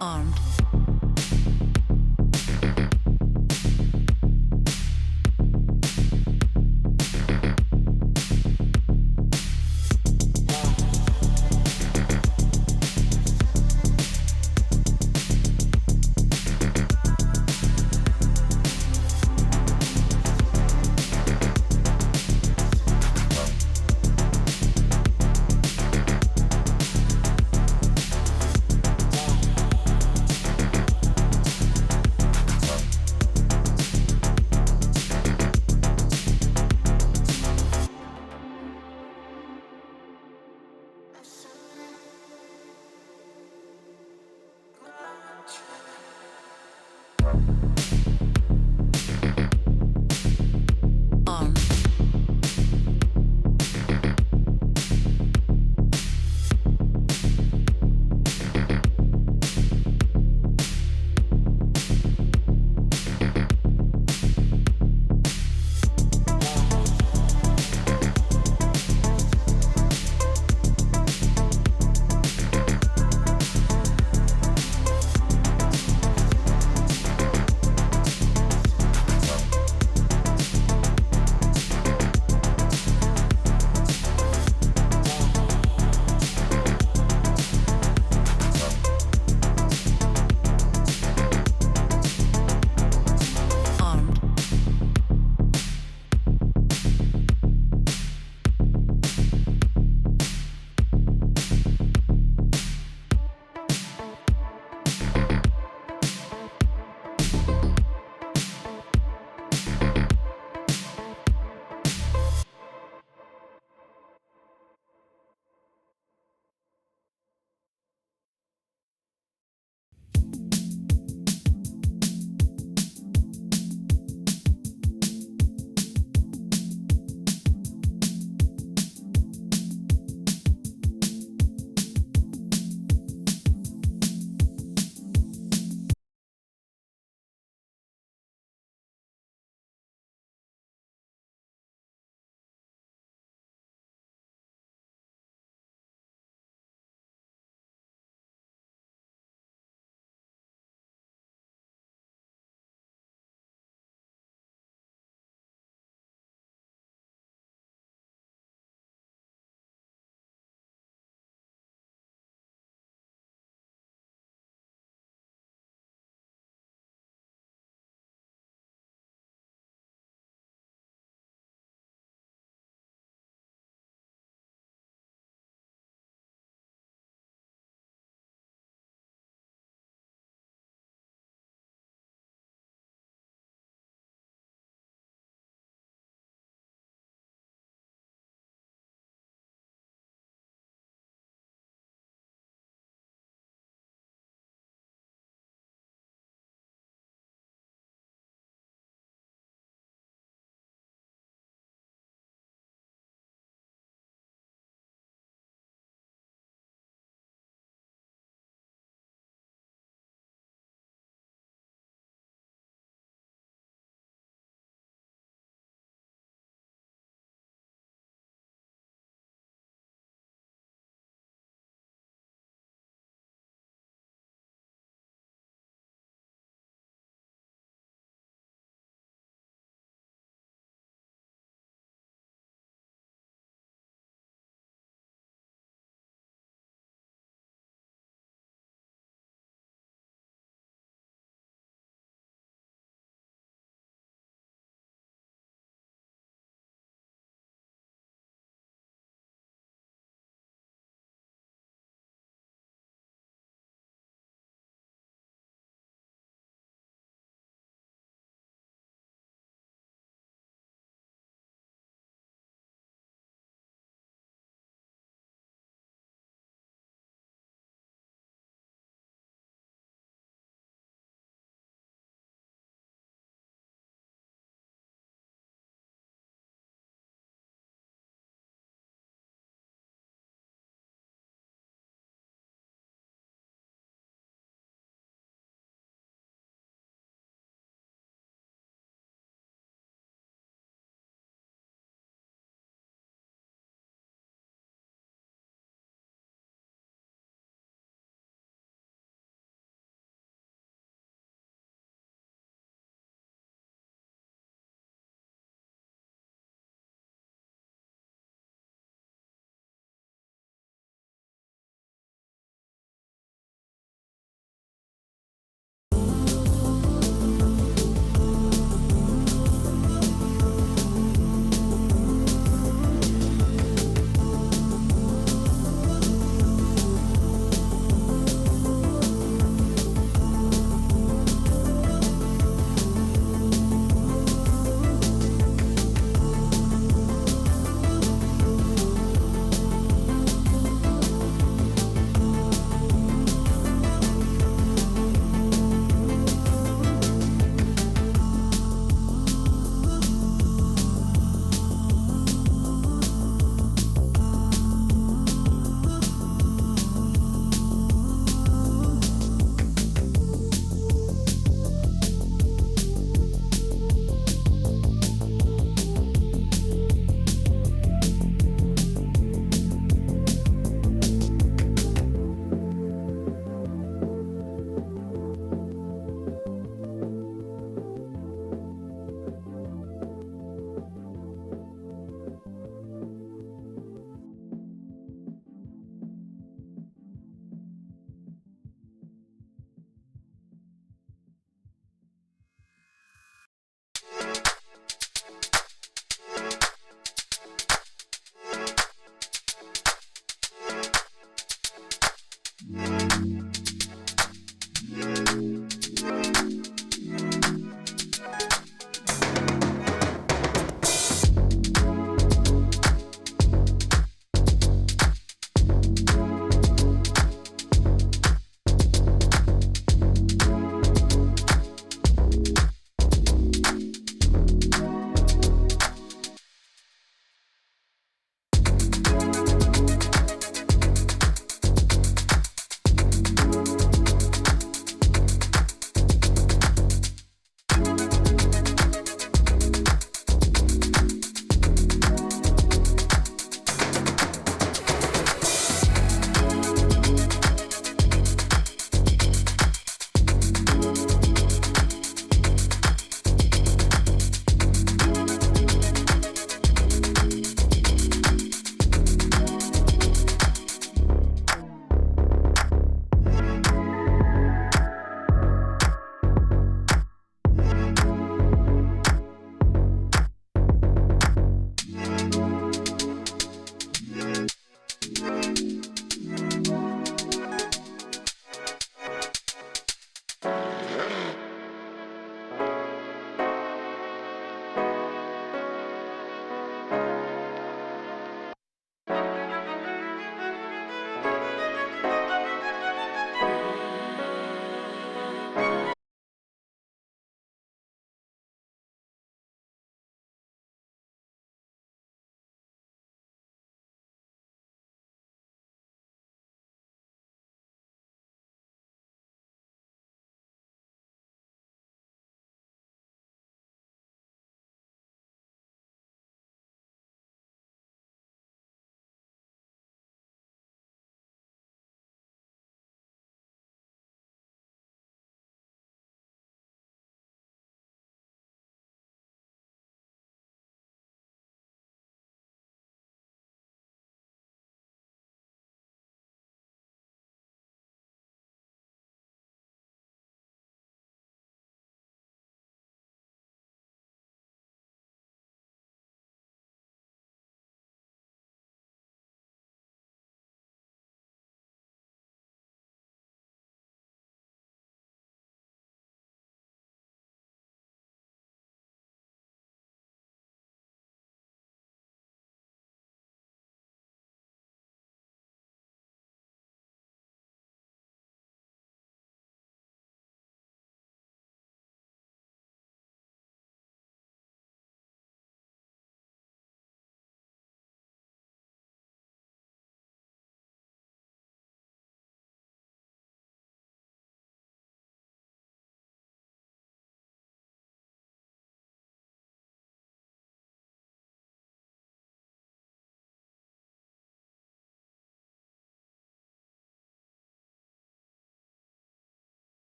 armed.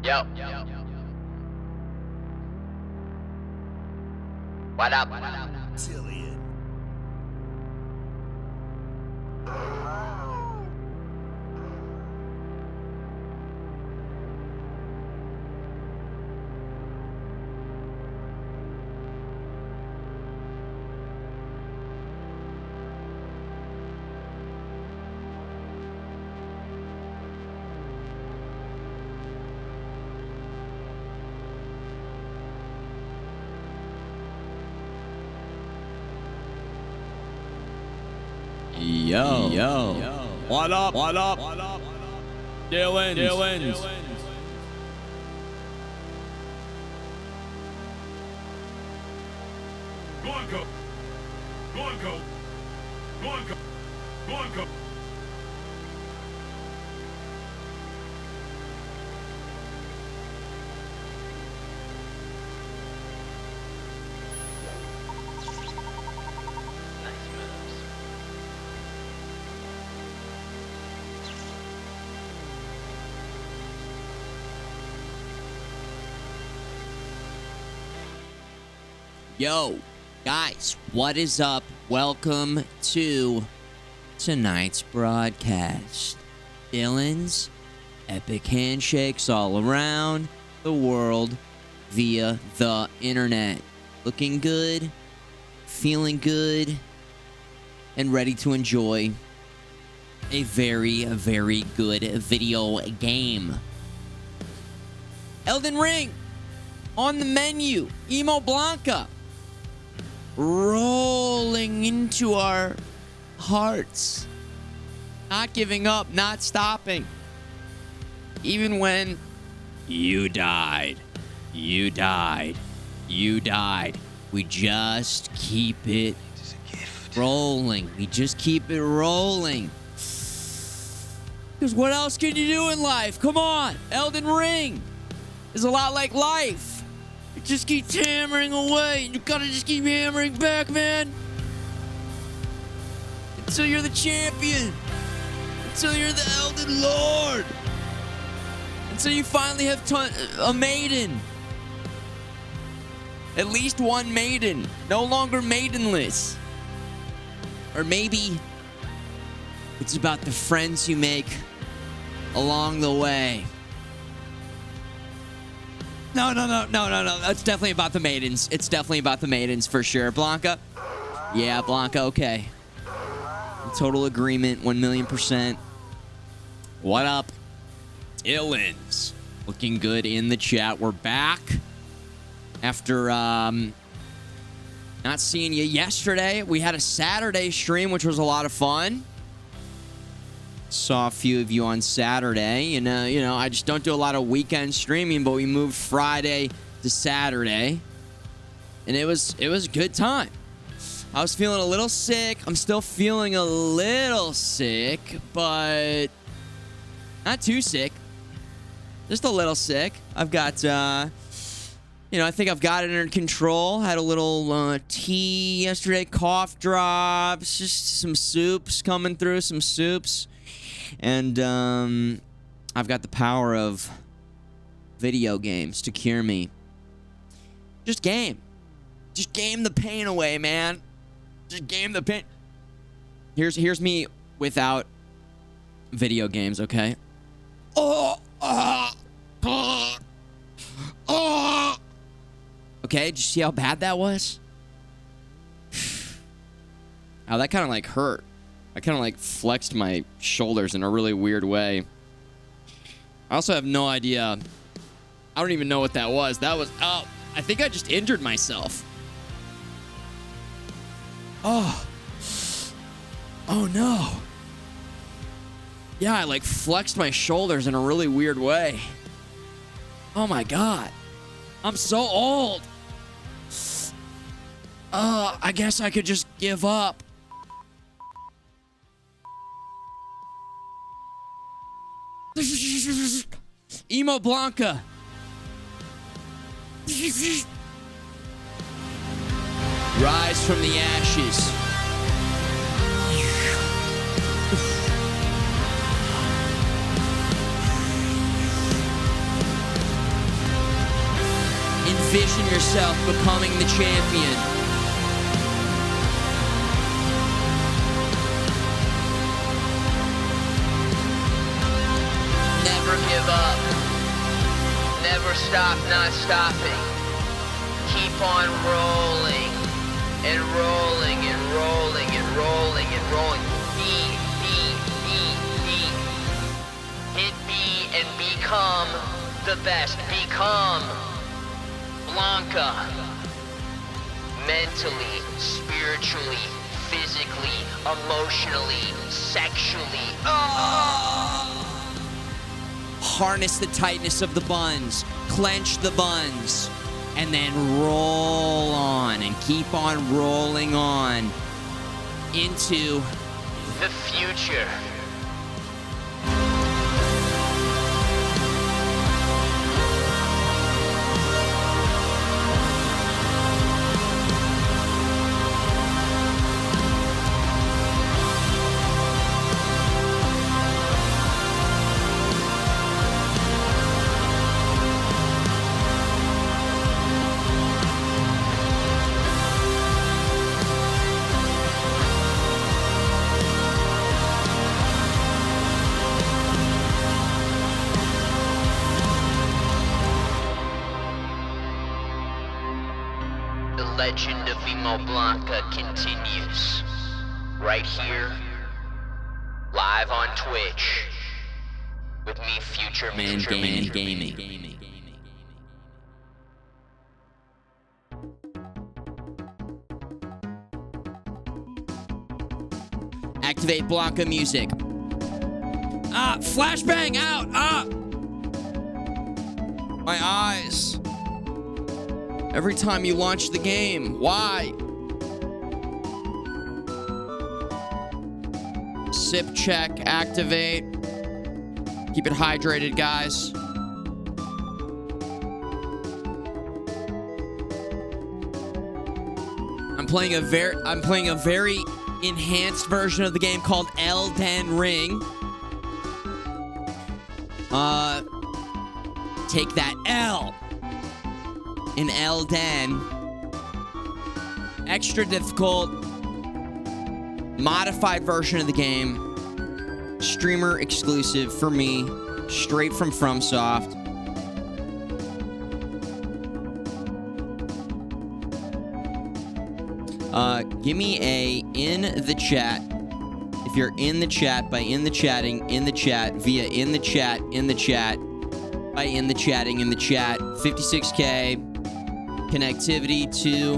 Yo. What up? Silly. Yo. What up? Dylan. Go on, go. Nice moves. Yo, guys, what is up? Welcome to tonight's broadcast. Dylan's epic handshakes all around the world via the internet. Looking good, feeling good, and ready to enjoy a very, very good video game. Elden Ring on the menu. Emo Blanca rolling into our hearts. Not giving up, not stopping. Even when you died. We just keep it rolling. We just keep it rolling. Because what else can you do in life? Come on. Elden Ring is a lot like life. It just keeps hammering away. You gotta just keep hammering back, man. Until you're the champion. Until you're the Elden Lord. Until you finally have a maiden. At least one maiden. No longer maidenless. Or maybe it's about the friends you make along the way. No. That's definitely about the maidens. It's definitely about the maidens for sure. Blanca? Yeah, Blanca, okay. Total agreement, 1,000,000%. What up? Dylan's looking good in the chat. We're back after not seeing you yesterday. We had a Saturday stream, which was a lot of fun. Saw a few of you on Saturday. And, I just don't do a lot of weekend streaming, but we moved Friday to Saturday. And it was a good time. I was feeling a little sick. I'm still feeling a little sick, but not too sick. Just a little sick. I've got, I think I've got it under control. Had a little tea yesterday, cough drops, just some soups coming through, some soups. And I've got the power of video games to cure me. Just game the pain away, man. Just game the pain. Here's me without video games, okay? Okay, did you see how bad that was? Oh, that kind of like hurt. I kind of like flexed my shoulders in a really weird way. I also have no idea. I don't even know what that was. I think I just injured myself. Oh no. Yeah, I like flexed my shoulders in a really weird way. Oh my God. I'm so old. I guess I could just give up. Emo Blanca. Rise from the ashes. envision yourself becoming the champion. Never give up. Never stop not stopping. Keep on rolling and rolling and rolling and rolling and rolling. B. Hit B and become the best. Become Blanca. Mentally, spiritually, physically, emotionally, sexually. Harness the tightness of the buns. Clench the buns. And then roll on and keep on rolling on into the future. Legend of Emo Blanca continues right here, live on Twitch, with me, Futureman Gaming. Activate Blanca music. Flashbang out. My eyes. Every time you launch the game, why? Sip check, activate. Keep it hydrated, guys. I'm playing a very enhanced version of the game called Elden Ring. Take that L. In Elden, extra difficult, modified version of the game, streamer exclusive for me, straight from FromSoft. Give me a in the chat. If you're in the chat, by in the chatting, in the chat, via in the chat, by in the chatting, in the chat, 56K. Connectivity to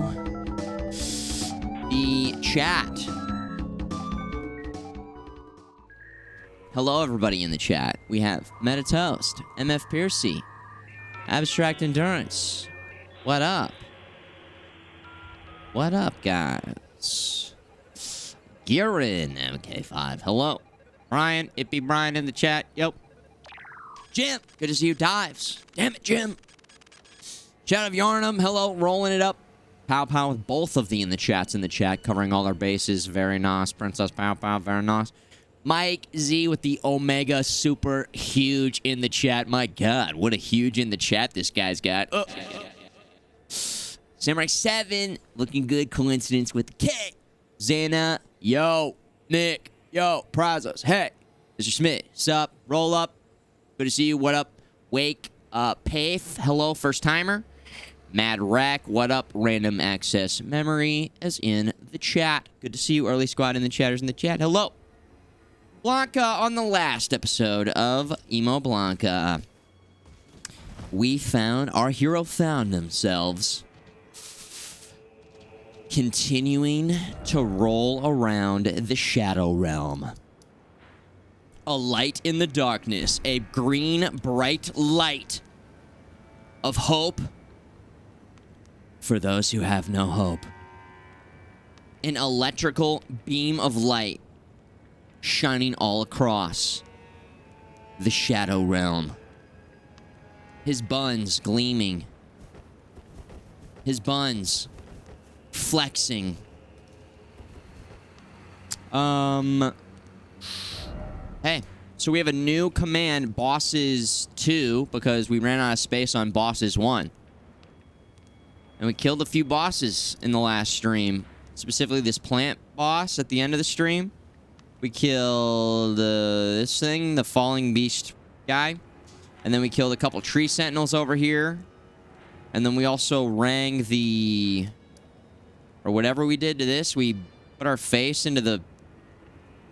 the chat. Hello, everybody in the chat. We have Metatoast, MF Piercy, Abstract Endurance. What up? What up, guys? Gearin, MK5. Hello. Brian, it be Brian in the chat. Yo. Jim, good to see you. Dives. Damn it, Jim. Chat of Yarnum, hello, rolling it up. Pow Pow with both of the in the chat, covering all our bases. Very nice. Princess Pow Pow, very nice. Mike Z with the Omega super huge in the chat. My God, what a huge in the chat this guy's got. Samurai 7, looking good. Coincidence with the K. Xana, yo. Nick, yo. Prazos, hey. Mr. Smith, sup? Roll up. Good to see you. What up? Wake, Paith, hello, first timer. Mad Rack, what up? Random Access Memory is in the chat. Good to see you, early squad in the chatters in the chat. Hello. Blanca, on the last episode of Emo Blanca, our hero found themselves continuing to roll around the Shadow Realm. A light in the darkness, a green, bright light of hope for those who have no hope. An electrical beam of light shining all across the Shadow Realm. His buns gleaming. His buns flexing. Hey, so we have a new command, Bosses 2, because we ran out of space on Bosses 1. And we killed a few bosses in the last stream. Specifically this plant boss at the end of the stream. We killed this thing, the falling beast guy. And then we killed a couple tree sentinels over here. And then we also rang the... Or whatever we did to this. We put our face into the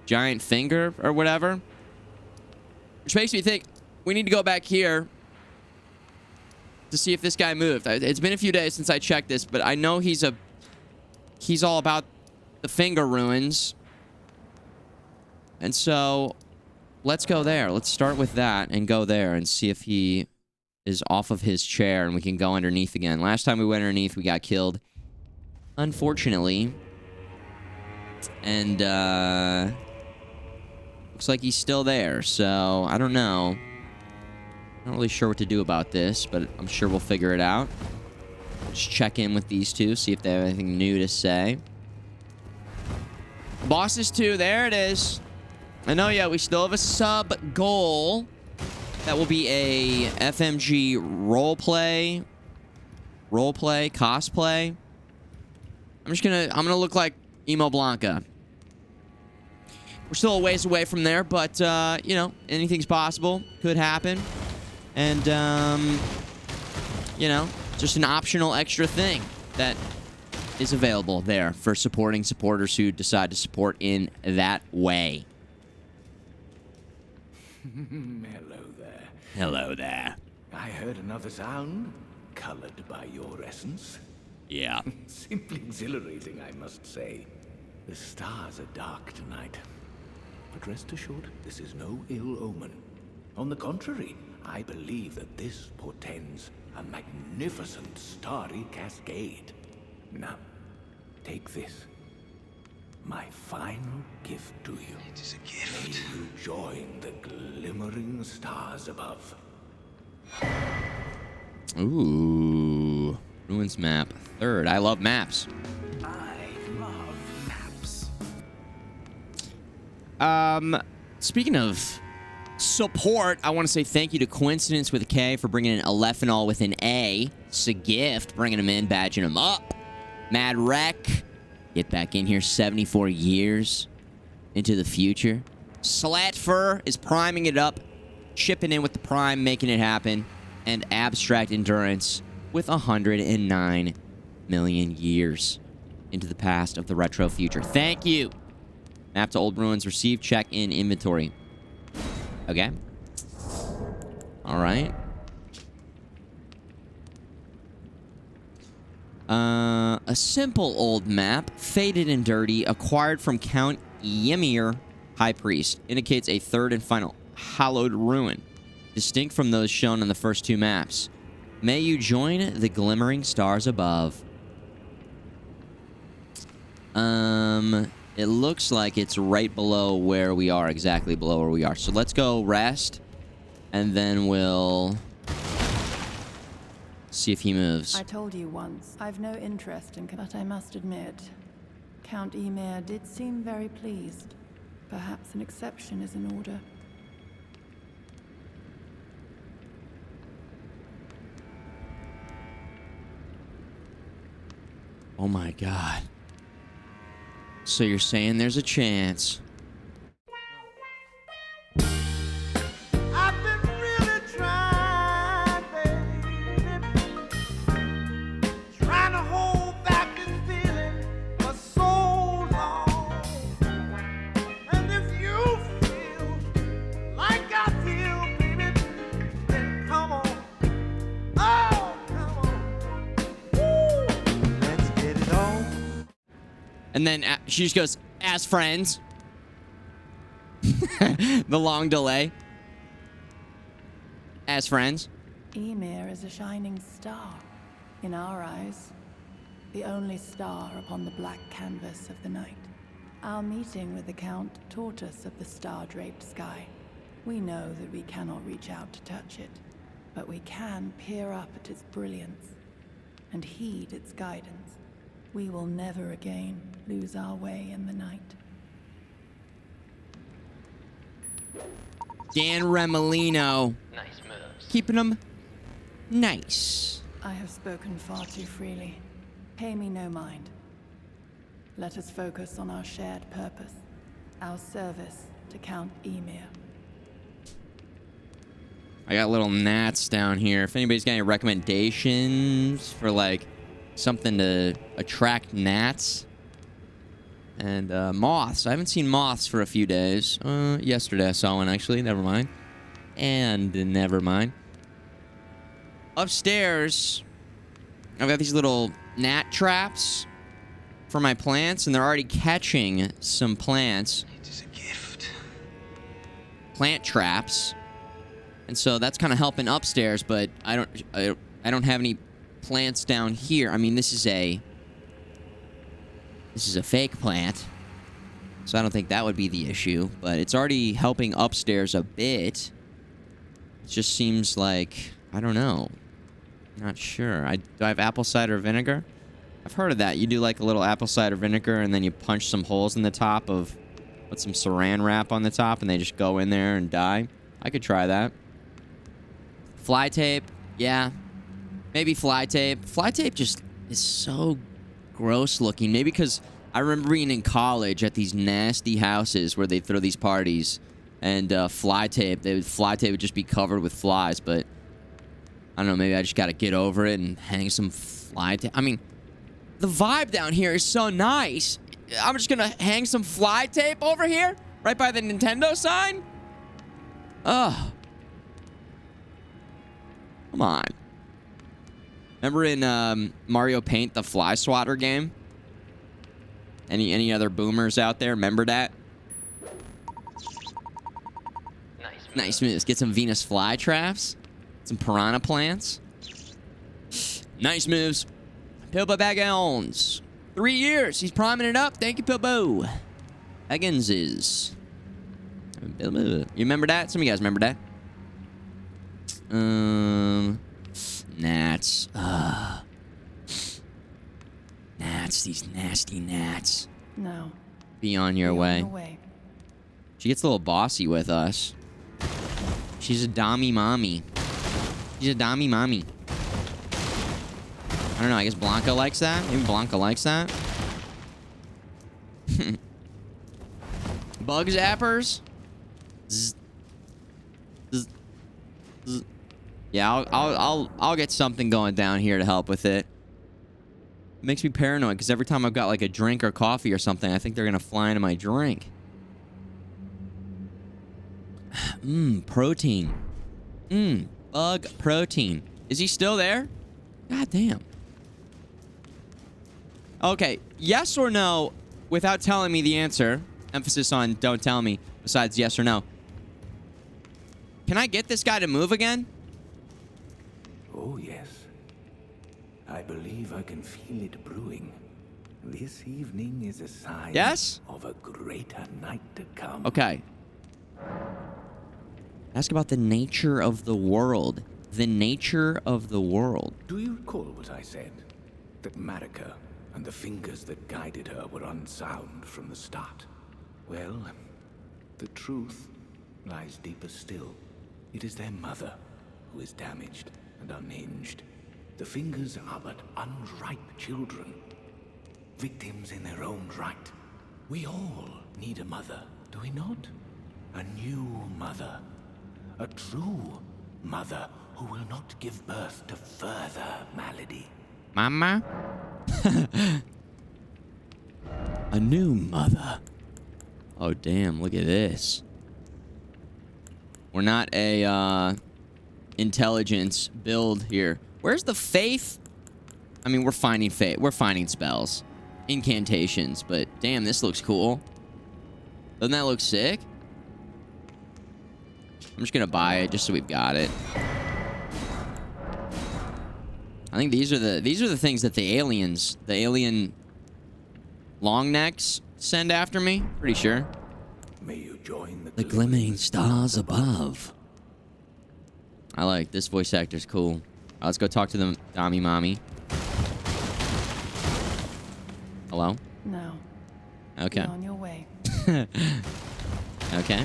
giant finger or whatever. Which makes me think we need to go back here to see if this guy moved. It's been a few days since I checked this, but I know he's all about the finger ruins. And so let's go there. Let's start with that and go there and see if he is off of his chair and we can go underneath again. Last time we went underneath, we got killed, unfortunately. And looks like he's still there, so I don't know. Not really sure what to do about this, but I'm sure we'll figure it out. Just check in with these two, see if they have anything new to say. Bosses 2, there it is. I know, yeah, we still have a sub goal. That will be a FMG roleplay, cosplay. I'm gonna look like Emo Blanca. We're still a ways away from there, but, you know, anything's possible. Could happen. And, you know, just an optional extra thing that is available there for supporting supporters who decide to support in that way. Hello there. Hello there. I heard another sound, colored by your essence. Yeah. Simply exhilarating, I must say. The stars are dark tonight. But rest assured, this is no ill omen. On the contrary, I believe that this portends a magnificent starry cascade. Now, take this. My final gift to you. It is a gift. May you join the glimmering stars above. Ooh. Ruins map. 3rd. I love maps. I love maps. Speaking of support, I want to say thank you to Coincidence with a K for bringing in Alephanol with an A. Sagift, bringing him in, badging him up. Mad Wreck, get back in here 74 years into the future. Slatfur is priming it up, chipping in with the prime, making it happen. And Abstract Endurance with 109 million years into the past of the retro future. Thank you. Map to old ruins, receive, check in inventory. Okay. All right. A simple old map, faded and dirty, acquired from Count Ymir, High Priest, indicates a 3rd and final hallowed ruin, distinct from those shown on the first 2 maps. May you join the glimmering stars above. It looks like it's right below where we are, exactly below where we are. So let's go rest, and then we'll see if he moves. I told you once, I've no interest in... But I must admit, Count Ymir did seem very pleased. Perhaps an exception is in order. Oh my god. So you're saying there's a chance. I've been really trying, baby. Trying to hold back this feeling for so long. And if you feel like I feel, baby, then come on. Oh, come on. Woo. Let's get it on. And then she just goes, as friends. The long delay. As friends. Ymir is a shining star, in our eyes. The only star upon the black canvas of the night. Our meeting with the Count taught us of the star-draped sky. We know that we cannot reach out to touch it, but we can peer up at its brilliance and heed its guidance. We will never again lose our way in the night. Dan Remolino. Nice moves. Keeping them nice. I have spoken far too freely. Pay me no mind. Let us focus on our shared purpose, our service to Count Emir. I got little gnats down here. If anybody's got any recommendations for like something to attract gnats and moths. I haven't seen moths for a few days. Yesterday I saw one actually. Never mind. And never mind. Upstairs, I've got these little gnat traps for my plants, and they're already catching some plants. It is a gift. Plant traps. And so that's kind of helping upstairs, but I don't have any plants down here. I mean, this is a fake plant, so I don't think that would be the issue, but it's already helping upstairs a bit. It just seems like, I don't know. Not sure. Do I have apple cider vinegar? I've heard of that. You do like a little apple cider vinegar, and then you punch some holes in the top of, put some saran wrap on the top, and they just go in there and die. I could try that. Fly tape, yeah. Maybe fly tape. Fly tape just is so gross looking. Maybe because I remember being in college at these nasty houses where they throw these parties, and fly tape would just be covered with flies, but I don't know, maybe I just gotta get over it and hang some fly tape. I mean, the vibe down here is so nice. I'm just gonna hang some fly tape over here, right by the Nintendo sign? Ugh. Come on. Remember in Mario Paint, the fly swatter game? Any other boomers out there? Remember that? Nice moves. Get some Venus flytraps. Some piranha plants. Nice moves. Pilbo Baggins. 3 years. He's priming it up. Thank you, Pilbo. Baggins is. You remember that? Some of you guys remember that? Gnats. Gnats. These nasty gnats. No. Be on your way. She gets a little bossy with us. She's a dommy mommy. She's a dommy mommy. I don't know. I guess Blanca likes that. Maybe Blanca likes that. Bug zappers. Zzz. Zzz. Zzz. Yeah, I'll get something going down here to help with it. It makes me paranoid because every time I've got like a drink or coffee or something, I think they're gonna fly into my drink. Protein. Bug protein. Is he still there? God damn. Okay, yes or no, without telling me the answer. Emphasis on don't tell me, besides yes or no. Can I get this guy to move again? Oh, yes. I believe I can feel it brewing. This evening is a sign of a greater night to come. Okay. Ask about the nature of the world. The nature of the world. Do you recall what I said? That Marika and the fingers that guided her were unsound from the start. Well, the truth lies deeper still. It is their mother who is damaged and unhinged. The fingers are but unripe children, victims in their own right. We all need a mother, do we not? A new mother, a true mother who will not give birth to further malady. Mama? A new mother. Oh, damn, look at this. We're not a, intelligence build here. Where's the faith? I mean, we're finding faith. We're finding spells. Incantations, but damn, this looks cool. Doesn't that look sick? I'm just gonna buy it just so we've got it. I think these are the things that the alien long necks send after me. Pretty sure. May you join The glimmering stars above. I like this voice actor's cool. Let's go talk to the Dami Mommy. Hello? No. Okay. Be on your way. Okay.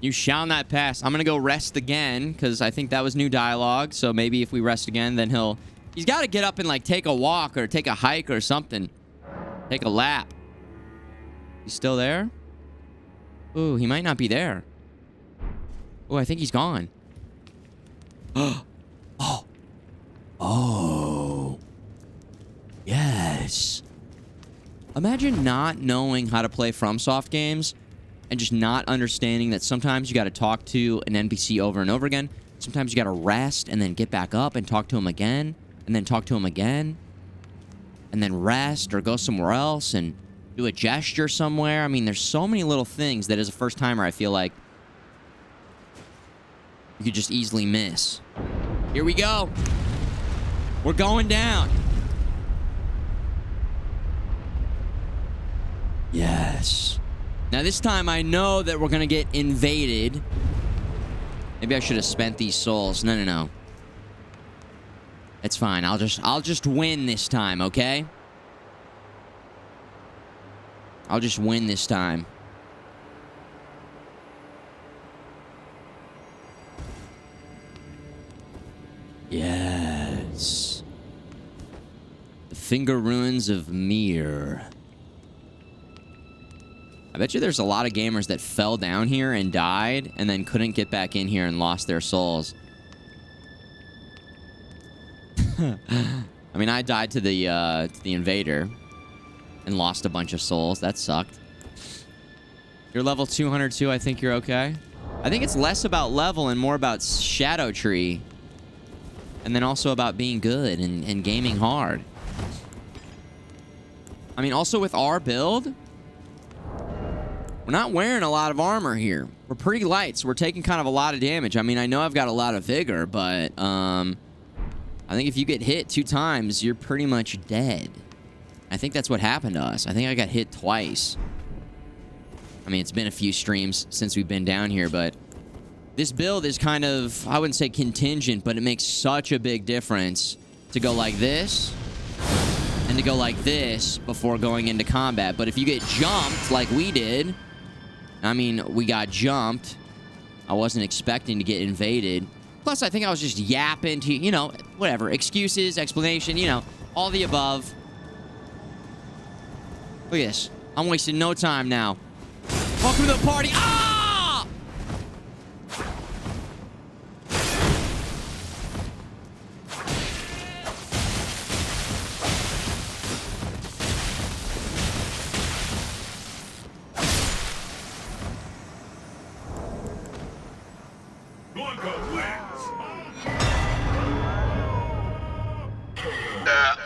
You shall not pass. I'm gonna go rest again, because I think that was new dialogue, so maybe if we rest again, then he'll He's got to get up and, like, take a walk or take a hike or something. Take a lap. He's still there? Ooh, he might not be there. Oh, I think he's gone. Oh. Oh. Yes. Imagine not knowing how to play FromSoft games and just not understanding that sometimes you got to talk to an NPC over and over again. Sometimes you got to rest and then get back up and talk to him again. And then talk to him again. And then rest or go somewhere else and do a gesture somewhere. I mean, there's so many little things that as a first timer, I feel like you could just easily miss. Here we go. We're going down. Yes. Now this time I know that we're gonna get invaded. Maybe I should have spent these souls. No. It's fine. I'll just win this time, okay? I'll just win this time. Yes. The Finger Ruins of Mir. I bet you there's a lot of gamers that fell down here and died and then couldn't get back in here and lost their souls. I mean, I died to the invader and lost a bunch of souls. That sucked. You're level 202. I think you're okay. I think it's less about level and more about Shadow Tree. And then also about being good and gaming hard. I mean, also with our build, we're not wearing a lot of armor here. We're pretty light, so we're taking kind of a lot of damage. I mean, I know I've got a lot of vigor, but I think if you get hit 2 times, you're pretty much dead. I think that's what happened to us. I think I got hit twice. I mean, it's been a few streams since we've been down here, but this build is kind of, I wouldn't say contingent, but it makes such a big difference to go like this and to go like this before going into combat. But if you get jumped like we did, I mean, we got jumped. I wasn't expecting to get invaded. Plus, I think I was just yapping to, you know, whatever. Excuses, explanation, you know, all the above. Look at this. I'm wasting no time now. Welcome to the party. Ah!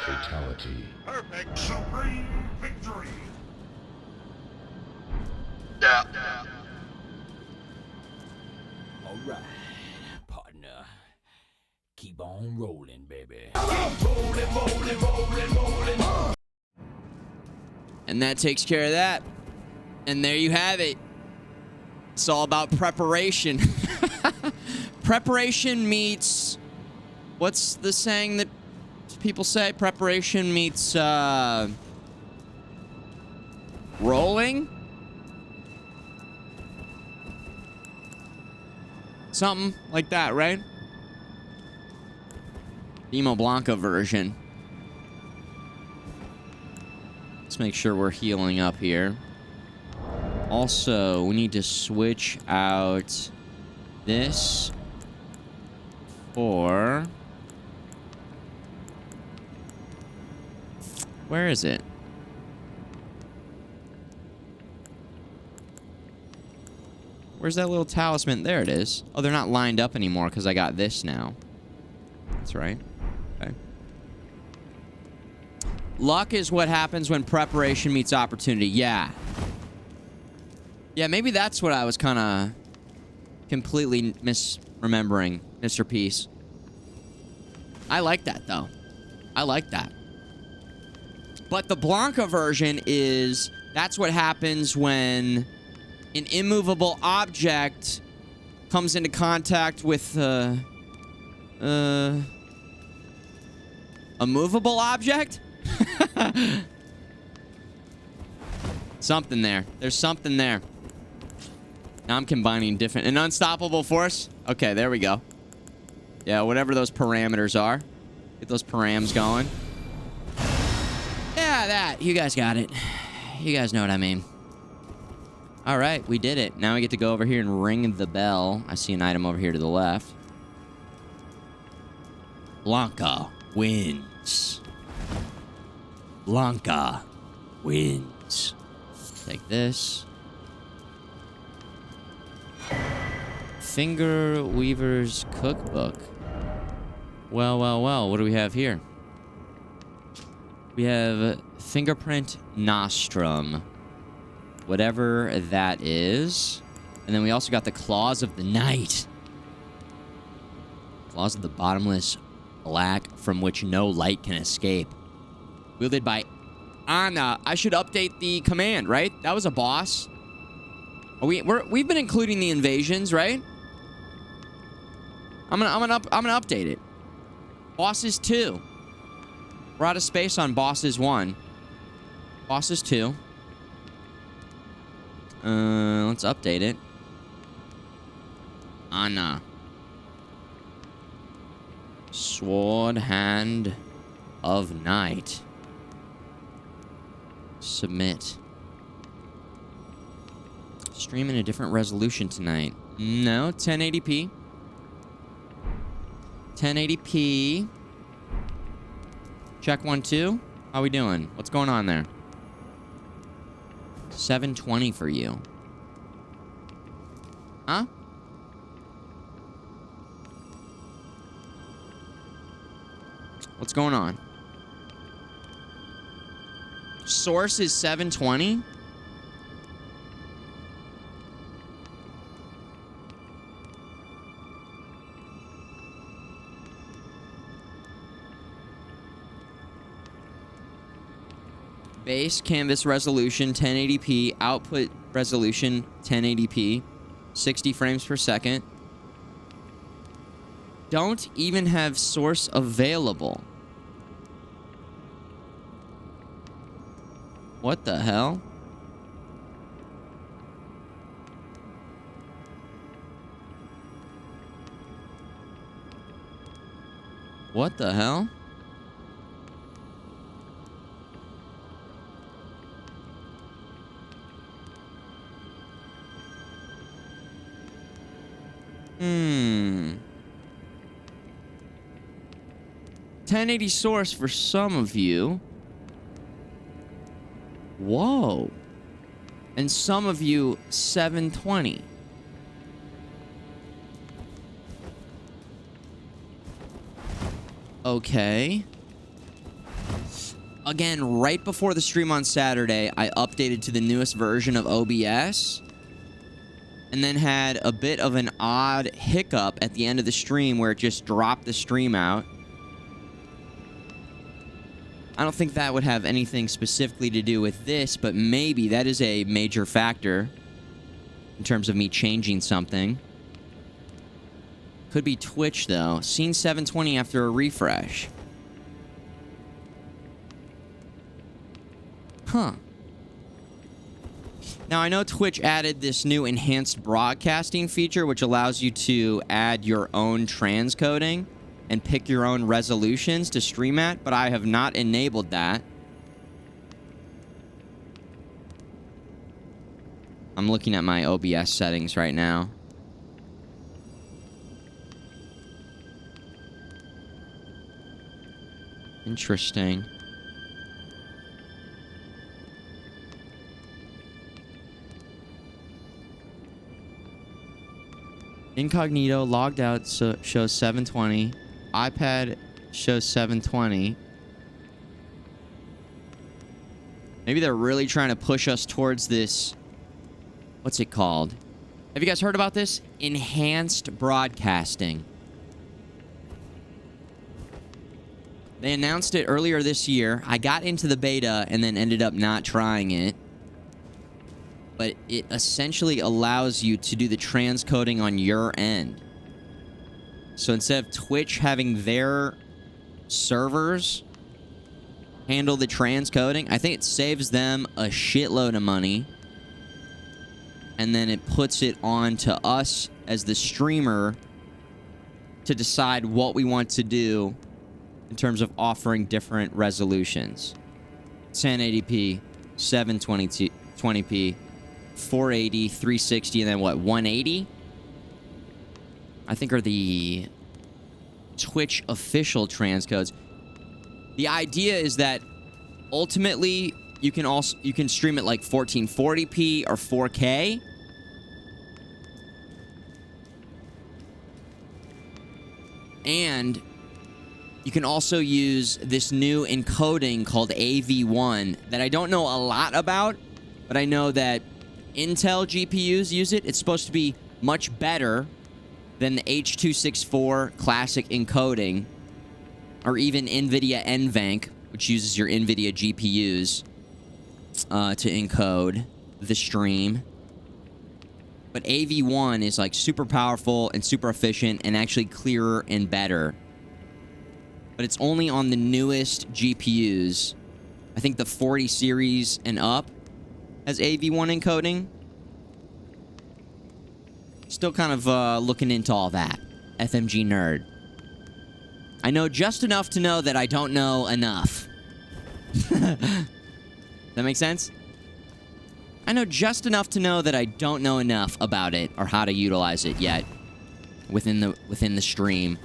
Fatality. Perfect supreme victory. All right, partner. Keep on rolling, baby. And that takes care of that. And there you have it. It's all about preparation. Preparation meets... What's the saying that people say? Preparation meets, rolling? Something like that, right? Emo Blanca version. Let's make sure we're healing up here. Also, we need to switch out this for... Where is it? Where's that little talisman? There it is. Oh, they're not lined up anymore because I got this now. That's right. Okay. Luck is what happens when preparation meets opportunity. Yeah. Yeah, maybe that's what I was kind of completely misremembering, Mr. Peace. I like that, though. I like that. But the Blanca version is, that's what happens when an immovable object comes into contact with a movable object? Something there. There's something there. Now I'm combining different... An unstoppable force? Okay, there we go. Yeah, whatever those parameters are. Get those params going. Yeah, that. You guys got it. You guys know what I mean. All right, we did it. Now we get to go over here and ring the bell. I see an item over here to the left. Blanca wins. Blanca wins. Take this. Finger Weaver's Cookbook. Well, well, well. What do we have here? We have Fingerprint Nostrum. Whatever that is. And then we also got the Claws of the Night. Claws of the Bottomless Black from which no light can escape. Wielded by Anna. I should update the command, right? That was a boss. We've been including the invasions, right? I'm gonna update it. Bosses 2. We're out of space on bosses 1. Bosses 2. Let's update it. Anna. Sword Hand of Night. Submit. Stream in a different resolution tonight. No, 1080p. 1080p. Check 1, 2. How we doing? What's going on there? 720 for you. Huh? What's going on? Source is 720? Base canvas resolution 1080p, output resolution 1080p, 60 frames per second. Don't even have source available. What the hell? What the hell? Hmm. 1080 source for some of you. Whoa. And some of you 720. Okay. Again, right before the stream on Saturday, I updated to the newest version of OBS. And then had a bit of an odd hiccup at the end of the stream where it just dropped the stream out. I don't think that would have anything specifically to do with this, but maybe that is a major factor in terms of me changing something. Could be Twitch, though. Seen 720 after a refresh. Huh. Now, I know Twitch added this new enhanced broadcasting feature, which allows you to add your own transcoding and pick your own resolutions to stream at, but I have not enabled that. I'm looking at my OBS settings right now. Interesting. Incognito logged out, so shows 720. iPad shows 720. Maybe they're really trying to push us towards this. What's it called? Have you guys heard about this? Enhanced broadcasting. They announced it earlier this year. I got into the beta and then ended up not trying it. But it essentially allows you to do the transcoding on your end. So instead of Twitch having their servers handle the transcoding, I think it saves them a shitload of money. And then it puts it on to us as the streamer to decide what we want to do in terms of offering different resolutions. 1080p, 720p, 480, 360, and then what, 180? I think are the Twitch official transcodes. The idea is that ultimately you can stream it like 1440p or 4K. And you can also use this new encoding called AV1 that I don't know a lot about, but I know that Intel GPUs use it. It's supposed to be much better than the H.264 classic encoding, or even NVIDIA NVENC, which uses your NVIDIA GPUs to encode the stream. But AV1 is like super powerful and super efficient and actually clearer and better. But it's only on the newest GPUs. I think the 40 series and up has AV1 encoding. Still kind of looking into all that. FMG nerd. I know just enough to know that I don't know enough. That make sense? I know just enough to know that I don't know enough about it or how to utilize it yet within the stream.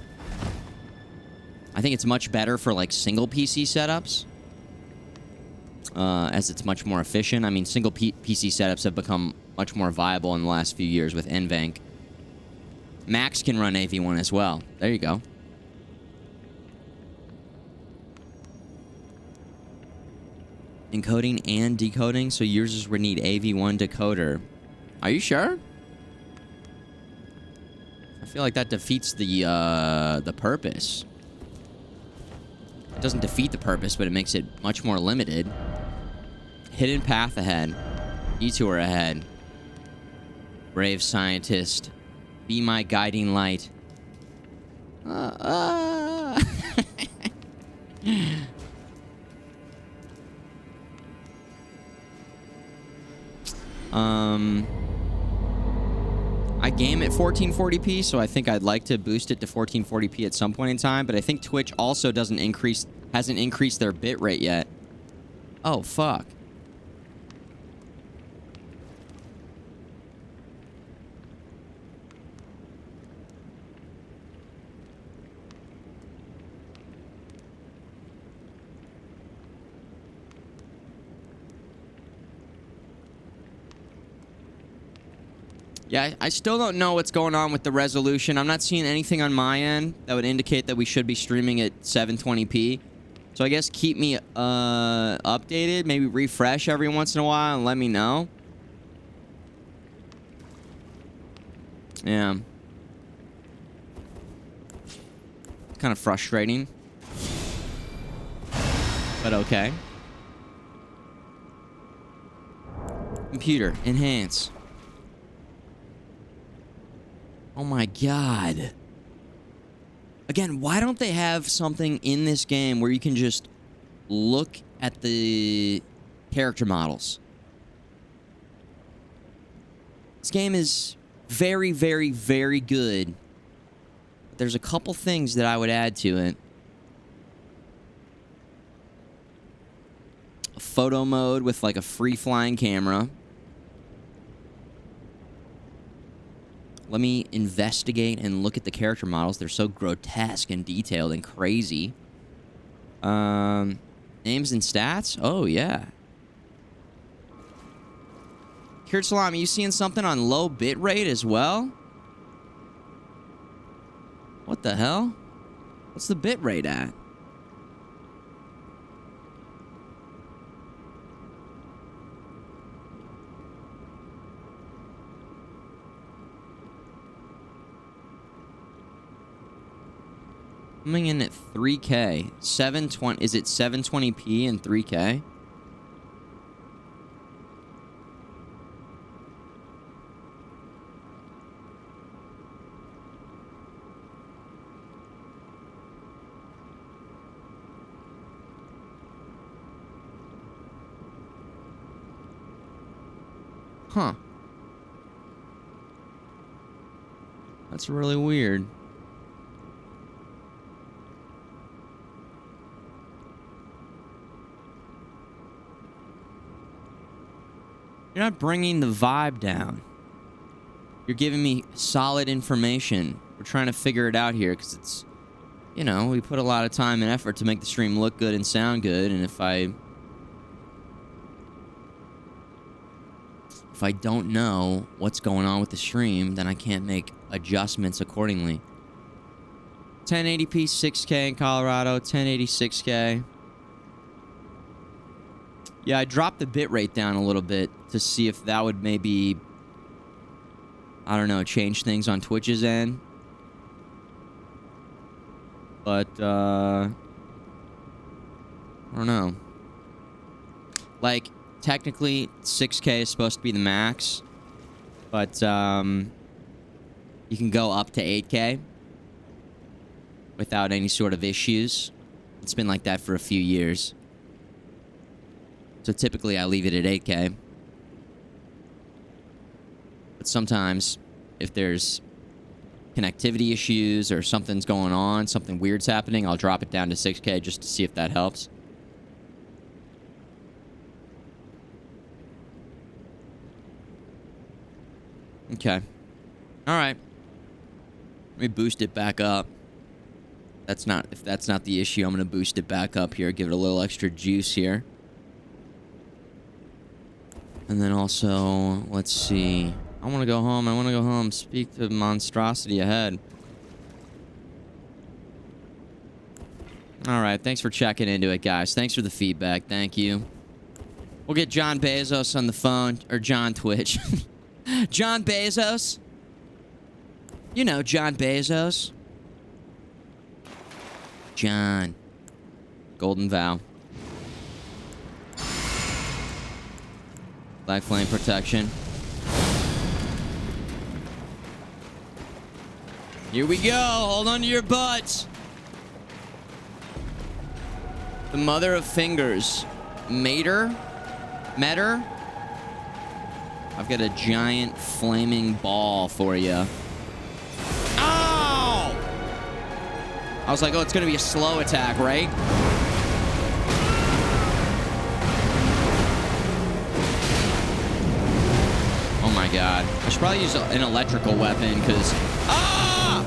I think it's much better for like single PC setups, as it's much more efficient. I mean, single PC setups have become much more viable in the last few years with NVENC. Macs can run AV1 as well. There you go. Encoding and decoding, so users would need AV1 decoder. Are you sure? I feel like that defeats the purpose. It doesn't defeat the purpose, but it makes it much more limited. Hidden path ahead. Detour ahead. Brave scientist. Be my guiding light. I game at 1440p, so I think I'd like to boost it to 1440p at some point in time, but I think Twitch also hasn't increased their bitrate yet. Oh, fuck. Yeah, I still don't know what's going on with the resolution. I'm not seeing anything on my end that would indicate that we should be streaming at 720p. So I guess keep me updated. Maybe refresh every once in a while and let me know. Yeah. Kind of frustrating. But okay. Computer, enhance. Oh my god. Again, why don't they have something in this game where you can just look at the character models? This game is very, very, very good. But there's a couple things that I would add to it. A photo mode with like a free-flying camera. Let me investigate and look at the character models. They're so grotesque and detailed and crazy. Names and stats? Oh, yeah. Kirt Salam, are you seeing something on low bit rate as well? What the hell? What's the bit rate at? Coming in at 3K. 720. Is it 720p and 3K? Huh. That's really weird. You're not bringing the vibe down. You're giving me solid information. We're trying to figure it out here because it's, you know, we put a lot of time and effort to make the stream look good and sound good. And if I don't know what's going on with the stream, then I can't make adjustments accordingly. 1080p 6K in Colorado, 1080 6K. Yeah, I dropped the bitrate down a little bit to see if that would maybe, I don't know, change things on Twitch's end. But, I don't know. Like, technically, 6K is supposed to be the max. But, you can go up to 8K without any sort of issues. It's been like that for a few years. So typically, I leave it at 8K. But sometimes, if there's connectivity issues or something's going on, something weird's happening, I'll drop it down to 6K just to see if that helps. Okay. All right. Let me boost it back up. If that's not the issue, I'm going to boost it back up here, give it a little extra juice here. And then also, let's see. I want to go home. I want to go home. Speak to monstrosity ahead. All right. Thanks for checking into it, guys. Thanks for the feedback. Thank you. We'll get John Bezos on the phone. Or John Twitch. John Bezos. You know, John Bezos. John. Golden Vow. Black Flame Protection. Here we go. Hold on to your butts. The Mother of Fingers. Mater? Meter? I've got a giant flaming ball for you. Ow! I was like, oh, it's going to be a slow attack, right? Oh my god. I should probably use an electrical weapon, because... Ah!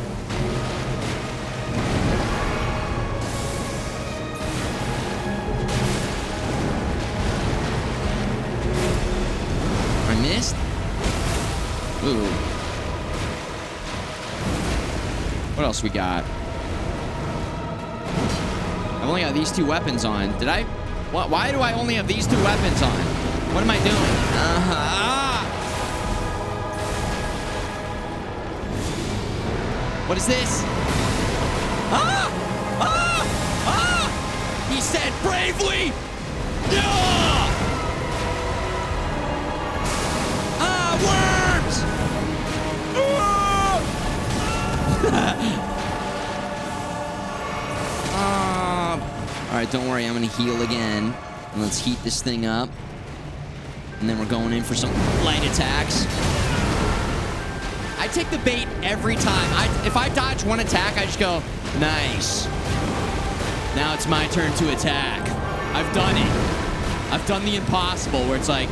I missed? Ooh. What else we got? I've only got these two weapons on. Did I... Why do I only have these two weapons on? What am I doing? What is this? Ah! Ah! Ah! He said bravely! Yeah! Ah, worms! All right, don't worry. I'm going to heal again. And let's heat this thing up. And then we're going in for some light attacks. I take the bait every time. If I dodge one attack, I just go, nice. Now it's my turn to attack. I've done it. I've done the impossible where it's like,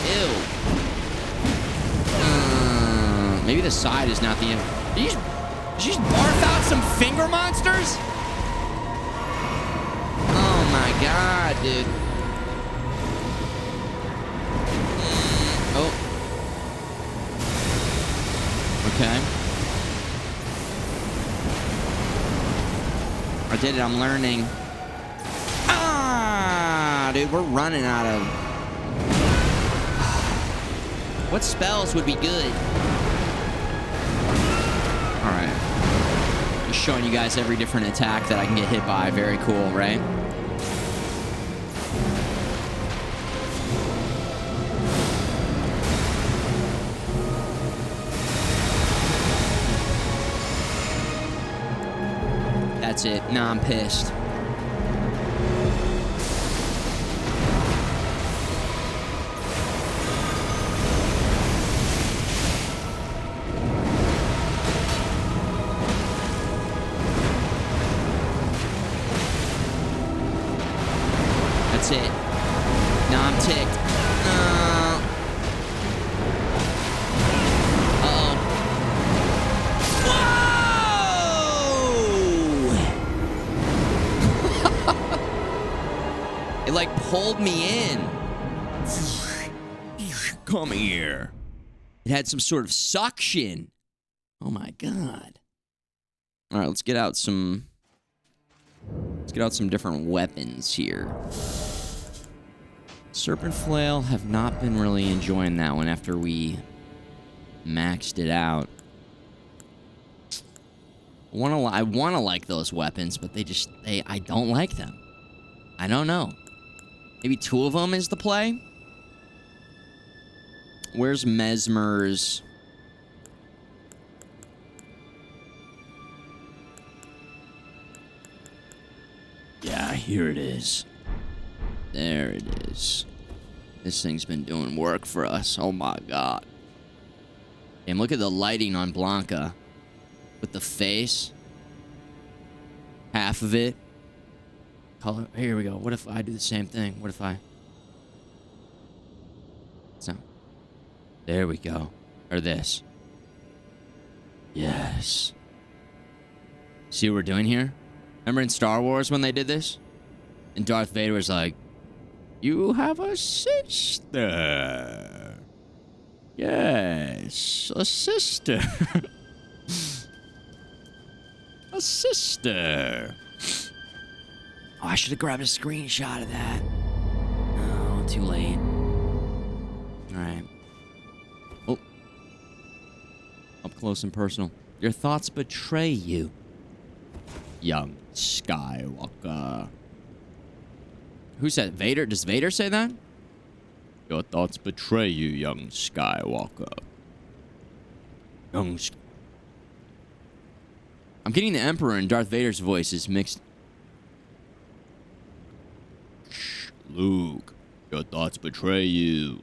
ew. Maybe the side is not the... Did you just barf out some finger monsters? Oh my god, dude. Oh. Okay. I did it. I'm learning. Ah, dude, we're running out of... What spells would be good? All right. Just showing you guys every different attack that I can get hit by. Very cool, right? That's it. Now I'm pissed. That's it. Now I'm ticked. pulled me in. Come here. It had some sort of suction. Oh my god. All right, let's get out some different weapons here. Serpent Flail, have not been really enjoying that one after we maxed it out. I wanna like those weapons, but I don't like them. I don't know. Maybe 2 of them is the play? Where's Mesmer's? Yeah, here it is. There it is. This thing's been doing work for us. Oh my god. And look at the lighting on Blanca. With the face. Half of it. Color. Here we go. What if I do the same thing? What if I... So. There we go. Or this. Yes. See what we're doing here? Remember in Star Wars when they did this? And Darth Vader was like, "You have a sister." Yes, a sister. A sister. Oh, I should have grabbed a screenshot of that. Oh, too late. Alright. Oh. Up close and personal. Your thoughts betray you, young Skywalker. Who said Vader? Does Vader say that? Your thoughts betray you, young Skywalker. I'm getting the Emperor and Darth Vader's voices mixed. Luke, your thoughts betray you.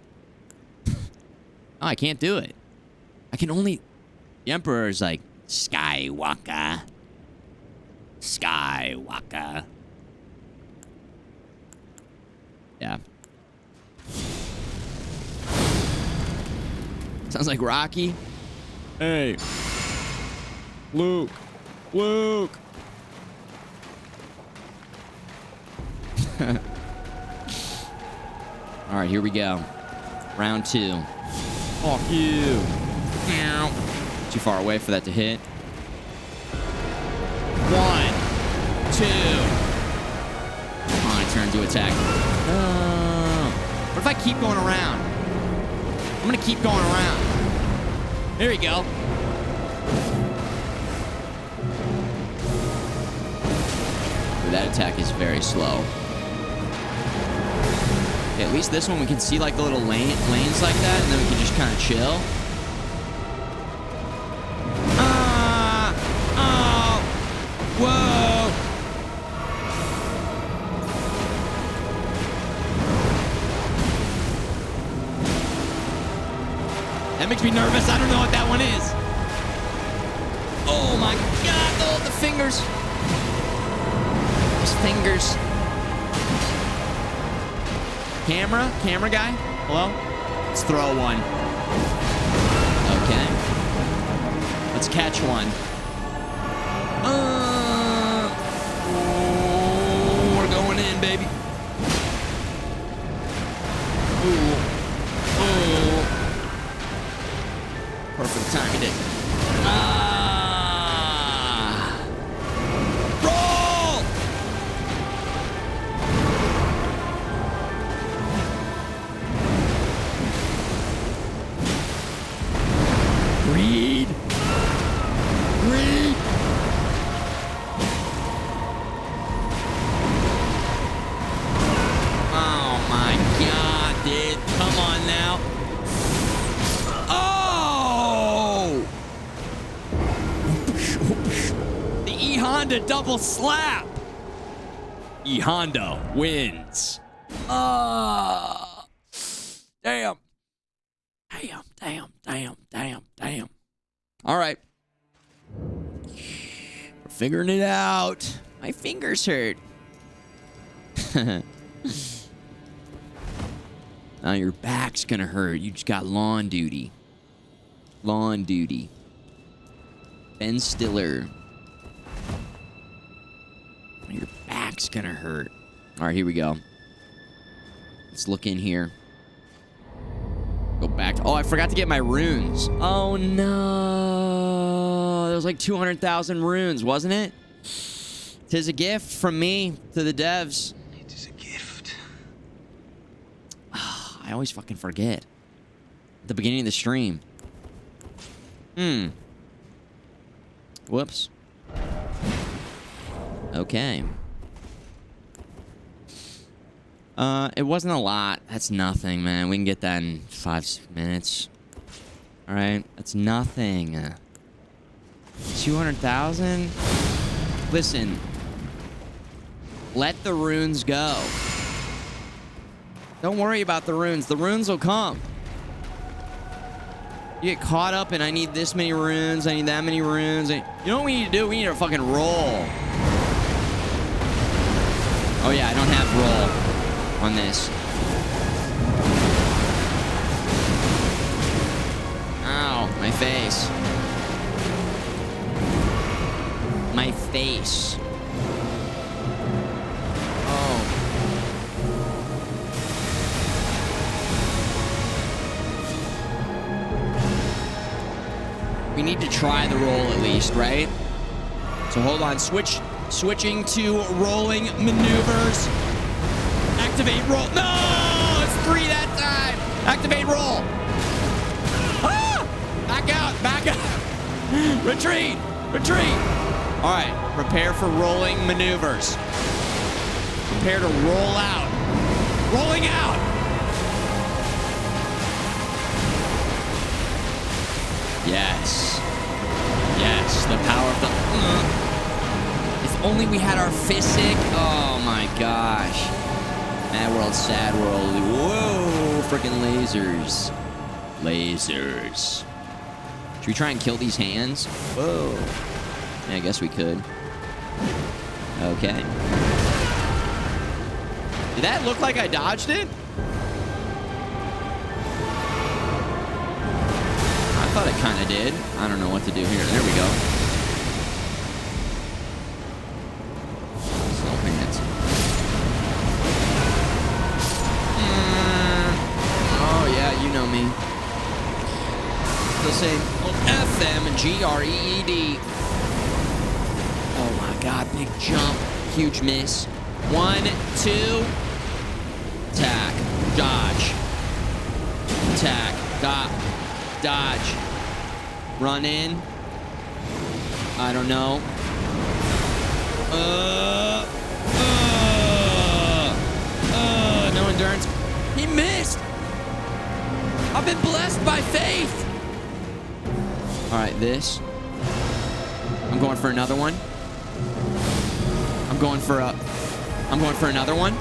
Oh, I can't do it. I can only... The Emperor is like, Skywalker. Skywalker. Yeah. Sounds like Rocky. Hey. Luke. Luke. All right, here we go. Round 2. Fuck you. Too far away for that to hit. 1, 2. On, turn to attack. What if I keep going around? I'm gonna keep going around. There you go. That attack is very slow. Okay, at least this one we can see like the little lanes like that, and then we can just kind of chill. Oh, whoa. That makes me nervous. I don't know what that one is. Oh my god, oh, the fingers. His fingers. Camera guy? Hello? Let's throw one. Okay. Let's catch one. Oh, we're going in, baby. Ooh. Ooh. Perfect timing it. Roll! Greed. Greed. Oh my god, dude. Come on now. E-Honda double slap. E-Honda wins. Damn. Damn. All right. We're figuring it out. My fingers hurt. Now your back's gonna hurt. You just got lawn duty. Lawn duty. Ben Stiller. Your back's gonna hurt. All right, here we go. Let's look in here. Go back to... Oh, I forgot to get my runes. Oh, no. There was like 200,000 runes, wasn't it? 'Tis a gift from me to the devs. It is a gift. I always fucking forget. At the beginning of the stream. Whoops. Okay. It wasn't a lot. That's nothing, man. We can get that in 5 minutes. All right, that's nothing. 200,000. Listen. Let the runes go. Don't worry about the runes. The runes will come. You get caught up in, I need this many runes, I need that many runes. You know what we need to do? We need to fucking roll. Oh yeah, I don't have roll on this. Ow, my face. My face. Oh. We need to try the roll at least, right? So hold on, switching to rolling maneuvers. Activate roll. No, it's 3 that time. Activate roll. Ah! Back out. Retreat. All right, prepare for rolling maneuvers. Prepare to roll out. Rolling out. Yes, the power of the... If only we had our physic. Oh my gosh. Mad world, sad world. Whoa, freaking lasers. Should we try and kill these hands? Whoa. Yeah, I guess we could. Okay. Did that look like I dodged it? I thought it kind of did. I don't know what to do here. There we go. Slow hands. Oh, yeah, you know me. They'll say, FMGREED. Oh, my God. Big jump. Huge miss. 1, 2. Attack. Dodge. Attack. Dodge. Run in. I don't know. No endurance. He missed. I've been blessed by faith. All right, this. I'm going for another one. I'm going for another one.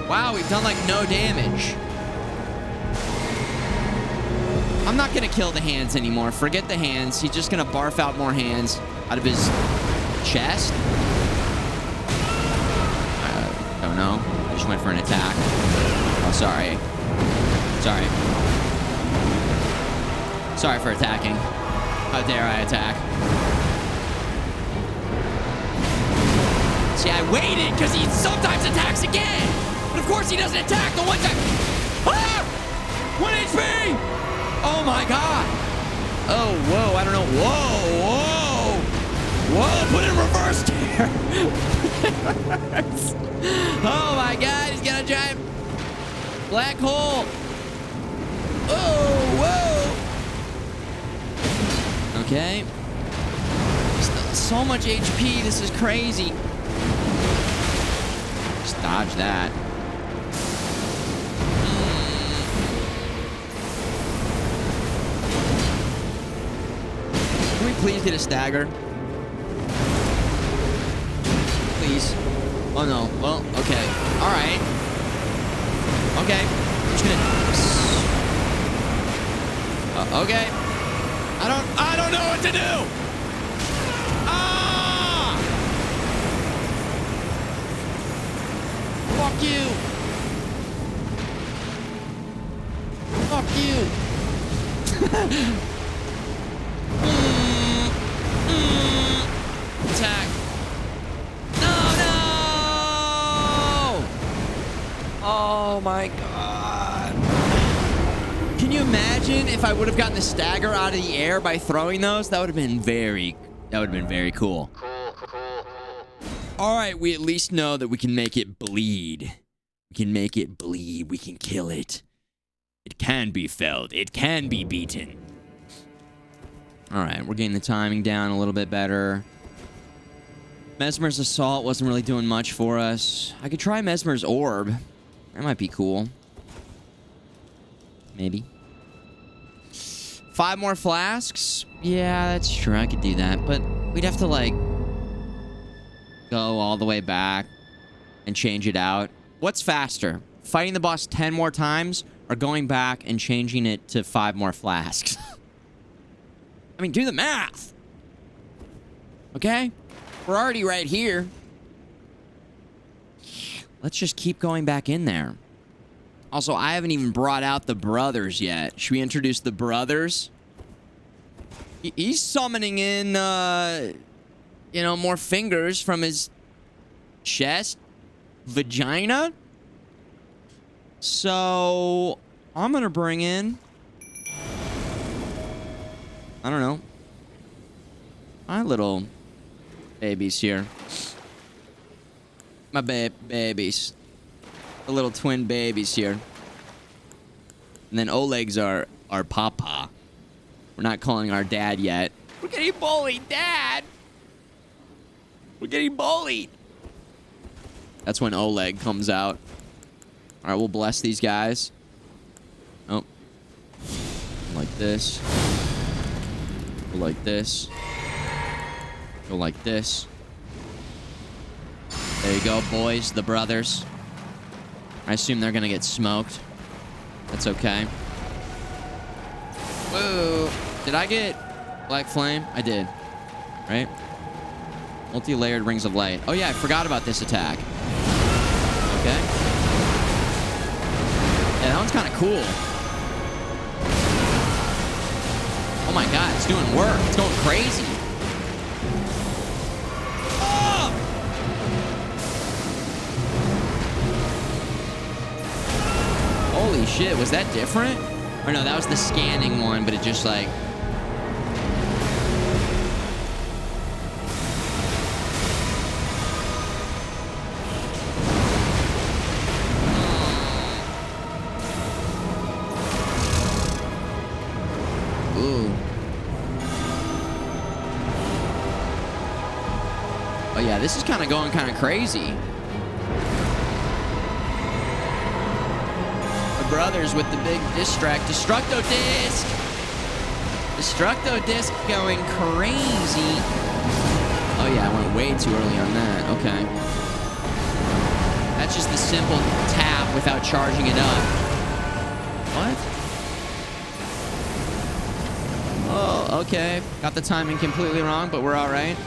Wow, we've done like no damage. I'm not going to kill the hands anymore. Forget the hands. He's just going to barf out more hands out of his chest. I don't know. I just went for an attack. Oh, sorry. Sorry for attacking. How dare I attack? See, I waited because he sometimes attacks again. But of course he doesn't attack the one time. Ah! 1 HP! Oh my God. Oh, whoa, I don't know. Whoa, put it in reverse here. Oh my God, he's got a giant black hole. Oh, whoa. Okay. So much HP, this is crazy. Just dodge that. Can we please get a stagger? Please. Oh no. Well, okay. All right. Okay. I'm just gonna. Okay. I don't know what to do. Ah! Fuck you. Fuck you. Attack. No. Oh Oh my god. Can you imagine if I would have gotten the stagger out of the air by throwing those? That would have been very cool. All right, we at least know that we can make it bleed. We can make it bleed. We can kill it. It can be felled. It can be beaten. All right, we're getting the timing down a little bit better. Mesmer's Assault wasn't really doing much for us. I could try Mesmer's Orb. That might be cool. Maybe. 5 more flasks? Yeah, that's true. I could do that. But we'd have to, like, go all the way back and change it out. What's faster? Fighting the boss 10 more times or going back and changing it to 5 more flasks? I mean, do the math. Okay? We're already right here. Let's just keep going back in there. Also, I haven't even brought out the brothers yet. Should we introduce the brothers? He's summoning in, you know, more fingers from his chest, vagina. So, I'm gonna bring in, I don't know, my little babies here. My babies. The little twin babies here. And then Oleg's our papa. We're not calling our dad yet. We're getting bullied, Dad! We're getting bullied! That's when Oleg comes out. Alright, we'll bless these guys. Oh. Like this. Go like this. Go like this. There you go, boys, the brothers. I assume they're gonna get smoked. That's okay. Whoa. Did I get Black Flame? I did. Right? Multi-layered Rings of Light. Oh yeah, I forgot about this attack. Okay. Yeah, that one's kind of cool. Oh my god, it's doing work. It's going crazy. Oh! Holy shit, was that different? Or no, that was the scanning one, but it just like... Ooh. Oh yeah, this is kind of going kind of crazy. Brothers with the big Destructo Disc. Destructo Disc going crazy. Oh yeah, I went way too early on that. Okay. That's just the simple tap without charging it up. What? Oh, okay. Got the timing completely wrong, but we're all right.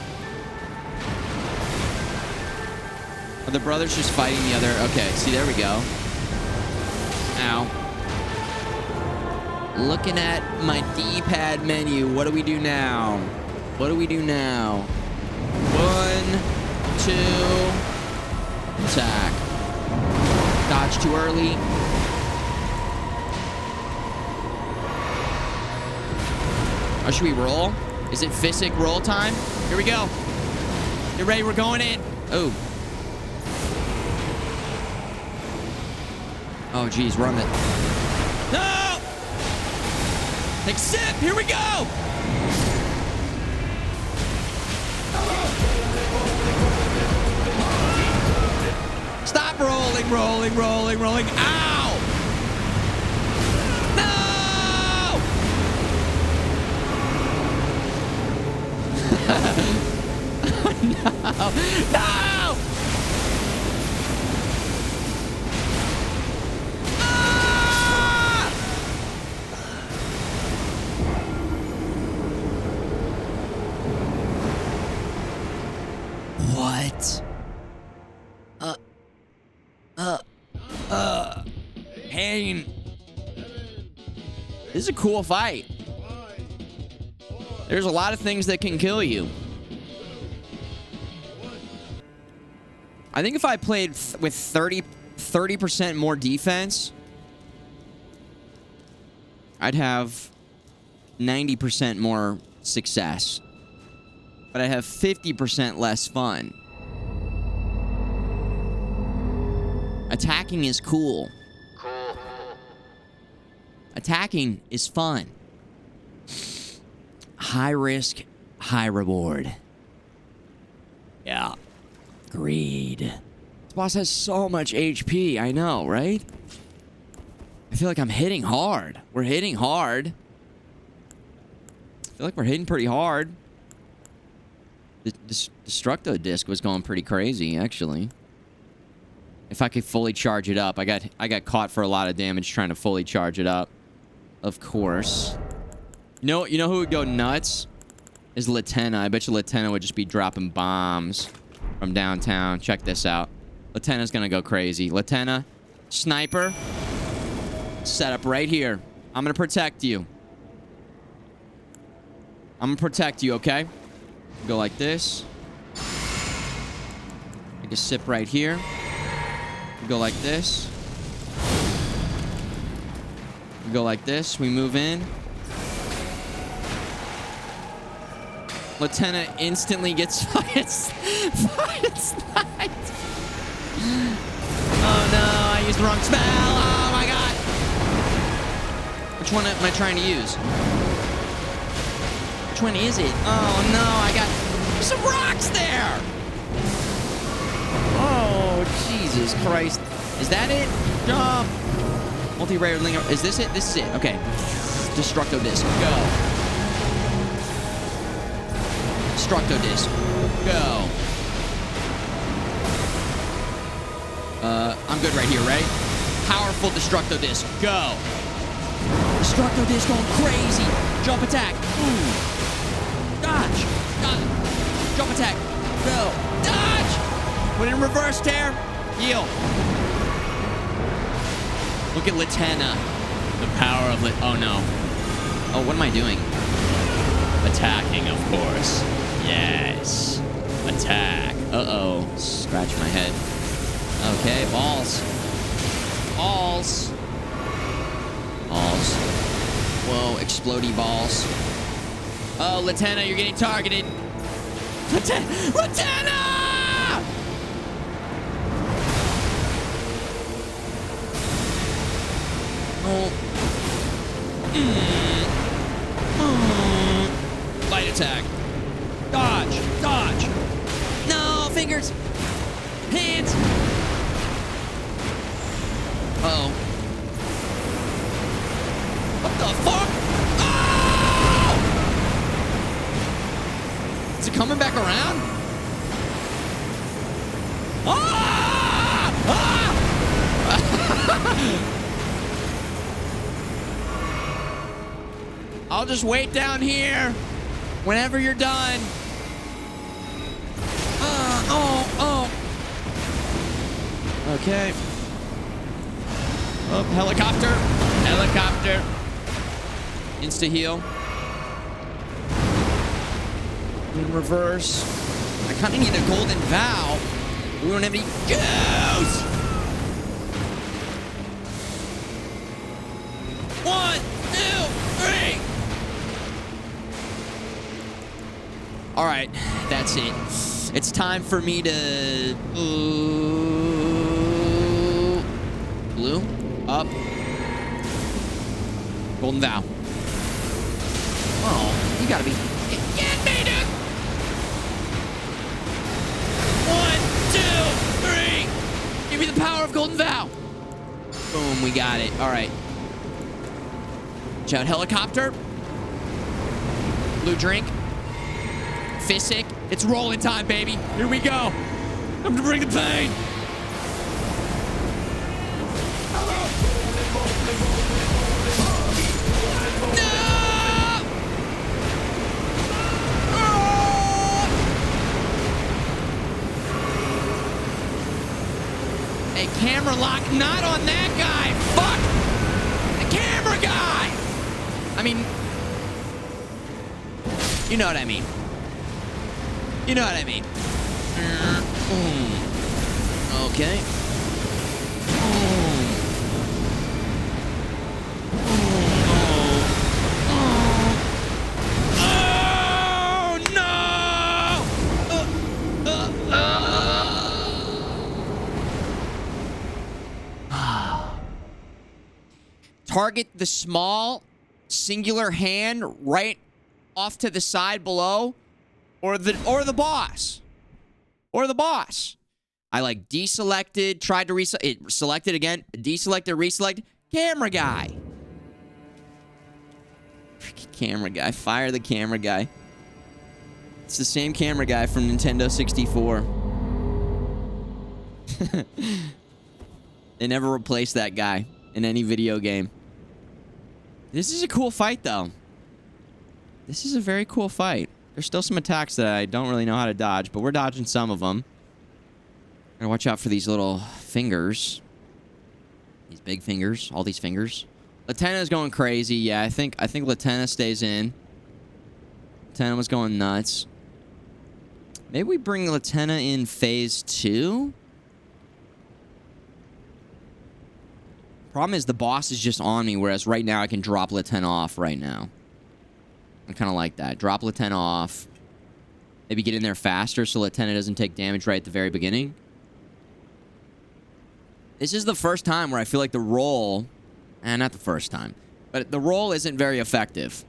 Are the brothers just fighting the other? Okay, see, there we go. Now, looking at my D-pad menu, what do we do now? What do we do now? 1, 2, attack. Dodge too early. Or should we roll? Is it Physic roll time? Here we go. Get ready, we're going in. Oh. Oh, geez, run it. No! Take a sip, here we go! Stop rolling, rolling, rolling, rolling. Ow! No! No! No! Pain. This is a cool fight. There's a lot of things that can kill you. I think if I played with 30 30% more defense, I'd have 90% more success. But I have 50% less fun. Attacking is cool. Attacking is fun. High risk, high reward. Yeah. Greed. This boss has so much HP. I know, right? I feel like I'm hitting hard. We're hitting hard. I feel like we're hitting pretty hard. The Destructo disc was going pretty crazy, actually. If I could fully charge it up. I got caught for a lot of damage trying to fully charge it up. Of course. You know who would go nuts? Is Latenna. I bet you Latenna would just be dropping bombs from downtown. Check this out. Latenna's gonna go crazy. Latenna, sniper, set up right here. I'm gonna protect you. I'm gonna protect you, okay? Go like this. Take a sip right here. Go like this. We go like this. We move in. Latenna instantly gets fucking sniped. Oh no, I used the wrong spell. Oh my god. Which one am I trying to use? Which one is it? Oh no, I got some rocks there. Oh, Jesus Christ. Is that it? Jump. Multi-rare linger. Is this it? This is it. Okay. Destructo disc. Go. Destructo disc. Go. I'm good right here, right? Powerful Destructo disc. Go. Destructo disc going crazy. Jump attack. Ooh. Dodge. Dodge. Jump attack. Go. Dodge. Put it in reverse tear. Heal. Look at Latenna. The power of oh no. Oh, what am I doing? Attacking, of course. Yes. Attack. Uh-oh. Scratch my head. Okay, balls. Balls. Balls. Whoa, explodey balls. Oh, Latenna, you're getting targeted. Latenna! Oh. Light attack. Dodge. Dodge. No, fingers. Hands. Uh-oh. What the fuck? Oh! Is it coming back around? Ah! Ah! I'll just wait down here whenever you're done. Oh. Okay. Oh, helicopter. Helicopter. Insta-heal. In reverse. I kind of need a golden vow. We don't have any juice. 1, 2, 3. All right, that's it. It's time for me to... Blue. Up. Golden vow. Oh, you gotta be... Get me, dude! 1, 2, 3. Give me the power of golden vow. Boom, we got it. All right. Watch out, helicopter. Blue drink. Physic. It's rolling time, baby. Here we go. I'm to bring the pain. No! Oh! Hey, camera lock, not on that guy. Fuck! The camera guy! I mean, you know what I mean. You know what I mean. Okay. target the small singular hand right off to the side below, or the boss. Or the boss. I like deselected, tried to reselect, it selected again, deselected, reselect, camera guy. Freaking camera guy. Fire the camera guy. It's the same camera guy from Nintendo 64. They never replaced that guy in any video game. This is a cool fight, though. This is a very cool fight. There's still some attacks that I don't really know how to dodge, but we're dodging some of them. Gotta watch out for these little fingers. These big fingers. All these fingers. Latenna's going crazy. Yeah, I think Latenna stays in. Latenna was going nuts. Maybe we bring Latenna in phase 2? Problem is the boss is just on me, whereas right now I can drop Latenna off right now. I kind of like that. Drop Latenna off. Maybe get in there faster so Latenna doesn't take damage right at the very beginning. This is the first time where I feel like the roll... not the first time. But the roll isn't very effective.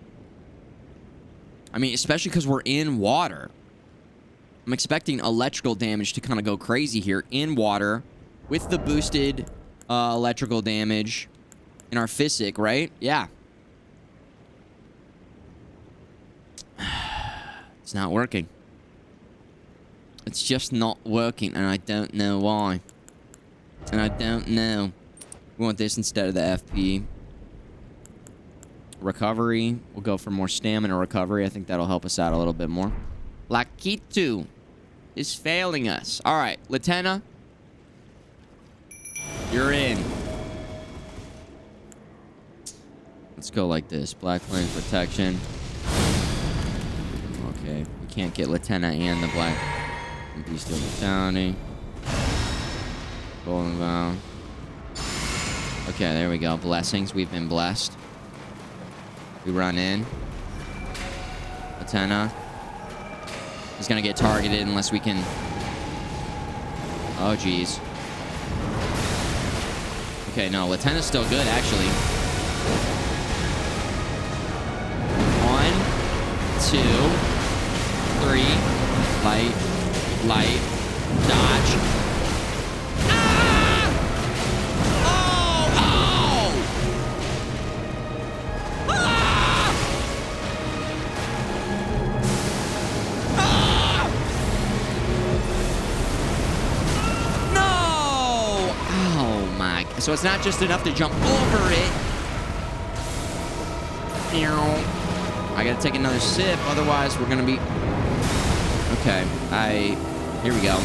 I mean, especially because we're in water. I'm expecting electrical damage to kind of go crazy here in water with the boosted electrical damage in our physic, right? Yeah. It's not working. It's just not working, and I don't know why. And I don't know. We want this instead of the FP. Recovery. We'll go for more stamina recovery. I think that'll help us out a little bit more. Lakitu is failing us. All right, Latenna. You're in. Let's go like this. Black Flame Protection. Okay, we can't get Latenna and the Black Beast of Brutality. Golden Vow. Okay, there we go. Blessings. We've been blessed. We run in. Latenna. He's gonna get targeted unless we can... Oh, jeez. Okay, no, Latenna's still good, actually. 1, 2, 3. Light. Dodge. Ah! Oh! Ah! Ah! No! Oh my. So it's not just enough to jump over it. I gotta take another sip, otherwise we're gonna be... Okay, here we go.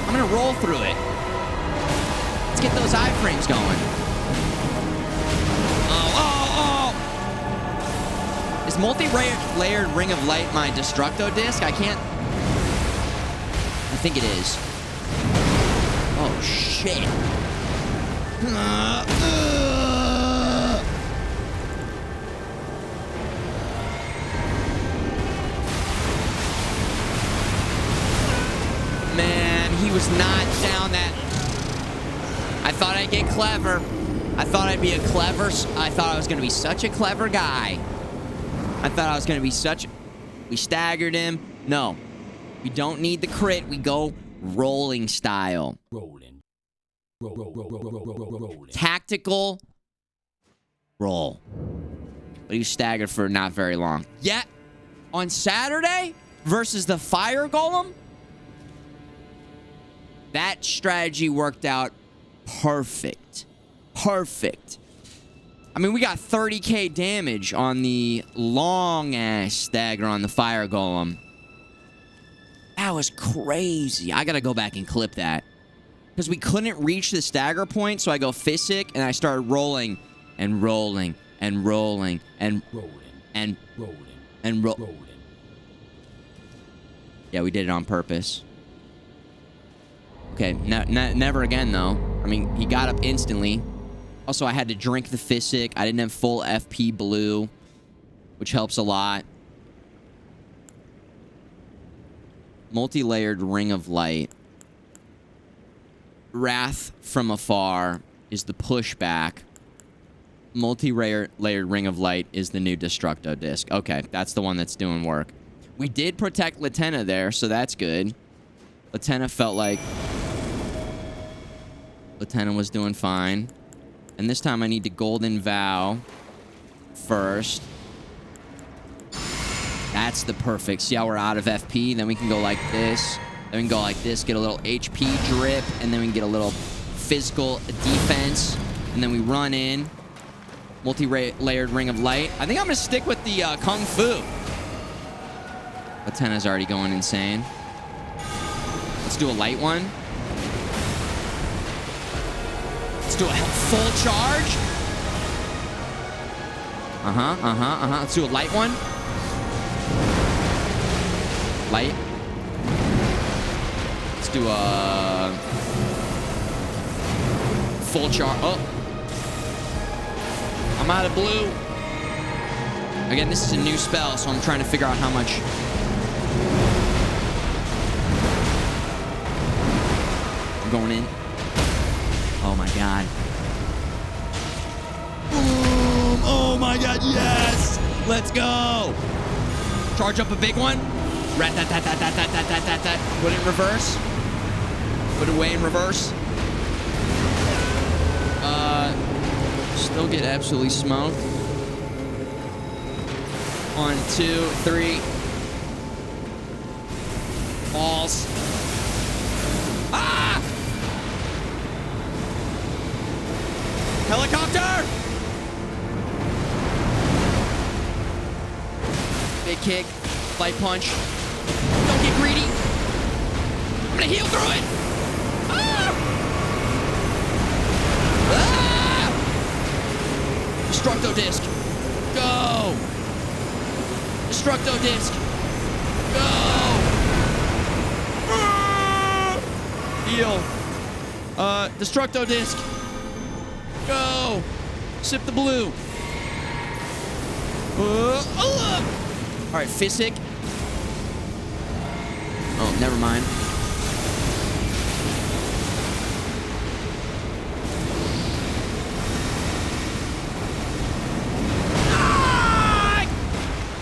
I'm gonna roll through it. Let's get those iframes going. Oh! Is multi-layered Ring of Light my Destructo disc? I can't... I think it is. Oh, shit. Man, he was not down that... I thought I'd get clever. I thought I'd be a clever... I thought I was going to be such a clever guy. I thought I was going to be such... We staggered him. No. We don't need the crit. We go rolling style. Rolling. Rolling. Tactical roll. But he was staggered for not very long. Yet, on Saturday versus the Fire Golem, that strategy worked out perfect. Perfect. I mean, we got 30k damage on the long-ass stagger on the Fire Golem. That was crazy. I gotta go back and clip that. Because we couldn't reach the stagger point, so I go Physic, and I started rolling, and rolling, and rolling, and... Rolling. Yeah, we did it on purpose. Okay, never again, though. I mean, he got up instantly. Also, I had to drink the Physic. I didn't have full FP blue. which helps a lot. Multi-layered ring of light. Wrath from afar is the pushback. Multi-layered ring of light is the new Destructo disc. Okay, that's the one that's doing work. We did protect Latenna there, so that's good. Latenna felt like Latenna was doing fine. And this time I need to Golden Vow first. That's the perfect. See how we're out of FP? Then we can go like this. Then we can go like this, get a little HP drip, and then we can get a little physical defense. And then we run in. Multi-layered ring of light. I think I'm going to stick with the Kung Fu. Latenna's already going insane. Let's do a light one. Let's do a full charge. Let's do a light one. Light. Let's do a full charge. Oh. I'm out of blue. Again, this is a new spell, so I'm trying to figure out how much. I'm going in. Oh my god. Boom! Oh my god, yes! Let's go! Charge up a big one. Rat-tat-tat-tat-tat-tat-tat-tat. Put it in reverse. Put it away in reverse. Still get absolutely smoked. 1, 2, 3. Balls. Ah! Helicopter! Big kick. Light punch. Don't get greedy. I'm gonna heal through it. Ah! Ah! Destructo disc. Go. Destructo disc. Go. Ah! Heal. Destructo disc. Go. Sip the blue. All right, Physic. Oh, never mind. Ah!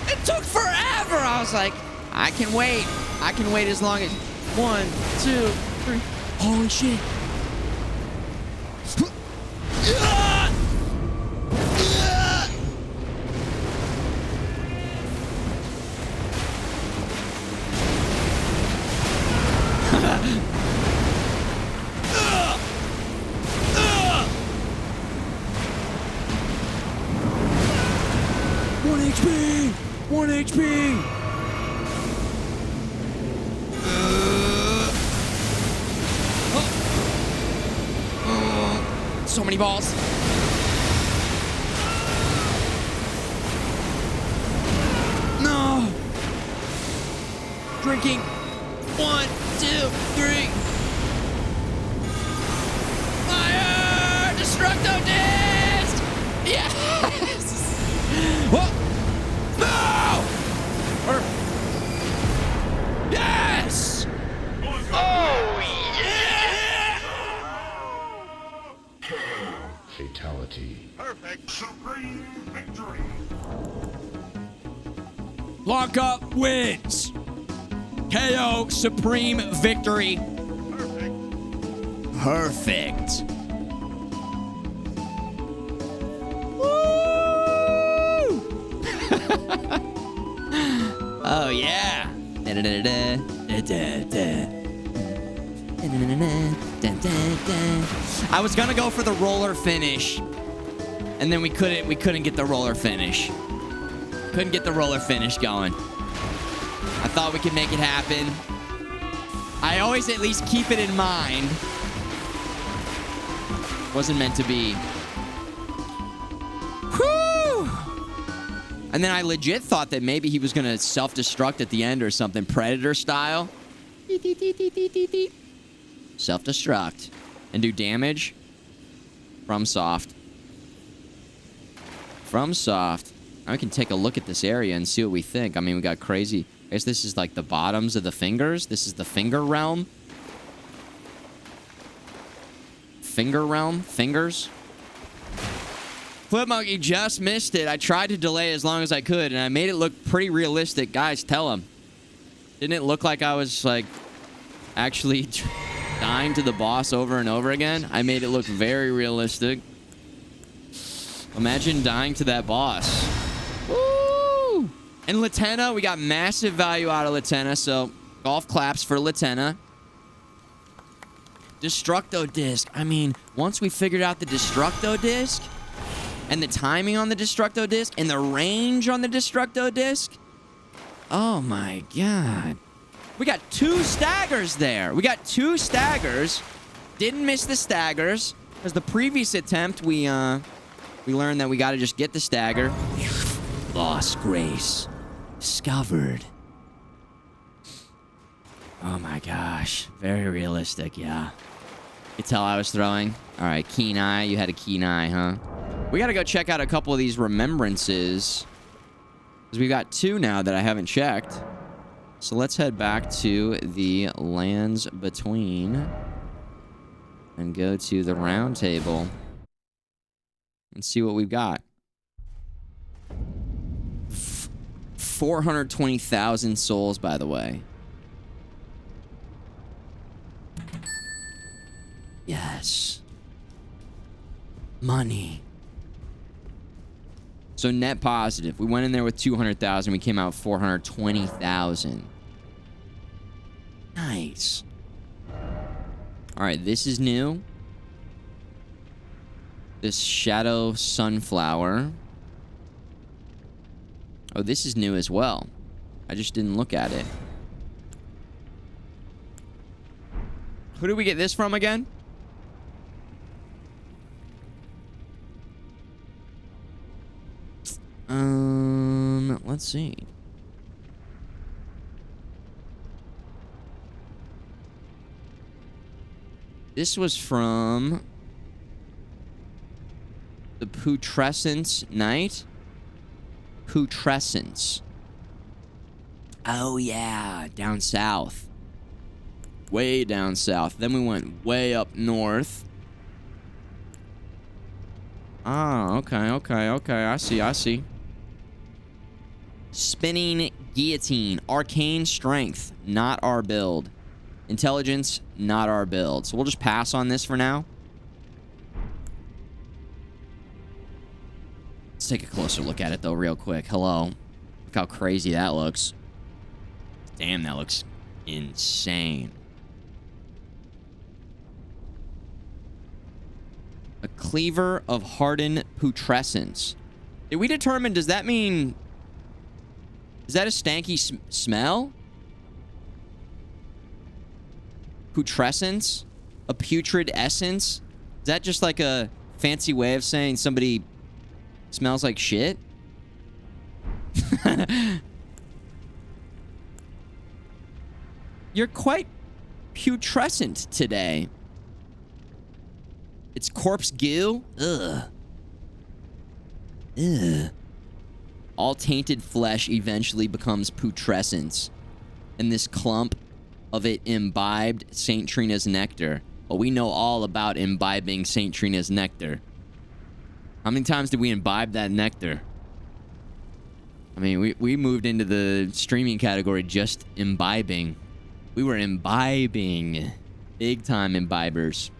It took forever. I was like, I can wait. I can wait as long as 1, 2, 3. Holy shit. One HP! So many balls. No! Drinking. 1, 2, 3. Fire! Destructo disc! Yes! Whoa! No! Yes! Oh, yeah! Fatality. Perfect. Supreme victory. Blanca wins. KO supreme victory. Perfect. Woo! Oh yeah. I was gonna go for the roller finish, and then we couldn't get the roller finish. Couldn't get the roller finish going. I thought we could make it happen. I always at least keep it in mind. Wasn't meant to be. Whew! And then I legit thought that maybe he was going to self-destruct at the end or something. Predator style. Self-destruct. And do damage. From soft. From soft. I can take a look at this area and see what we think. I mean, we got crazy. I guess this is like the bottoms of the fingers. This is the finger realm. Finger realm? Fingers? Flip Monkey just missed it. I tried to delay as long as I could, and I made it look pretty realistic. Guys, tell him. Didn't it look like I was, like, actually dying to the boss over and over again? I made it look very realistic. Imagine dying to that boss. Woo! And Latenna, we got massive value out of Latenna, so golf claps for Latenna. Destructo Disc. I mean, once we figured out the Destructo Disc, and the timing on the Destructo Disc, and the range on the Destructo Disc, oh my god. We got 2 staggers there. We got 2 staggers. Didn't miss the staggers. Because the previous attempt, we learned that we got to just get the stagger. Lost Grace. Discovered. Oh my gosh. Very realistic, yeah. You tell I was throwing. All right, keen eye. You had a keen eye, huh? We got to go check out a couple of these remembrances. Because we've got 2 now that I haven't checked. So let's head back to the lands between. And go to the round table. And see what we've got. 420,000 souls, by the way. Yes. Money. So net positive. We went in there with 200,000. We came out 420,000. Nice. All right, this is new. This Shadow Sunflower. Oh, this is new as well. I just didn't look at it. Who did we get this from again? Let's see. This was from the Putrescence Knight. Putrescence. Oh yeah, down south. Way down south. Then we went way up north. Ah, okay. I see. Spinning Guillotine. Arcane Strength. Not our build. Intelligence. Not our build. So we'll just pass on this for now. Let's take a closer look at it, though, real quick. Hello. Look how crazy that looks. Damn, that looks insane. A Cleaver of Hardened Putrescence. Did we determine, does that mean... Is that a stanky smell? Putrescence? A putrid essence? Is that just like a fancy way of saying somebody smells like shit? You're quite putrescent today. It's corpse goo? Ugh. Ugh. All tainted flesh eventually becomes putrescence. And this clump of it imbibed St. Trina's nectar. Well, we know all about imbibing St. Trina's nectar. How many times did we imbibe that nectar? I mean, we moved into the streaming category just imbibing. We were imbibing. Big time imbibers.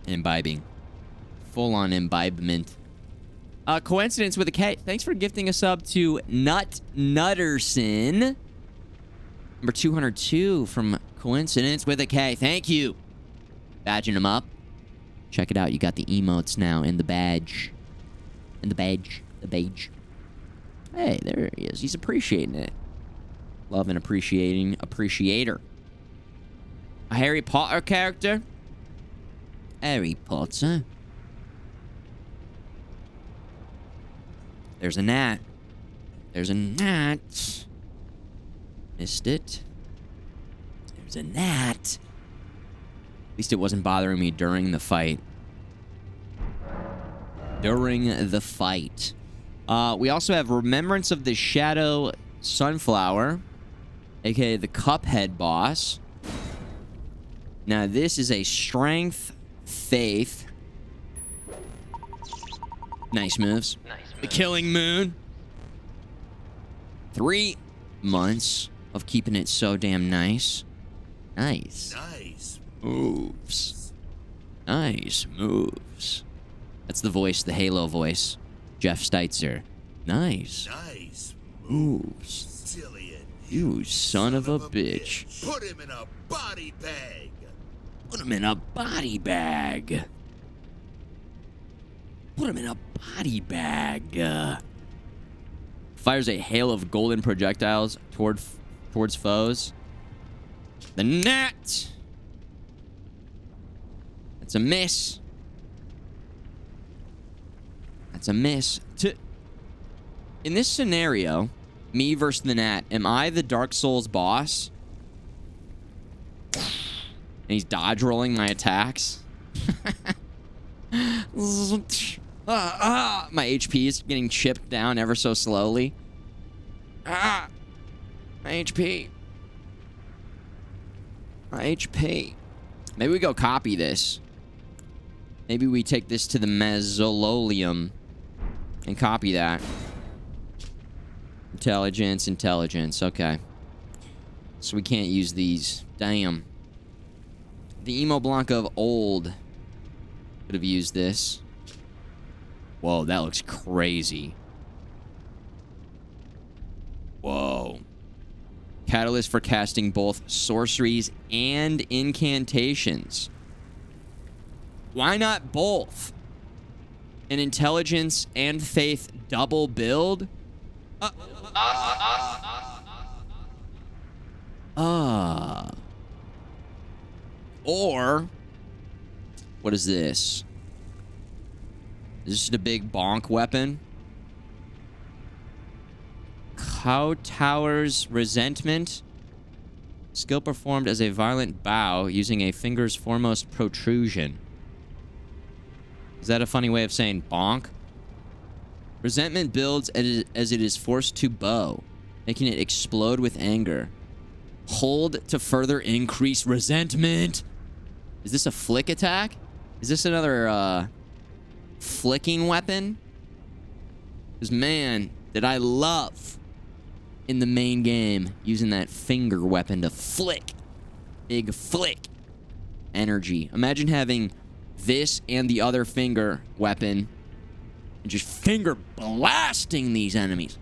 Imbibing. Full-on imbibement. Coincidence with a K. Thanks for gifting a sub to Nut Nutterson. Number 202 from Coincidence with a K. Thank you. Badging him up. Check it out. You got the emotes now in the badge. In the badge. The badge. Hey, there he is. He's appreciating it. Love and appreciating. Appreciator. A Harry Potter character? Harry Potter. There's a gnat. There's a gnat. Missed it. There's a gnat. At least it wasn't bothering me during the fight. During the fight. We also have Remembrance of the Shadow Sunflower, aka the Cuphead boss. Now, this is a Strength, Faith. Nice moves. The Killing Moon. 3 months of keeping it so damn nice. Nice. Moves. Nice moves. That's the voice, the Halo voice. Jeff Steitzer. Nice. Moves. You son of a bitch. Put him in a body bag. Put him in a body bag. Put him in a body bag. Fires a hail of golden projectiles towards foes. The net. That's a miss. That's a miss. In this scenario, me versus the gnat, am I the Dark Souls boss? And he's dodge rolling my attacks. My HP is getting chipped down ever so slowly. My HP. My HP. Maybe we go copy this. Maybe we take this to the mausoleum and copy that. Intelligence, intelligence. Okay. So we can't use these. Damn. The Emo Blanca of old could have used this. Whoa, that looks crazy. Whoa. Catalyst for casting both sorceries and incantations. Why not both? An intelligence and faith double build? Or, what is this? Is this just a big bonk weapon? Kowtower's Resentment. Skill performed as a violent bow using a finger's foremost protrusion. Is that a funny way of saying bonk? Resentment builds as it is forced to bow, making it explode with anger. Hold to further increase resentment. Is this a flick attack? Is this another, flicking weapon? Because, man, did I love in the main game using that finger weapon to flick. Big flick. Energy. Imagine having this and the other finger weapon and just finger blasting these enemies.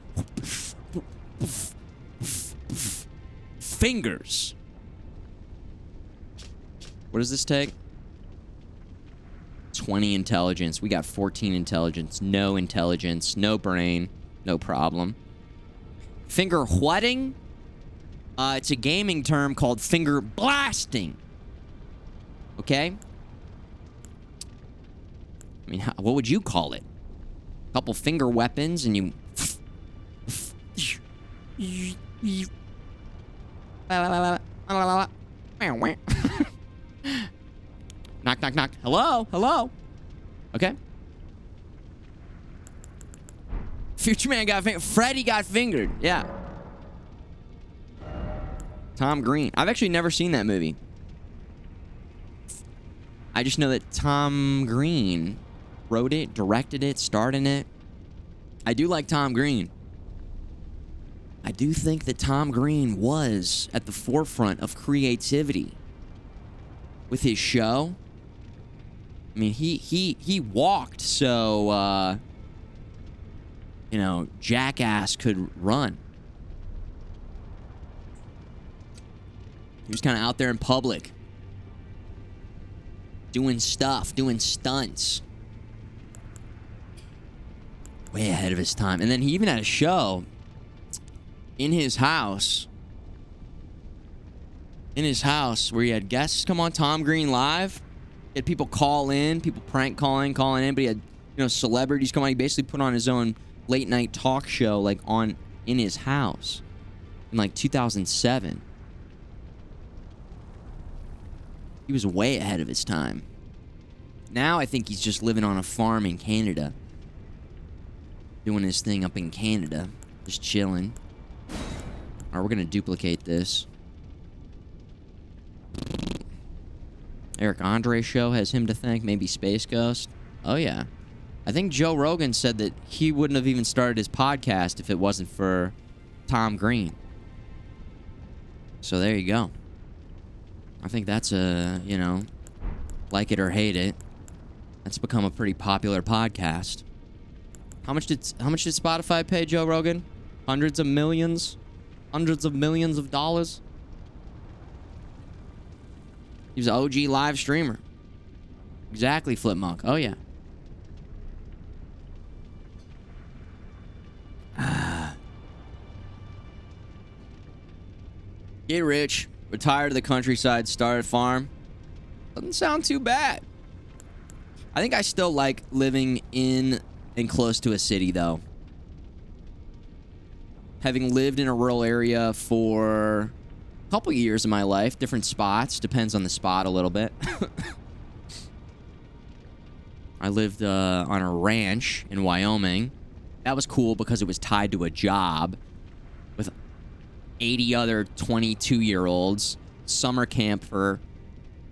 Fingers. What does this take? 20 intelligence. We got 14 intelligence. No intelligence. No brain. No problem. Finger whatting? It's a gaming term called finger blasting. Okay? I mean, what would you call it? A couple finger weapons and you... Knock, knock, knock. Hello? Hello? Okay. Futureman got fingered. Freddy got fingered. Yeah. Tom Green. I've actually never seen that movie. I just know that Tom Green wrote it, directed it, starred in it. I do like Tom Green. I do think that Tom Green was at the forefront of creativity with his show. I mean, he walked so, you know, Jackass could run. He was kind of out there in public. Doing stuff, doing stunts. Way ahead of his time. And then he even had a show in his house. In his house where he had guests come on Tom Green Live. He had people call in, people prank calling in, but he had, you know, celebrities come on. He basically put on his own late night talk show like in his house in like 2007. He was way ahead of his time. Now I think he's just living on a farm in Canada. doing his thing up in Canada. Just chilling. Alright, we're gonna duplicate this. Eric Andre show has him to thank. Maybe Space Ghost. Oh, yeah. I think Joe Rogan said that he wouldn't have even started his podcast if it wasn't for Tom Green. So there you go. I think that's a, you know, like it or hate it, that's become a pretty popular podcast. How much did Spotify pay Joe Rogan? Hundreds of millions? Hundreds of millions of dollars? He was an OG live streamer. Exactly, Flipmunk. Oh, yeah. Get rich, retire to the countryside, start a farm. Doesn't sound too bad. I think I still like living in and close to a city, though. Having lived in a rural area for a couple years of my life, different spots, depends on the spot a little bit. I lived on a ranch in Wyoming. That was cool because it was tied to a job with 80 other 22-year-olds. Summer camp for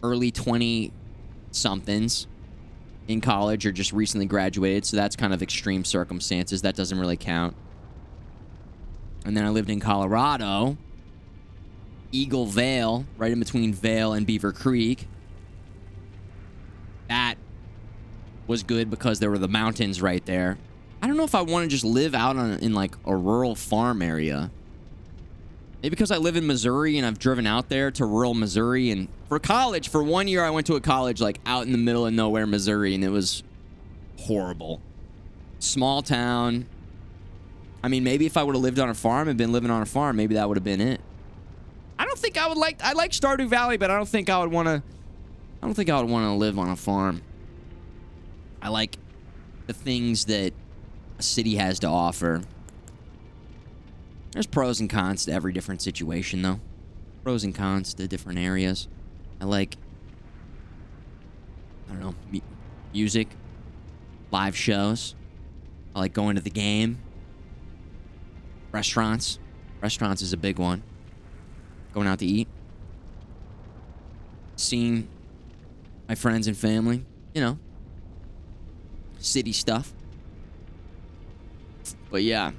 early 20-somethings in college or just recently graduated. So that's kind of extreme circumstances. That doesn't really count. And then I lived in Colorado, Eagle Vale, right in between Vale and Beaver Creek. That was good because there were the mountains right there. I don't know if I want to just live out in like a rural farm area. Maybe because I live in Missouri and I've driven out there to rural Missouri. And for college, for 1 year, I went to a college like out in the middle of nowhere, Missouri, and it was horrible. Small town. I mean, maybe if I would have lived on a farm and been living on a farm, maybe that would have been it. I don't think I would like... I like Stardew Valley, but I don't think I would want to... I don't think I would want to live on a farm. I like the things that a city has to offer. There's pros and cons to every different situation, though. Pros and cons to different areas. I like... I don't know. Music. Live shows. I like going to the game. Restaurants. Restaurants is a big one. Going out to eat. Seeing my friends and family. You know. City stuff. But yeah.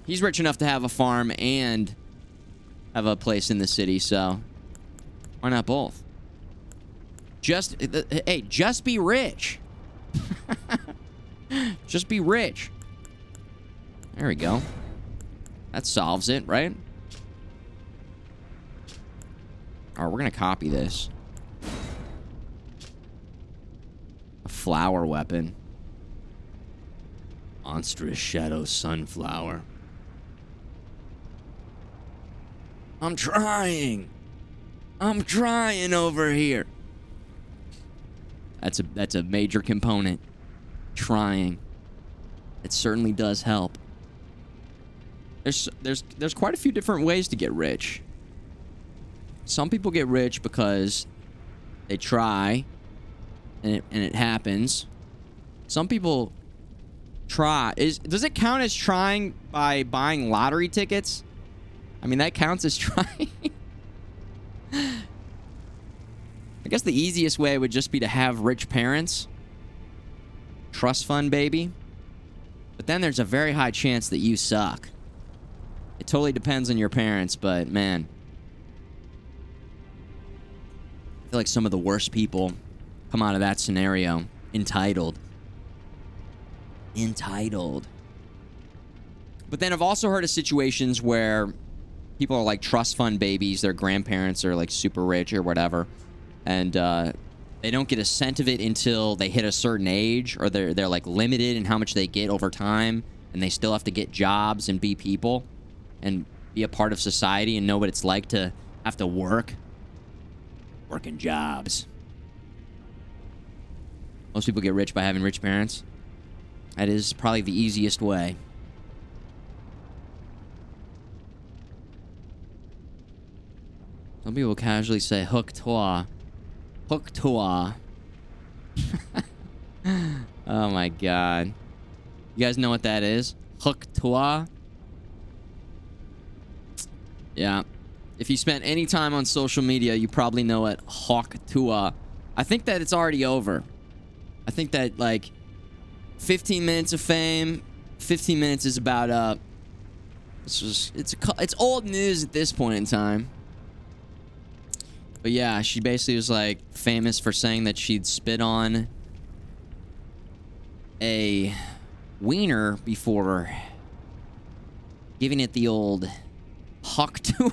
He's rich enough to have a farm and have a place in the city, so why not both? Hey, just be rich. Just be rich. There we go. That solves it, right? All right, we're going to copy this. A flower weapon. Monstrous shadow sunflower. I'm trying over here. That's a major component. Trying. It certainly does help. There's quite a few different ways to get rich. Some people get rich because they try and it happens. Some people try. Does it count as trying by buying lottery tickets? I mean, that counts as trying. I guess the easiest way would just be to have rich parents. Trust fund, baby. But then there's a very high chance that you suck. It totally depends on your parents, but man. I feel like some of the worst people come out of that scenario entitled. Entitled. But then I've also heard of situations where people are like trust fund babies. Their grandparents are like super rich or whatever. And they don't get a cent of it until they hit a certain age, or they're like limited in how much they get over time, and they still have to get jobs and be people and be a part of society and know what it's like to have to work. Working jobs. Most people get rich by having rich parents. That is probably the easiest way. Some people casually say hook toi. Hook toi. Oh my god. You guys know what that is? Ruptures. Yeah. If you spent any time on social media, you probably know what Ruptures. I think that it's already over. I think that like 15 minutes of fame, 15 minutes is about up. It's old news at this point in time. But yeah, she basically was like famous for saying that she'd spit on a wiener before giving it the old hawk to.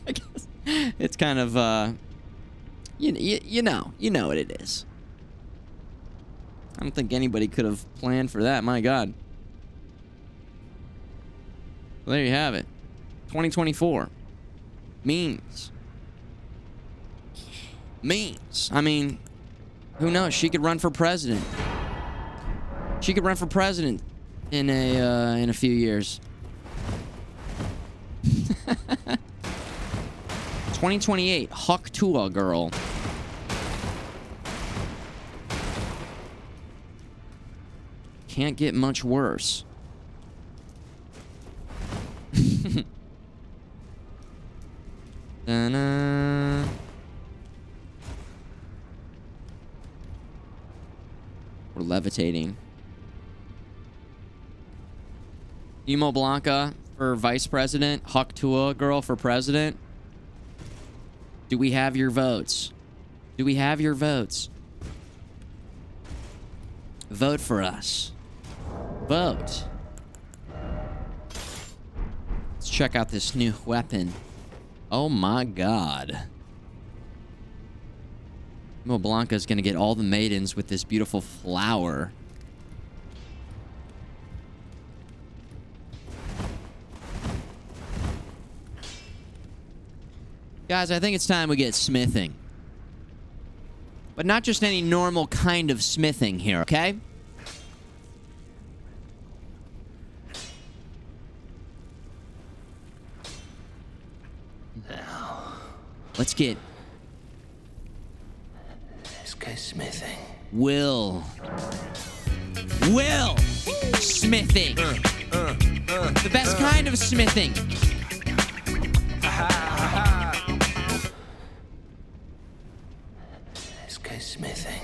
I guess it's kind of you know what it is. I don't think anybody could have planned for that. My God. Well, there you have it. 2024 memes. I mean, who knows? She could run for president. She could run for president in a few years. 2028, Ruptures girl. Can't get much worse. Da-na. We're levitating. Emo Blanca for vice president. Ruptures girl for president. Do we have your votes? Do we have your votes? Vote for us. Vote. Let's check out this new weapon. Oh my God. Emo Blanca's gonna get all the maidens with this beautiful flower. Guys, I think it's time we get smithing. But not just any normal kind of smithing here, okay? Now, let's get this guy's smithing. Will smithing. The best kind of smithing. This guy's smithing.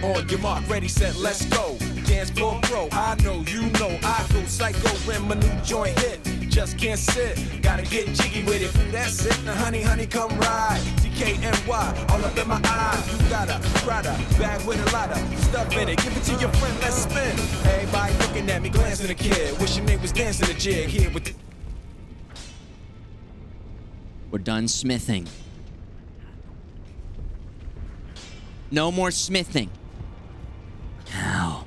On your mark, ready, set, let's go. Dance floor pro, I know, you know, I go psycho when my new joint hit. Just can't sit, gotta get jiggy with it. That's it, now honey, come ride. DKNY, all up in my eye. You got a Prada bag with a lot of stuff in it. Give it to your friend, let's spin. Everybody looking at me, glancing a kid. Wishing they was dancing a jig here with the... We're done smithing. No more smithing. Now,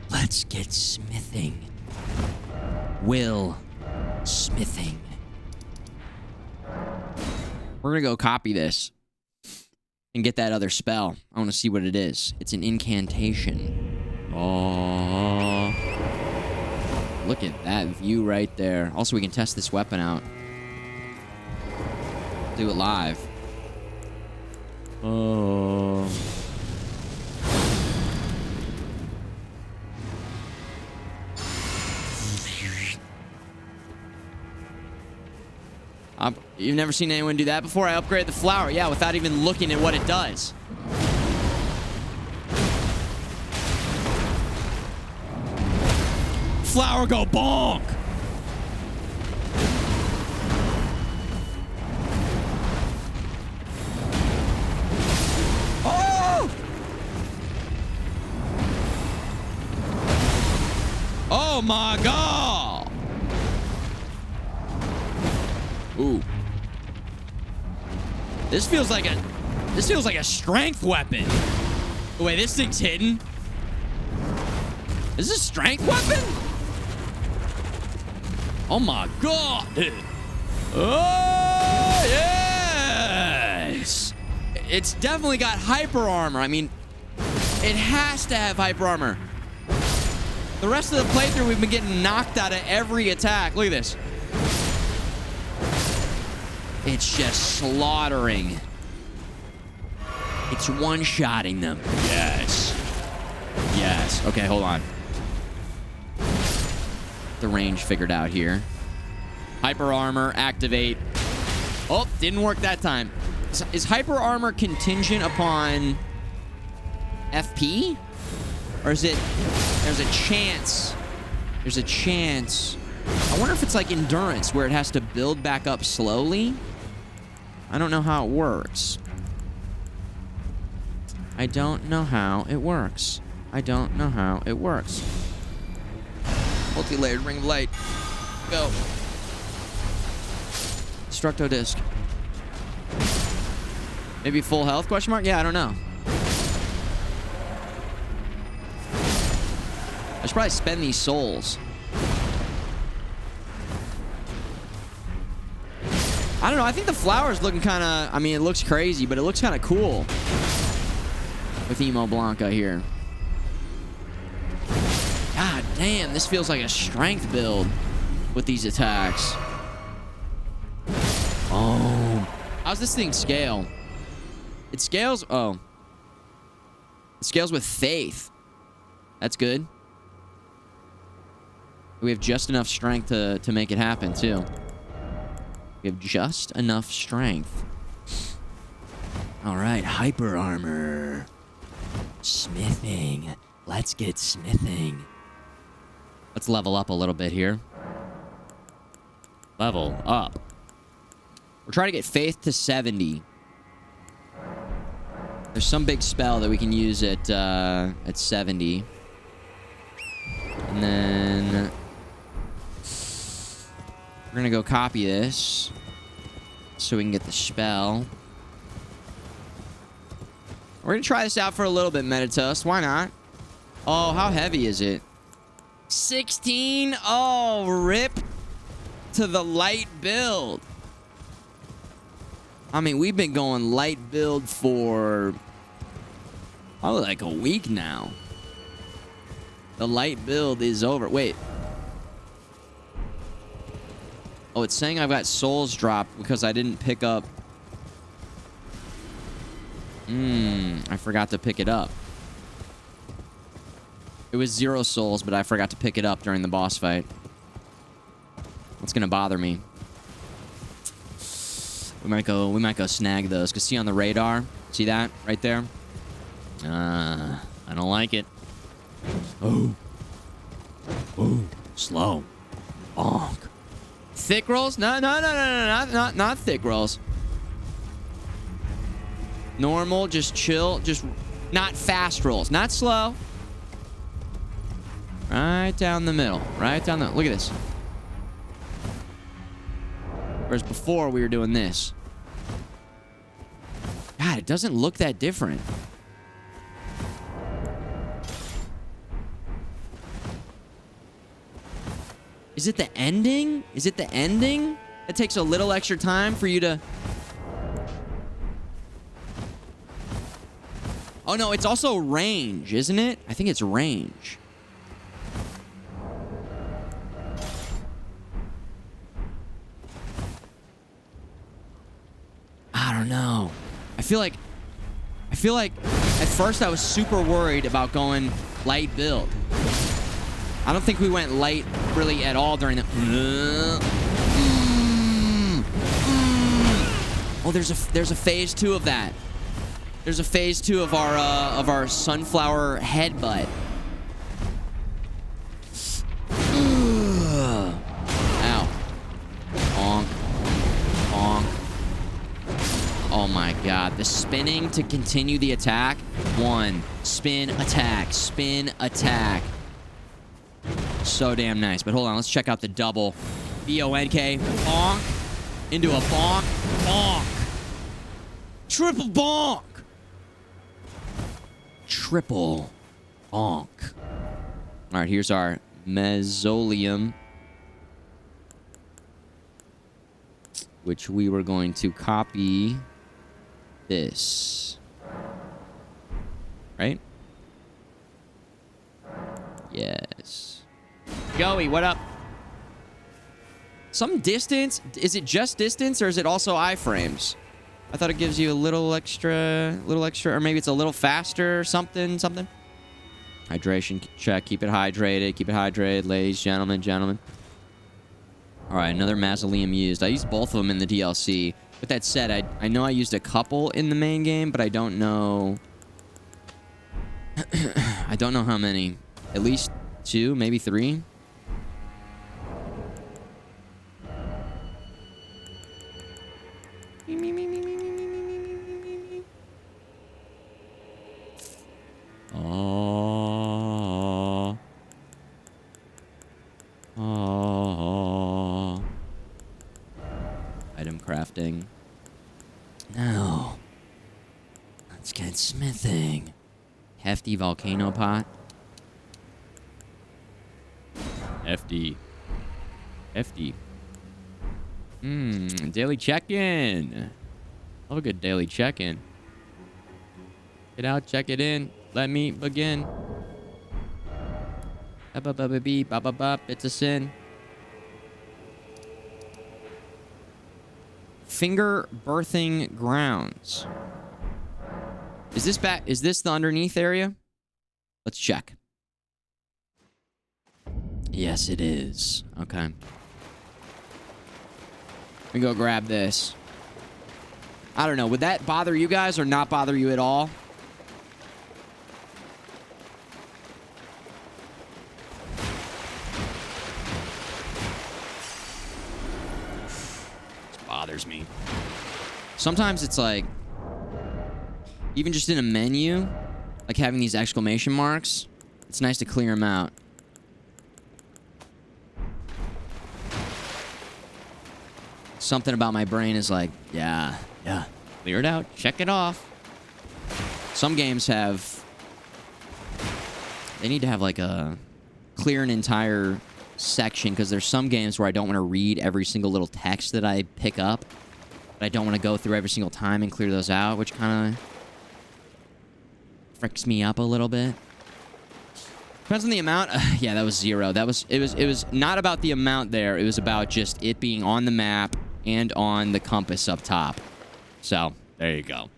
let's get smithing. Will smithing. We're gonna go copy this and get that other spell. I want to see what it is. It's an incantation. Oh, look at that view right there. Also, we can test this weapon out. Do it live. Oh. You've never seen anyone do that before? I upgraded the flower, yeah, without even looking at what it does. Flower go bonk! Oh! Oh my God! Ooh. This feels like a strength weapon. The way this thing's hidden. Is this a strength weapon? Oh my God. Oh yes. It's definitely got hyper armor. I mean, it has to have hyper armor. The rest of the playthrough, we've been getting knocked out of every attack. Look at this. It's just slaughtering. It's one-shotting them. Yes. Yes. Okay, hold on. The range figured out here. Hyper armor, activate. Oh, didn't work that time. Is hyper armor contingent upon FP? Or is it... There's a chance. There's a chance. I wonder if it's like endurance, where it has to build back up slowly. I don't know how it works. I don't know how it works. I don't know how it works. Multi-layered ring of light. Go. Destructo disc. Maybe full health, question mark? Yeah, I don't know. I should probably spend these souls. I don't know. I think the flower's looking kind of... I mean, it looks crazy, but it looks kind of cool. With Emo Blanca here. God damn, this feels like a strength build with these attacks. Oh. How's this thing scale? It scales... Oh. It scales with faith. That's good. We have just enough strength to make it happen, too. We have just enough strength. All right, hyper armor. Smithing. Let's get smithing. Let's level up a little bit here. Level up. We're trying to get faith to 70. There's some big spell that we can use at 70. And then... We're gonna go copy this so we can get the spell. We're gonna try this out for a little bit, Meditus. Why not? Oh, how heavy is it? 16? Oh, rip to the light build. I mean, we've been going light build for probably like a week now. The light build is over. Wait. Oh, it's saying I've got souls dropped because I didn't pick up... I forgot to pick it up. It was 0 souls, but I forgot to pick it up during the boss fight. What's gonna bother me? We might go snag those. Cause see on the radar? See that? Right there? I don't like it. Oh. Oh. Slow. Bonk. Thick rolls? No, not thick rolls. Normal, just chill, just not fast rolls, not slow. Right down the middle, right down the... Look at this. Whereas before we were doing this. God, it doesn't look that different. Is it the ending? Is it the ending? It takes a little extra time for you to... Oh, no, it's also range, isn't it? I think it's range. I don't know. I feel like at first I was super worried about going light build. I don't think we went light really at all during the... Oh, there's a phase 2 of that. There's a phase 2 of our sunflower headbutt. Ow. Bonk. Bonk. Oh my god. The spinning to continue the attack. 1. Spin, attack. Spin, attack. So damn nice. But hold on, let's check out the double. B-O-N-K. Bonk. Into a bonk. Bonk. Triple bonk. Triple bonk. All right, here's our Mausoleum, which we were going to copy this. Right? Yes. Joey, what up? some distance. Is it just distance or is it also iframes? I thought it gives you a little extra, or maybe it's a little faster or something. Hydration check. Keep it hydrated, ladies, gentlemen. All right, another mausoleum used. I used both of them in the DLC. With that said, I know I used a couple in the main game, but I don't know. I don't know how many. At least 2, maybe 3. Oh. Item crafting. No. Let's get smithing. Hefty volcano pot. Hefty. Daily check-in. Love a good daily check-in. Get out, check it in. Let me begin. It's a sin. Finger birthing grounds. Is this the underneath area? Let's check. Yes, it is. Okay. Let me go grab this. I don't know. Would that bother you guys or not bother you at all? Bothers me. Sometimes it's like, even just in a menu, like having these exclamation marks, it's nice to clear them out. Something about my brain is like, yeah, clear it out, check it off. Some games they need to have like a clear an entire section, because there's some games where I don't want to read every single little text that I pick up, but I don't want to go through every single time and clear those out, which kind of fricks me up a little bit. Depends on the amount. Yeah, that was 0. It was not about the amount there. It was about just it being on the map and on the compass up top. So there you go.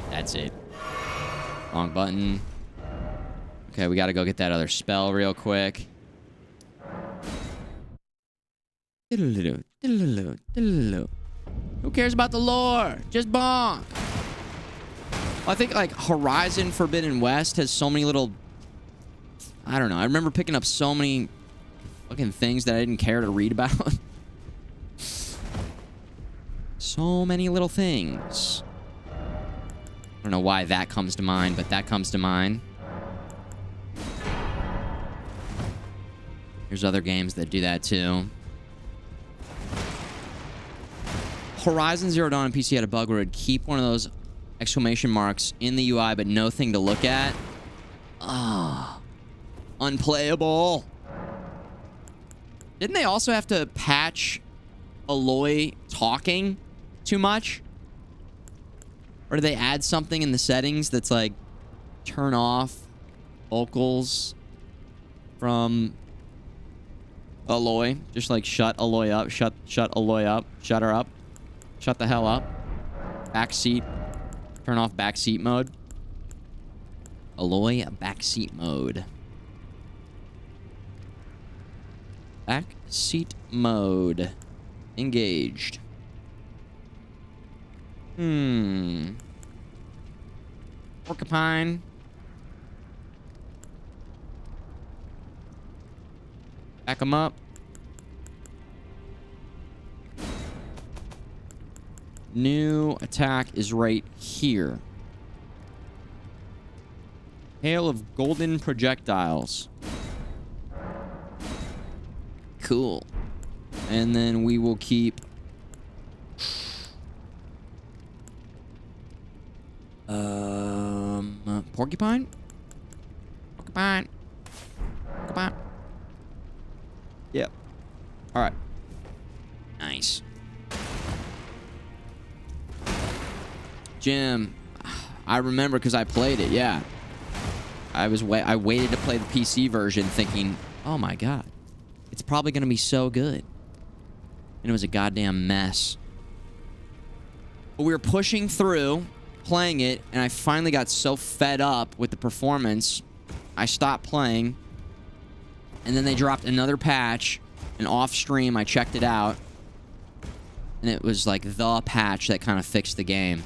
That's it. Wrong button. Okay, we got to go get that other spell real quick. Who cares about the lore? Just bonk. I think, like, Horizon Forbidden West has so many little... I don't know. I remember picking up so many fucking things that I didn't care to read about. So many little things. I don't know why that comes to mind, but that comes to mind. There's other games that do that, too. Horizon Zero Dawn on PC had a bug where it would keep one of those exclamation marks in the UI, but no thing to look at. Ah, unplayable. Didn't they also have to patch Aloy talking too much? Or did they add something in the settings that's like turn off vocals from Aloy? Just like shut Aloy up, shut Aloy up, shut her up, shut the hell up. Backseat. Turn off backseat mode. Aloy backseat mode. Backseat mode. Engaged. Porcupine. Back them up. New attack is right here. Hail of golden projectiles. Cool. And then we will keep... Porcupine? Porcupine. Porcupine. Yep. Alright. Nice. Jim. I remember because I played it, yeah. I waited to play the PC version thinking, oh my god, it's probably going to be so good. And it was a goddamn mess. But we were pushing through, playing it, and I finally got so fed up with the performance, I stopped playing. And then they dropped another patch, and off stream I checked it out. And it was like the patch that kind of fixed the game.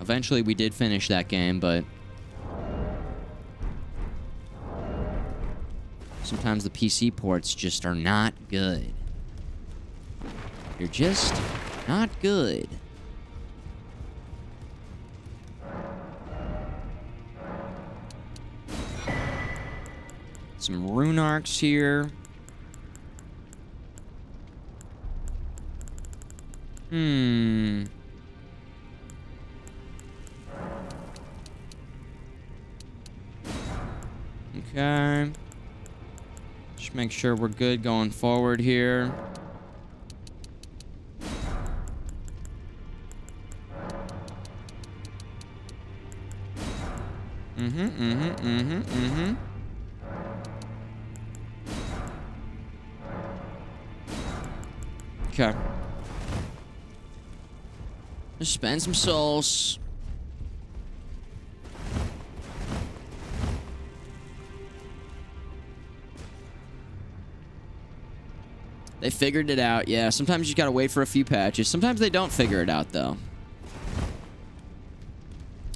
Eventually we did finish that game, but sometimes the PC ports just are not good. They're just not good. Some rune arcs here. Okay. Just make sure we're good going forward here. Okay. Just spend some souls. They figured it out. Yeah, sometimes you gotta wait for a few patches. Sometimes they don't figure it out, though.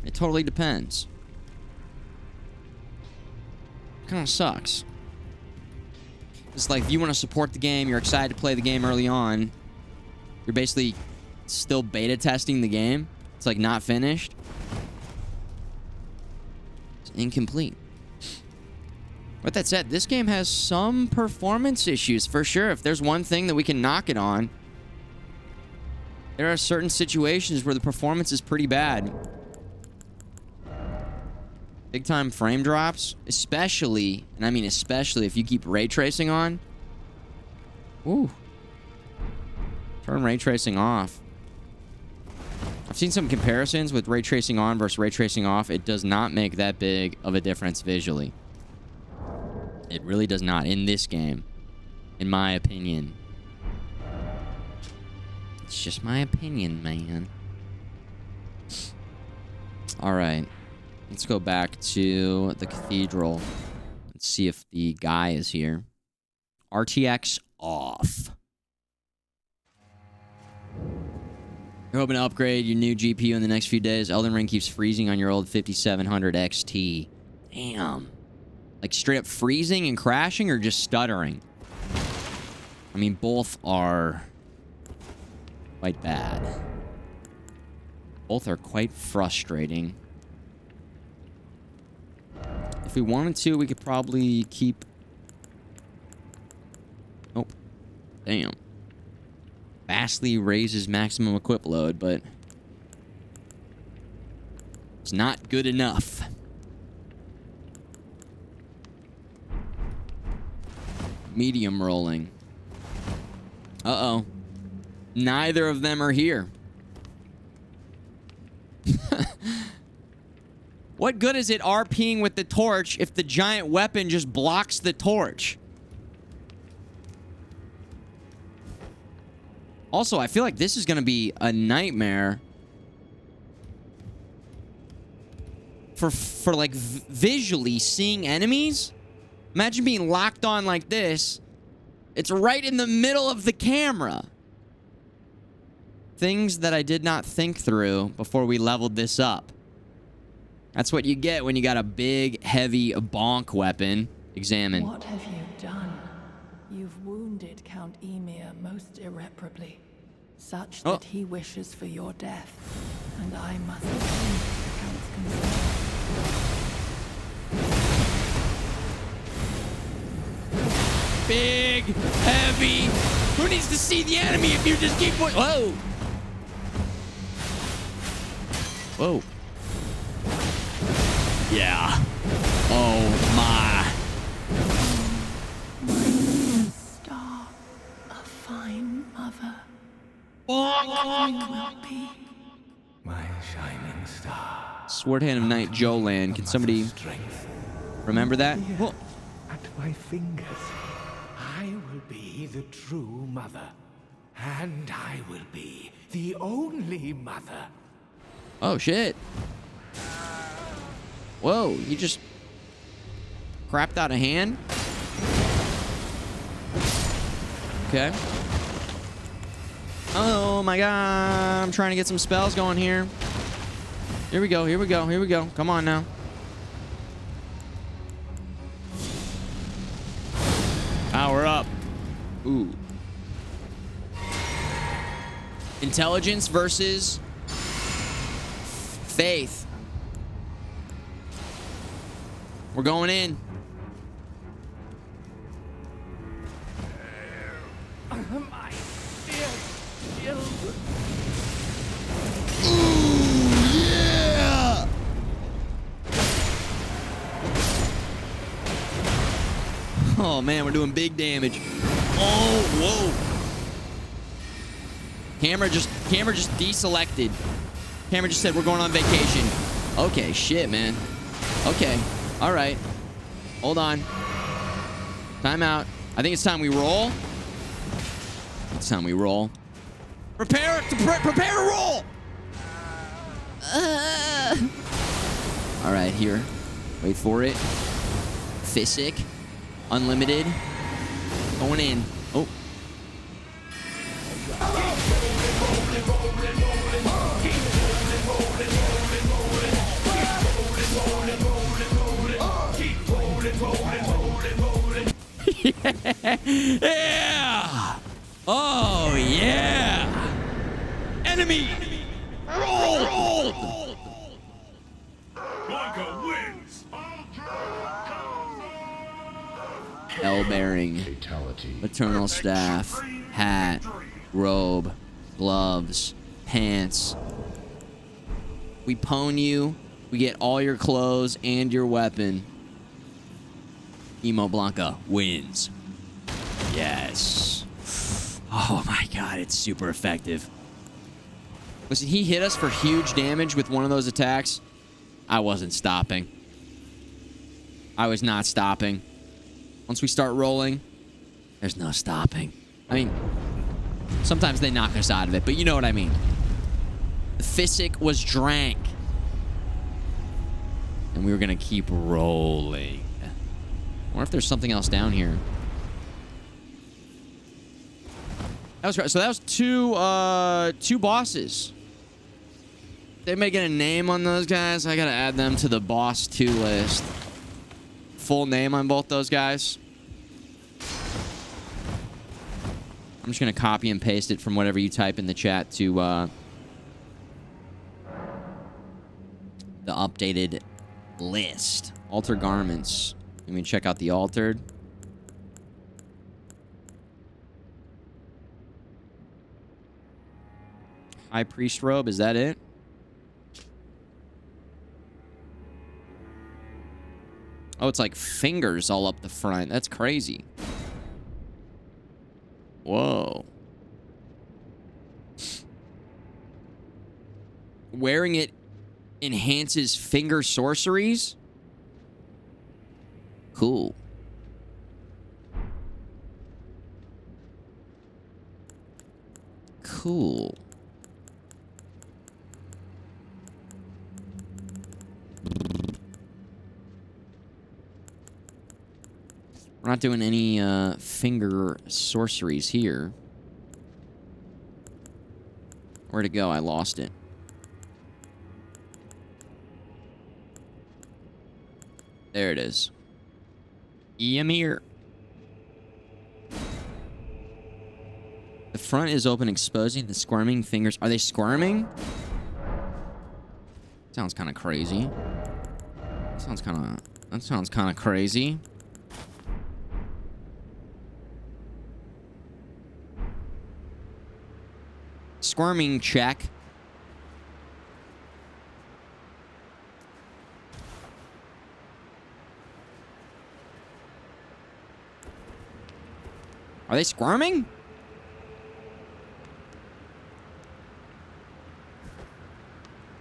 It totally depends. Kind of sucks. It's like, if you want to support the game, you're excited to play the game early on, you're basically still beta testing the game. It's like not finished. It's incomplete. With that said, this game has some performance issues for sure. If there's one thing that we can knock it on, there are certain situations where the performance is pretty bad. Big time frame drops, especially, and I mean especially if you keep ray tracing on. Ooh. Turn ray tracing off. I've seen some comparisons with ray tracing on versus ray tracing off. It does not make that big of a difference visually. It really does not in this game, in my opinion. It's just my opinion, man. All right. Let's go back to the cathedral. Let's see if the guy is here. RTX off. You're hoping to upgrade your new GPU in the next few days. Elden Ring keeps freezing on your old 5700 XT. Damn. Like straight up freezing and crashing, or just stuttering? I mean, both are quite bad. Both are quite frustrating. If we wanted to, we could probably keep... Oh. Damn. Vastly raises maximum equip load, but it's not good enough. Medium rolling. Uh-oh. Neither of them are here. What good is it RPing with the torch if the giant weapon just blocks the torch? Also, I feel like this is going to be a nightmare for like visually seeing enemies. Imagine being locked on like this. It's right in the middle of the camera. Things that I did not think through before we leveled this up. That's what you get when you got a big, heavy bonk weapon. Examine. What have you done? You've wounded Count Emir most irreparably, such that he wishes for your death, and I must attend to the Count's consent. Big, heavy. Who needs to see the enemy if you just keep... Whoa. Whoa. Yeah. Oh, my. My star, a fine mother. You will be My shining star. Sword Hand of Night Jolan. Can somebody Strength. remember that? Here, Well, at my fingers. I will be the true mother. And I will be the only mother. oh, shit. Whoa, you just crapped out a hand? Okay. Oh my god, I'm trying to get some spells going here. Here we go, here we go, here we go. Come on now. Power up. Ooh. Intelligence versus faith. We're going in. My dear children. Yeah! Oh man, we're doing big damage. Oh, whoa. Camera just deselected. Camera just said we're going on vacation. Okay, shit, man. Okay. All right. Hold on. Time out. I think it's time we roll. It's time we roll. Prepare to roll. All right, here. Wait for it. Physic. Unlimited. Going in. Oh. Yeah! Oh, yeah! Enemy! Roll! Blanca wins. L-bearing. Fatality. Maternal staff. Hat. Robe. Gloves. Pants. We pwn you. We get all your clothes and your weapon. Emo Blanca wins. Yes. Oh my god, it's super effective. Listen, he hit us for huge damage with one of those attacks. I wasn't stopping. I was not stopping. Once we start rolling, there's no stopping. I mean, sometimes they knock us out of it, but you know what I mean. The physic was drank. And we were gonna keep rolling. I wonder if there's something else down here. That was right. So that was two bosses. They may get a name on those guys. I gotta add them to the boss 2 list. Full name on both those guys. I'm just gonna copy and paste it from whatever you type in the chat to the updated list. Alter garments. Let me check out the altered. High priest robe, is that it? Oh, it's like fingers all up the front. That's crazy. Whoa. Wearing it enhances finger sorceries? Cool. Cool. We're not doing any finger sorceries here. Where'd it go? I lost it. There it is. Ymir. The front is open, exposing the squirming fingers. Are they squirming? Sounds kind of crazy. That sounds kind of crazy. Squirming check. Are they squirming?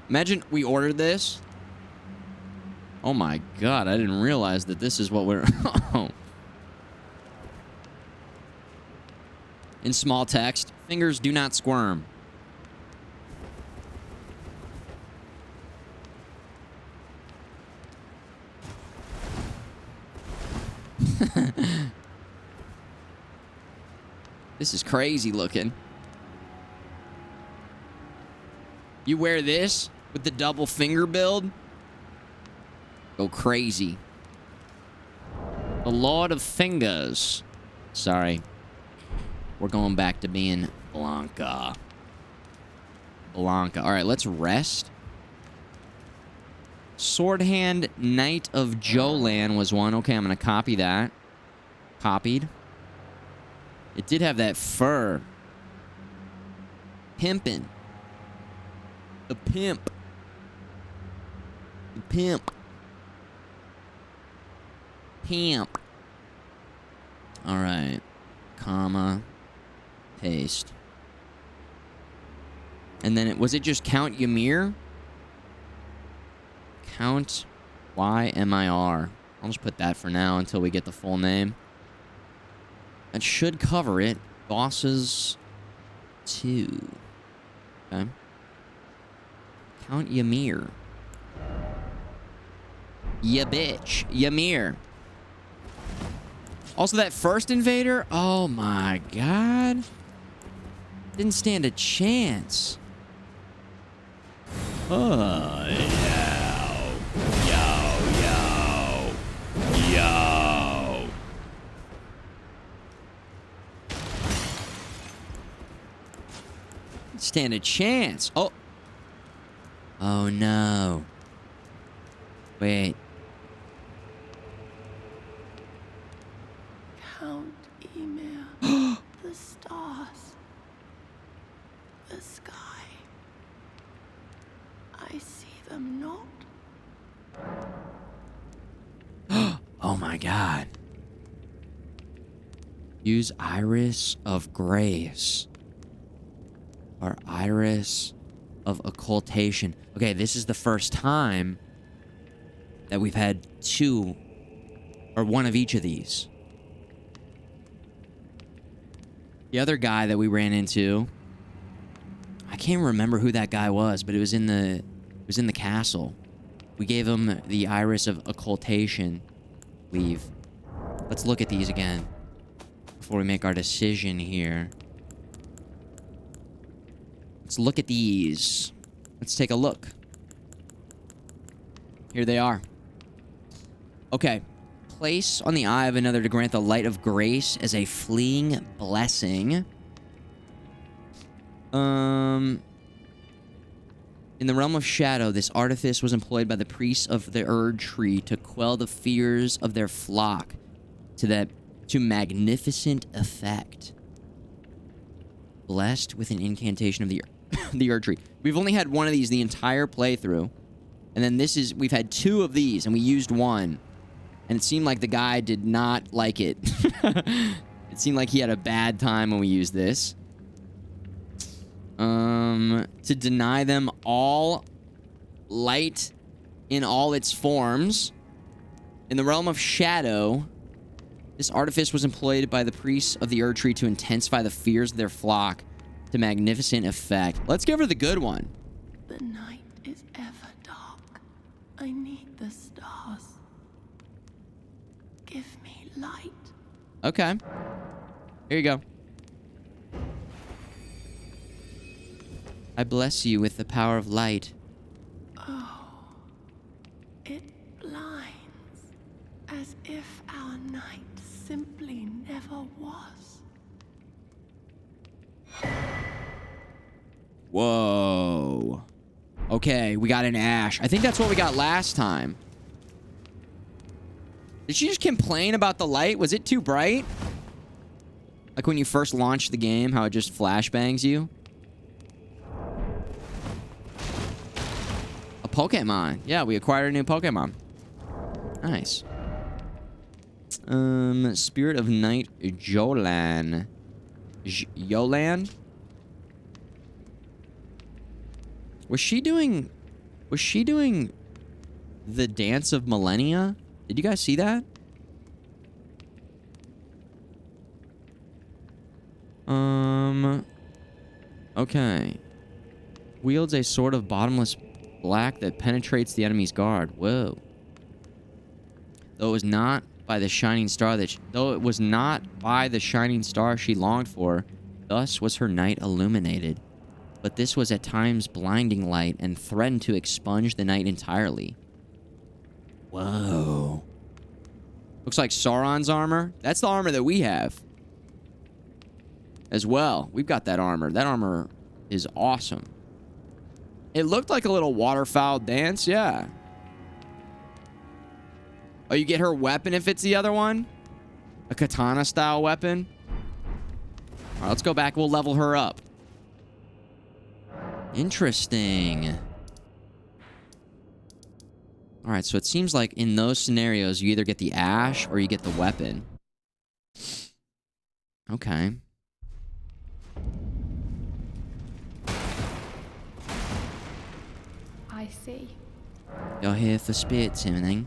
Imagine we ordered this. Oh my god, I didn't realize that this is what we're... In small text, fingers do not squirm. This is crazy looking. You wear this with the double finger build? Go crazy. The Lord of Fingers. Sorry. We're going back to being Blanca. Blanca. All right, let's rest. Sword Hand Knight of Jolan was one. Okay, I'm going to copy that. Copied. It did have that fur. Pimpin'. The pimp. The pimp. Pimp. All right. Comma. Paste. And then was it just Count Ymir? Count Ymir. I'll just put that for now until we get the full name. That should cover it. Bosses 2. Okay. Count Ymir. Ya bitch. Ymir. Also, that first invader. Oh my god. Didn't stand a chance. Oh, yo. Stand a chance. Oh. Oh no. Wait. Count Ymir. The stars. The sky. I see them not. Oh my god. Use Iris of Grace. Or Iris of Occultation. Okay, this is the first time that we've had two or one of each of these. The other guy that we ran into, I can't remember who that guy was, but it was in the castle. We gave him the Iris of Occultation. Leave. Let's look at these again before we make our decision here. Let's look at these. Let's take a look. Here they are. Okay. Place on the eye of another to grant the light of grace as a fleeing blessing. In the realm of shadow, this artifice was employed by the priests of the Erdtree to quell the fears of their flock to magnificent effect. Blessed with an incantation of the Erdtree. We've only had one of these the entire playthrough. And then we've had two of these, and we used one. And it seemed like the guy did not like it. It seemed like he had a bad time when we used this. To deny them all light in all its forms. In the realm of shadow, this artifice was employed by the priests of the Erdtree to intensify the fears of their flock to magnificent effect. Let's give her the good one. The night is ever dark. I need the stars. Give me light. Okay. Here you go. I bless you with the power of light. Oh, it blinds as if our night simply never was. Whoa. Okay, we got an ash. I think that's what we got last time. Did she just complain about the light? Was it too bright? Like when you first launched the game, how it just flashbangs you? A Pokemon. Yeah, we acquired a new Pokemon. Nice. Spirit of Night Jolan. Yolan? Was she doing Was she doing the dance of millennia? Did you guys see that? Okay. Wields a sword of bottomless black that penetrates the enemy's guard. Whoa. Though it was not by the shining star she longed for, thus was her night illuminated. But this was at times blinding light and threatened to expunge the night entirely. Whoa. Looks like Sauron's armor. That's the armor that we have. As well. We've got that armor. That armor is awesome. It looked like a little waterfowl dance, yeah. Oh, you get her weapon if it's the other one? A katana-style weapon? All right, let's go back. We'll level her up. Interesting. All right, so it seems like in those scenarios, you either get the ash or you get the weapon. Okay. I see. You're here for spirit summoning?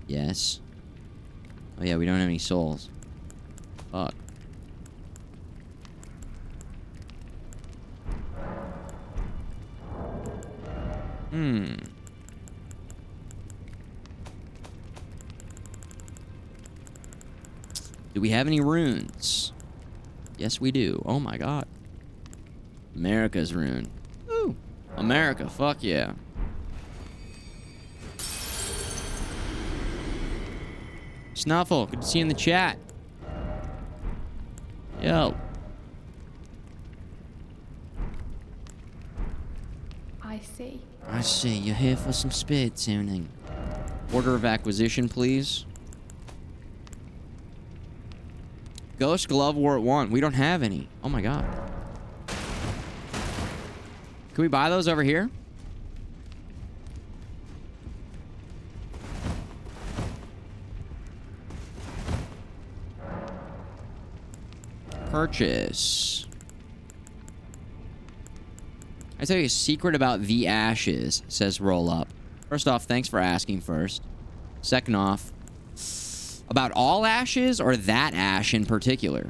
Yes. Oh yeah, we don't have any souls. Fuck. Do we have any runes? Yes, we do. Oh my god. America's rune. Ooh. America, fuck yeah. Snuffle, good to see you in the chat. Yo. I see. I see. You're here for some spirit tuning. Order of acquisition, please. Ghost Glove Wart 1. We don't have any. Oh my god. Can we buy those over here? Purchase. I tell you a secret about the ashes, says Roll Up. First off, thanks for asking first. Second off, about all ashes or that ash in particular?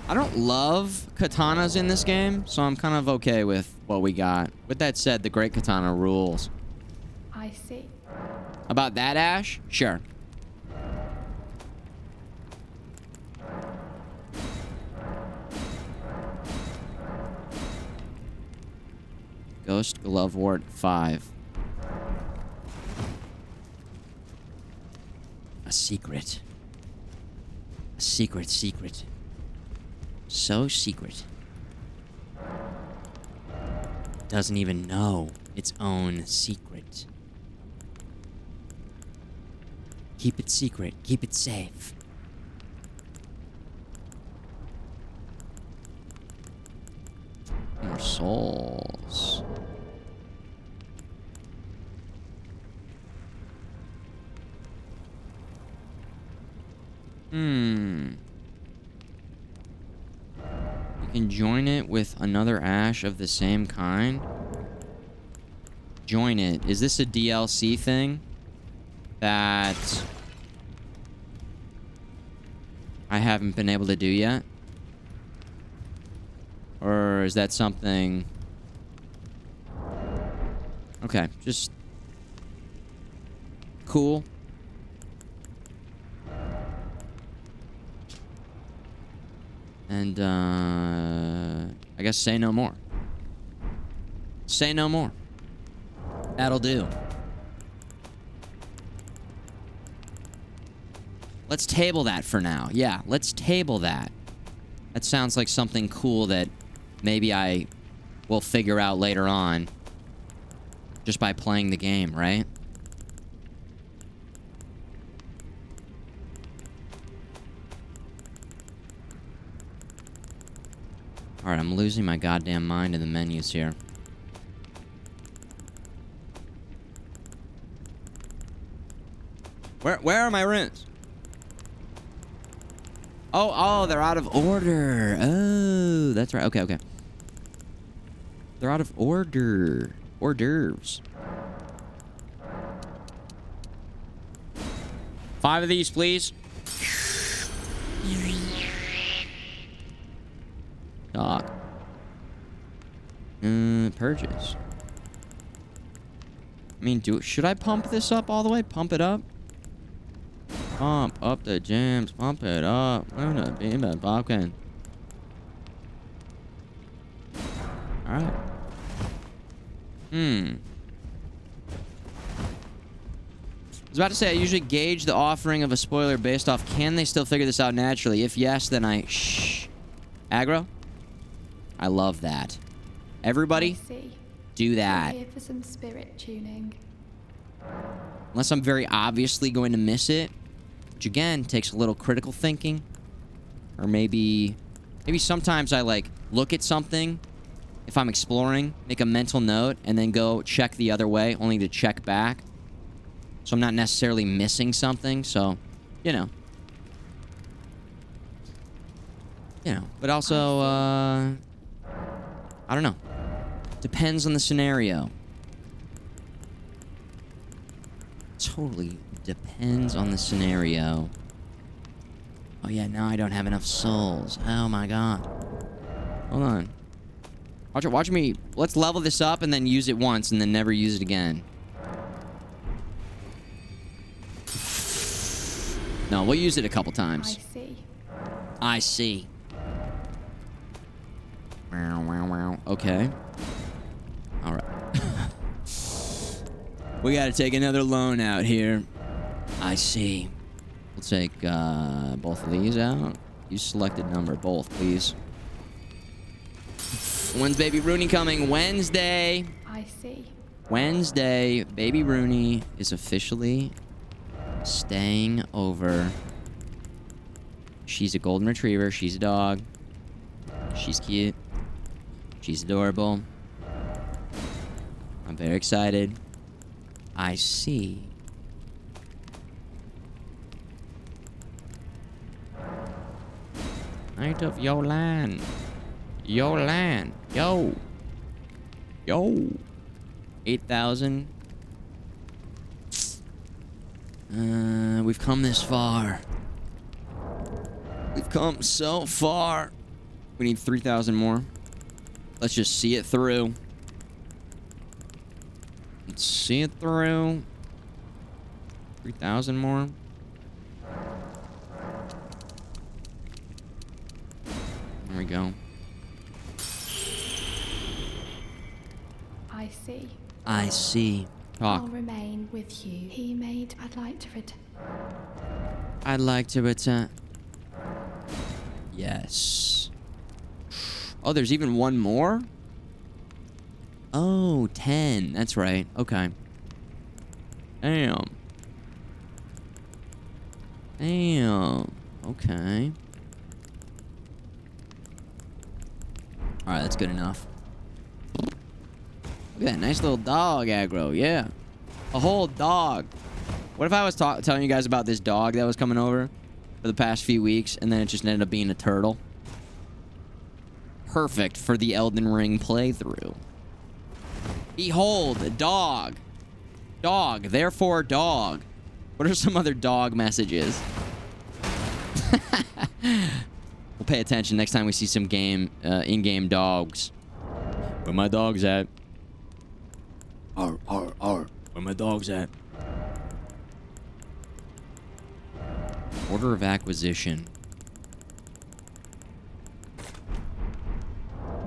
I don't love katanas in this game, so I'm kind of okay with what we got. With that said, the Great Katana rules. I see. About that ash? Sure. Ghost Glove Wart 5. A secret. A secret secret. So secret. Doesn't even know its own secret. Keep it secret. Keep it safe. More souls. You can join it with another ash of the same kind. Join it. Is this a DLC thing that I haven't been able to do yet? Or is that something... Okay, just... Cool. And, I guess say no more. Say no more. That'll do. Let's table that for now. Yeah, let's table that. That sounds like something cool that maybe I will figure out later on just by playing the game, right? Alright, I'm losing my goddamn mind in the menus here. Where are my runes? Oh, they're out of order. Oh, that's right. Okay. They're out of order. Hors d'oeuvres. 5 of these, please. Doc. Purchase. I mean, should I pump this up all the way? Pump it up? Pump up the gems. Pump it up. I'm gonna be a Bobcan. Alright. I was about to say, I usually gauge the offering of a spoiler based off, can they still figure this out naturally? If yes, then I... Shh. Aggro? I love that. Everybody, do that. Here for some spirit tuning. Unless I'm very obviously going to miss it. Which, again, takes a little critical thinking. Or maybe sometimes I, like, look at something... If I'm exploring, make a mental note, and then go check the other way, only to check back. So I'm not necessarily missing something, so, you know. But also, I don't know. Depends on the scenario. Totally depends on the scenario. Oh yeah, now I don't have enough souls. Oh my god. Hold on. Watch me. Let's level this up and then use it once and then never use it again. No, we'll use it a couple times. I see. Okay. Alright. We gotta take another loan out here. I see. We'll take both of these out. You selected number. Both, please. When's Baby Rooney coming? Wednesday. I see. Wednesday, Baby Rooney is officially staying over. She's a golden retriever. She's a dog. She's cute. She's adorable. I'm very excited. I see. Night of Yolan. Yolan. Yo. 8,000. We've come this far. We've come so far. We need 3,000 more. Let's just see it through. Let's see it through. 3,000 more. There we go. I see. I see. Talk. I'll remain with you. He made. I'd like to return. I'd like to return. Yes. Oh, there's even one more? Oh, 10. That's right. Okay. Damn. Damn. Okay. Alright, that's good enough. Look at that nice little dog aggro. Yeah. A whole dog. What if I was telling you guys about this dog that was coming over for the past few weeks, and then it just ended up being a turtle? Perfect for the Elden Ring playthrough. Behold, a dog. Dog, therefore dog. What are some other dog messages? We'll pay attention next time we see some in-game dogs. Where my dog's at? Arr, arr, arr. Where my dog's at? Order of acquisition.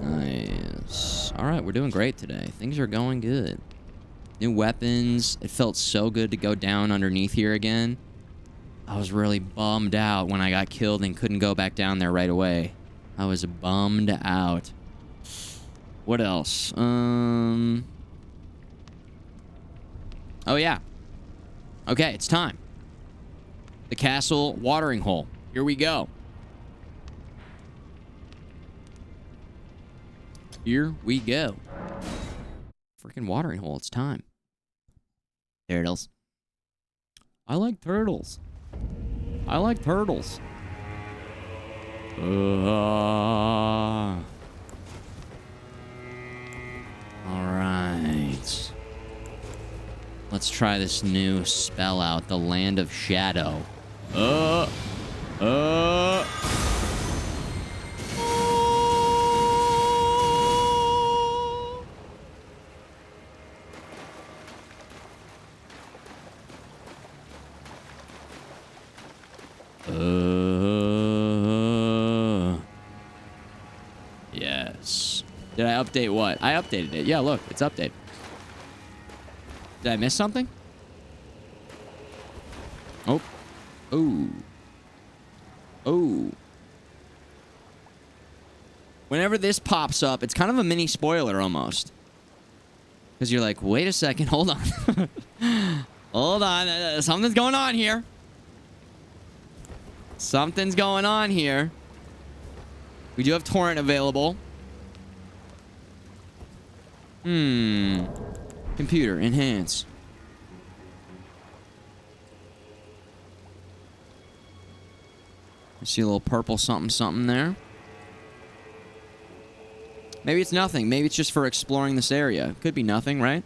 Nice. Alright, we're doing great today. Things are going good. New weapons. It felt so good to go down underneath here again. I was really bummed out when I got killed and couldn't go back down there right away. I was bummed out. What else? Oh, yeah. Okay, it's time. The castle watering hole. Here we go. Here we go. Freaking watering hole. It's time. There it is. I like turtles. I like turtles. All right. Let's try this new spell out, the Land of Shadow. Yes. Did I update what? I updated it. Yeah, look, it's updated. Did I miss something? Oh. Ooh. Oh. Whenever this pops up, it's kind of a mini spoiler almost. Because you're like, wait a second, hold on. Hold on, something's going on here. Something's going on here. We do have torrent available. Computer, enhance. I see a little purple something there. Maybe it's nothing. Maybe it's just for exploring this area. Could be nothing, right?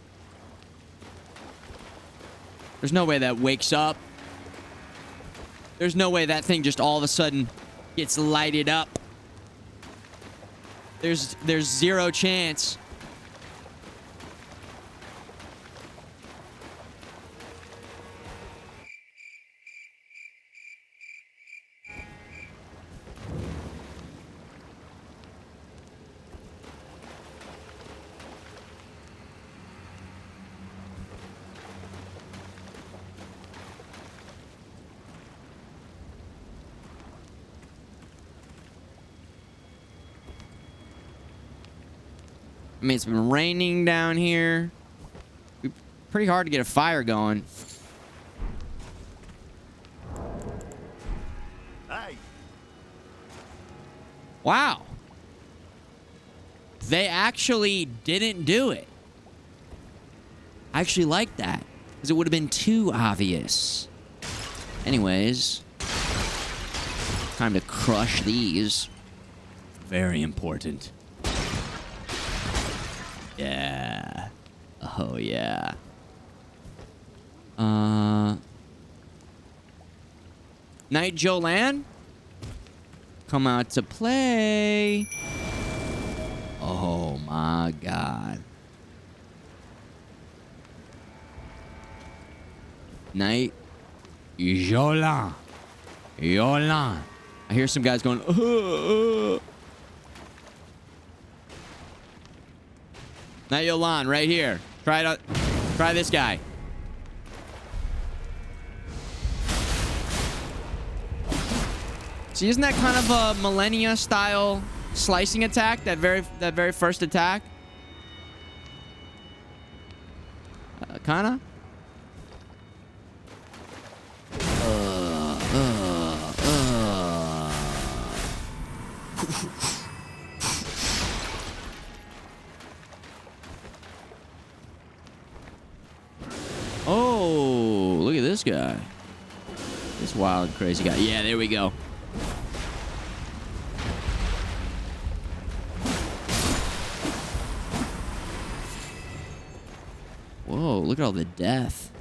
There's no way that wakes up. There's no way that thing just all of a sudden gets lighted up. There's zero chance. I mean, it's been raining down here. Pretty hard to get a fire going. Hey. Wow. They actually didn't do it. I actually like that, because it would have been too obvious. Anyways, time to crush these. Very important. Yeah. Oh, yeah. Night Jolan? Come out to play. Oh, my God. Night Jolan. Jolan. I hear some guys going, Night Yolan, right here. Try this guy. See, isn't that kind of a Millennia style slicing attack? That very first attack? Kinda? Oh, look at this guy. This wild, crazy guy. Yeah, there we go. Whoa, look at all the death.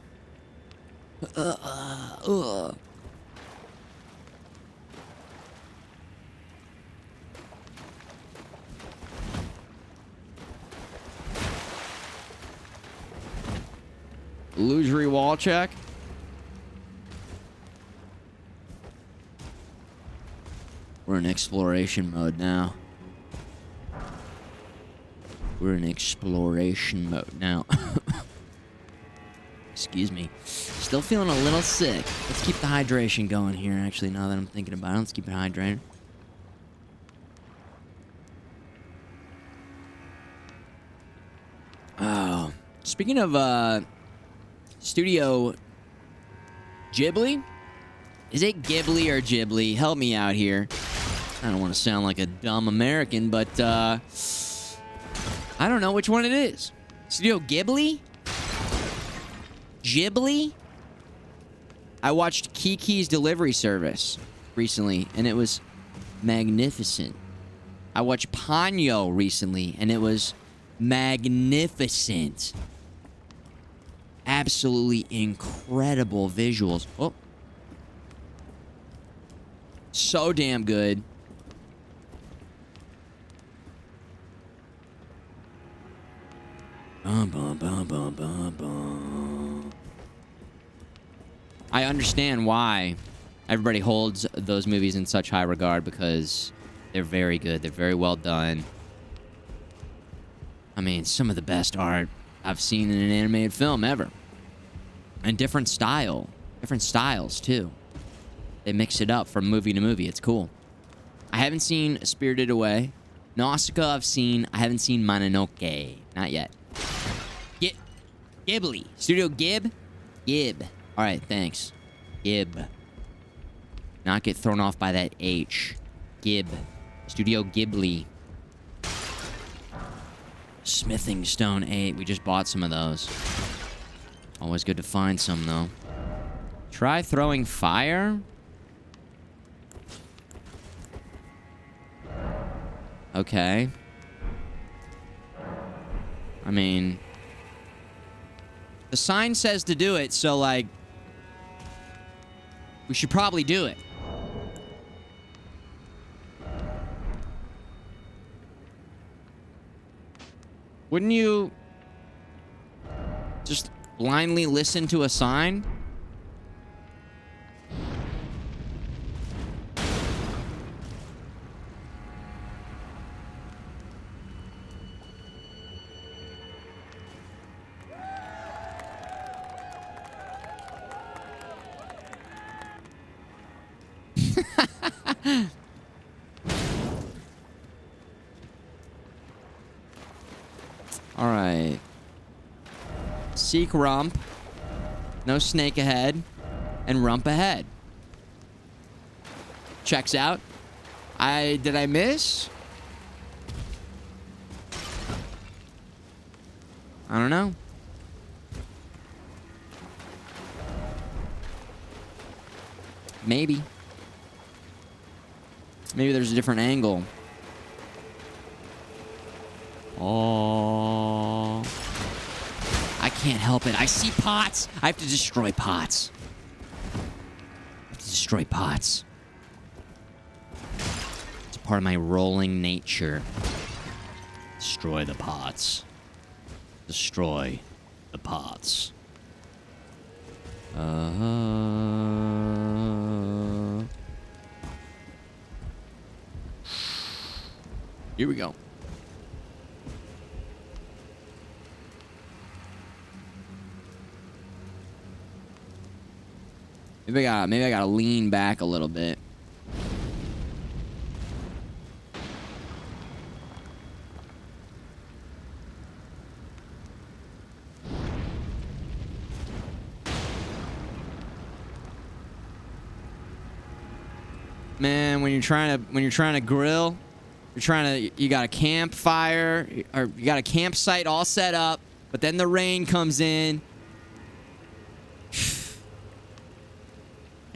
Illusory wall check. We're in exploration mode now. We're in exploration mode now. Excuse me. Still feeling a little sick. Let's keep the hydration going here, actually, now that I'm thinking about it. Let's keep it hydrated. Oh. Speaking of, Studio Ghibli? Is it Ghibli or Ghibli? Help me out here. I don't want to sound like a dumb American, but, I don't know which one it is. Studio Ghibli? Ghibli? I watched Kiki's Delivery Service recently, and it was magnificent. I watched Ponyo recently, and it was magnificent. Absolutely incredible visuals. Oh. So damn good. Bum, bum, bum, bum, bum, bum. I understand why everybody holds those movies in such high regard, because they're very good. They're very well done. I mean, some of the best art I've seen in an animated film ever. And different style. Different styles, too. They mix it up from movie to movie. It's cool. I haven't seen Spirited Away. Nausicaa I've seen. I haven't seen Mononoke. Not yet. Ghibli. Studio Gib? Gib. Alright, thanks. Gib. Not get thrown off by that H. Gib. Studio Ghibli. Smithing Stone 8. We just bought some of those. Always good to find some, though. Try throwing fire? Okay. I mean, the sign says to do it, so, like, we should probably do it. Wouldn't you just blindly listen to a sign? All right. Seek rump. No snake ahead. And rump ahead. Checks out. Did I miss? I don't know. Maybe. Maybe there's a different angle. Oh. I can't help it. I see pots. I have to destroy pots. It's part of my rolling nature. Destroy the pots. Destroy the pots. Here we go. Maybe I gotta lean back a little bit. Man, when you're trying to grill, you got a campfire, or you got a campsite all set up, but then the rain comes in.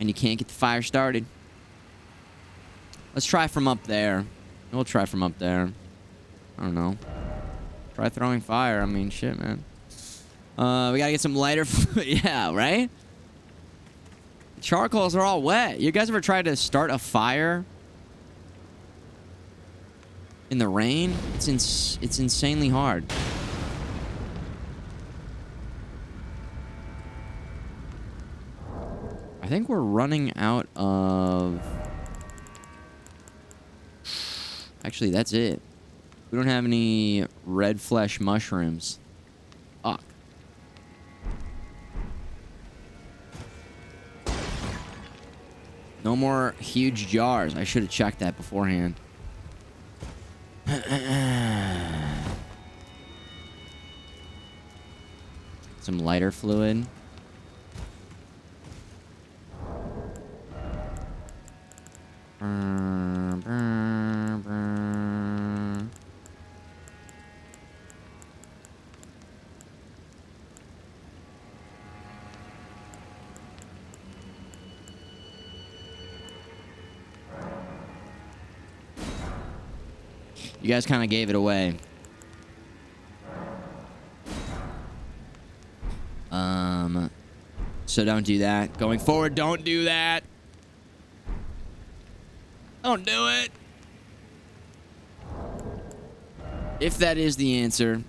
And you can't get the fire started. Let's try from up there. We'll try from up there. I don't know. Try throwing fire. I mean, shit, man. We gotta get some lighter fluid. Yeah, right? The charcoals are all wet. You guys ever tried to start a fire in the rain? It's insanely hard. I think we're running out of... Actually, that's it. We don't have any red flesh mushrooms. Fuck. No more huge jars. I should have checked that beforehand. Some lighter fluid. You guys kind of gave it away. So don't do that. Going forward, don't do that. Don't do it. If that is the answer,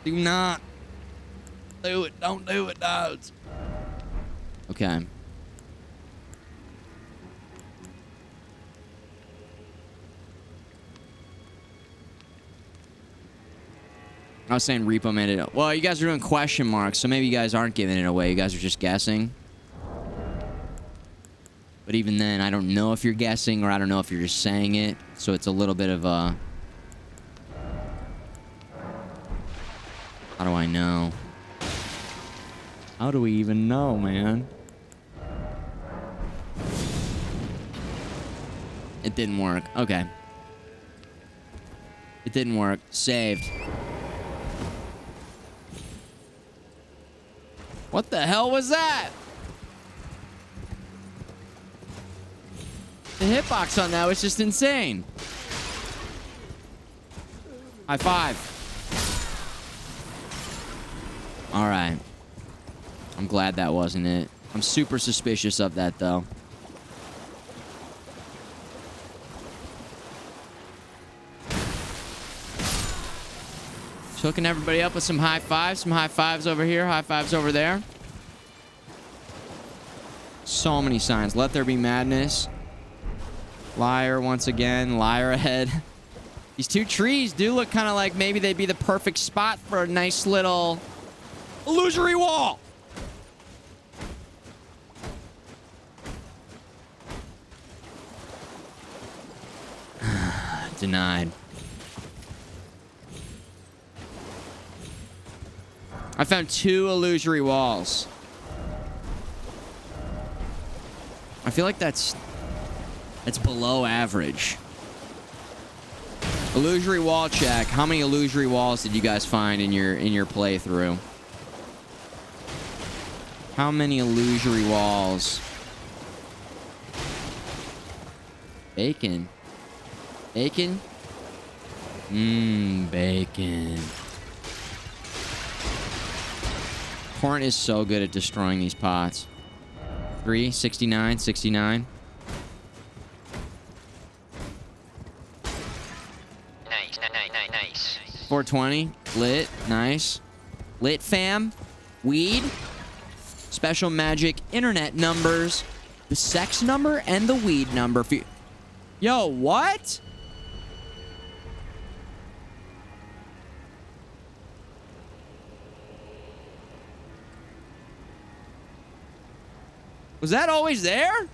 do not do it. Don't do it, dudes. Okay. I was saying repo made it. Well, you guys are doing question marks, so maybe you guys aren't giving it away. You guys are just guessing. But even then, I don't know if you're guessing or I don't know if you're just saying it. So it's a little bit of a... How do I know? How do we even know, man? It didn't work. Okay. It didn't work. Saved. What the hell was that? The hitbox on that was just insane. High five. All right. I'm glad that wasn't it. I'm super suspicious of that, though. Just hooking everybody up with some high fives. Some high fives over here. High fives over there. So many signs. Let there be madness. Liar once again. Liar ahead. These two trees do look kind of like maybe they'd be the perfect spot for a nice little illusory wall. Denied. I found 2 illusory walls. I feel like that's below average. Illusory wall check. How many illusory walls did you guys find in your playthrough? How many illusory walls? Bacon. Bacon? Bacon. Corn is so good at destroying these pots. 3, 69, 69. Nice. 420. Lit. Nice. Lit fam. Weed. Special magic. Internet numbers. The sex number and the weed number. Yo, what? Was that always there?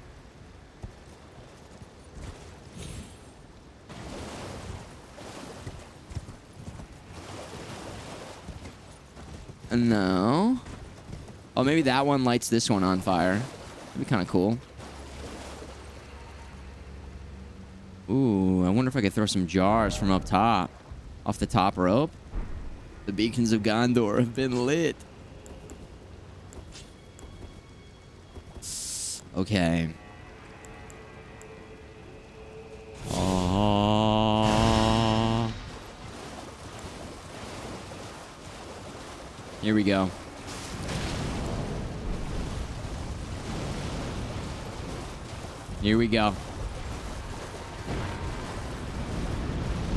No. Oh, maybe that one lights this one on fire. That'd be kind of cool. Ooh, I wonder if I could throw some jars from up top. Off the top rope. The beacons of Gondor have been lit. Okay. Oh. Here we go. Here we go.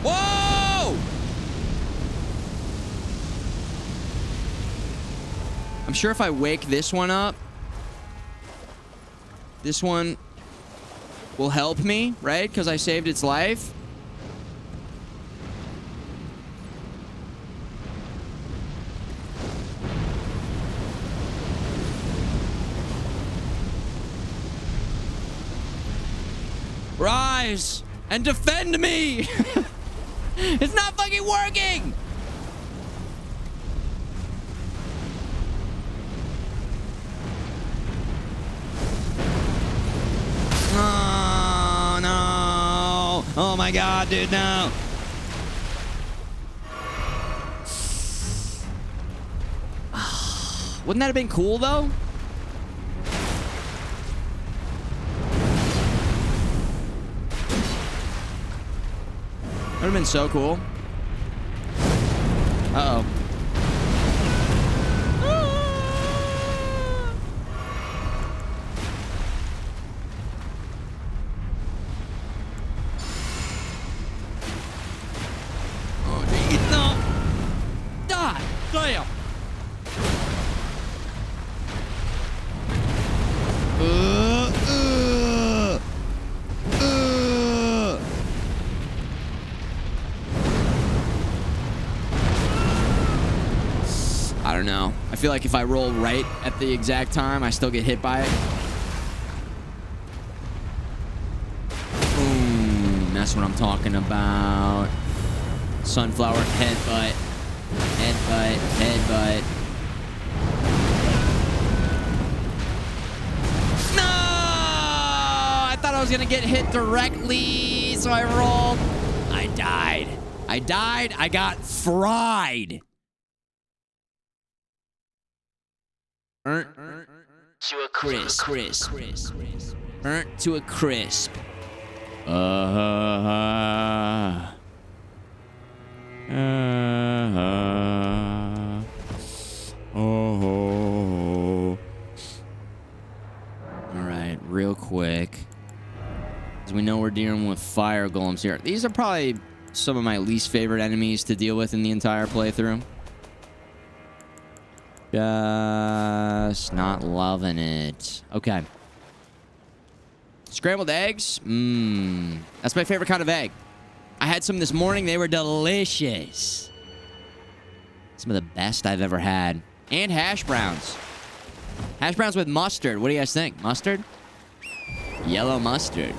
Whoa! I'm sure if I wake this one up, this one will help me, right? Because I saved its life. Rise and defend me! It's not fucking working! Oh, no. Oh, my God, dude, no. Wouldn't that have been cool, though? have been so cool. Uh-oh. Oh, geez, no. Die. Damn. I don't know. I feel like if I roll right at the exact time, I still get hit by it. Boom. That's what I'm talking about. Sunflower headbutt. Headbutt. Headbutt. No! I thought I was going to get hit directly, so I rolled. I died. I got fried. Burnt to a crisp. Burnt to a crisp. Alright, real quick. As we know we're dealing with fire golems here. These are probably some of my least favorite enemies to deal with in the entire playthrough. Just not loving it. Okay. Scrambled eggs? Mmm. That's my favorite kind of egg. I had some this morning. They were delicious. Some of the best I've ever had. And hash browns. Hash browns with mustard. What do you guys think? Mustard? Yellow mustard.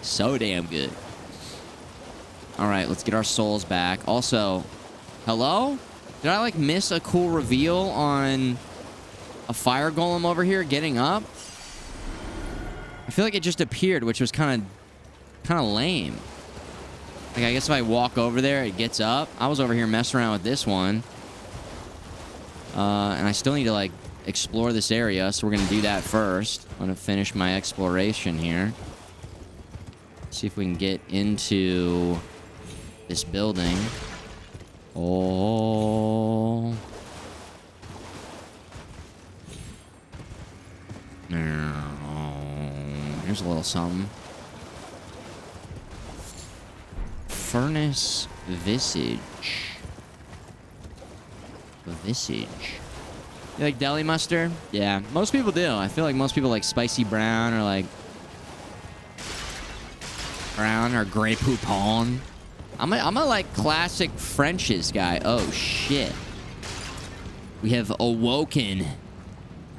So damn good. All right, let's get our souls back. Also, hello? Did I, like, miss a cool reveal on a fire golem over here getting up? I feel like it just appeared, which was kind of lame. Like, I guess if I walk over there, it gets up. I was over here messing around with this one. And I still need to, like, explore this area, so we're going to do that first. I'm going to finish my exploration here. See if we can get into this building. Oh. Here's a little something. Furnace visage. Visage. You like deli mustard? Yeah, most people do. I feel like most people like spicy brown or like brown or Grey Poupon. I'm a like classic French's guy. Oh shit. We have awoken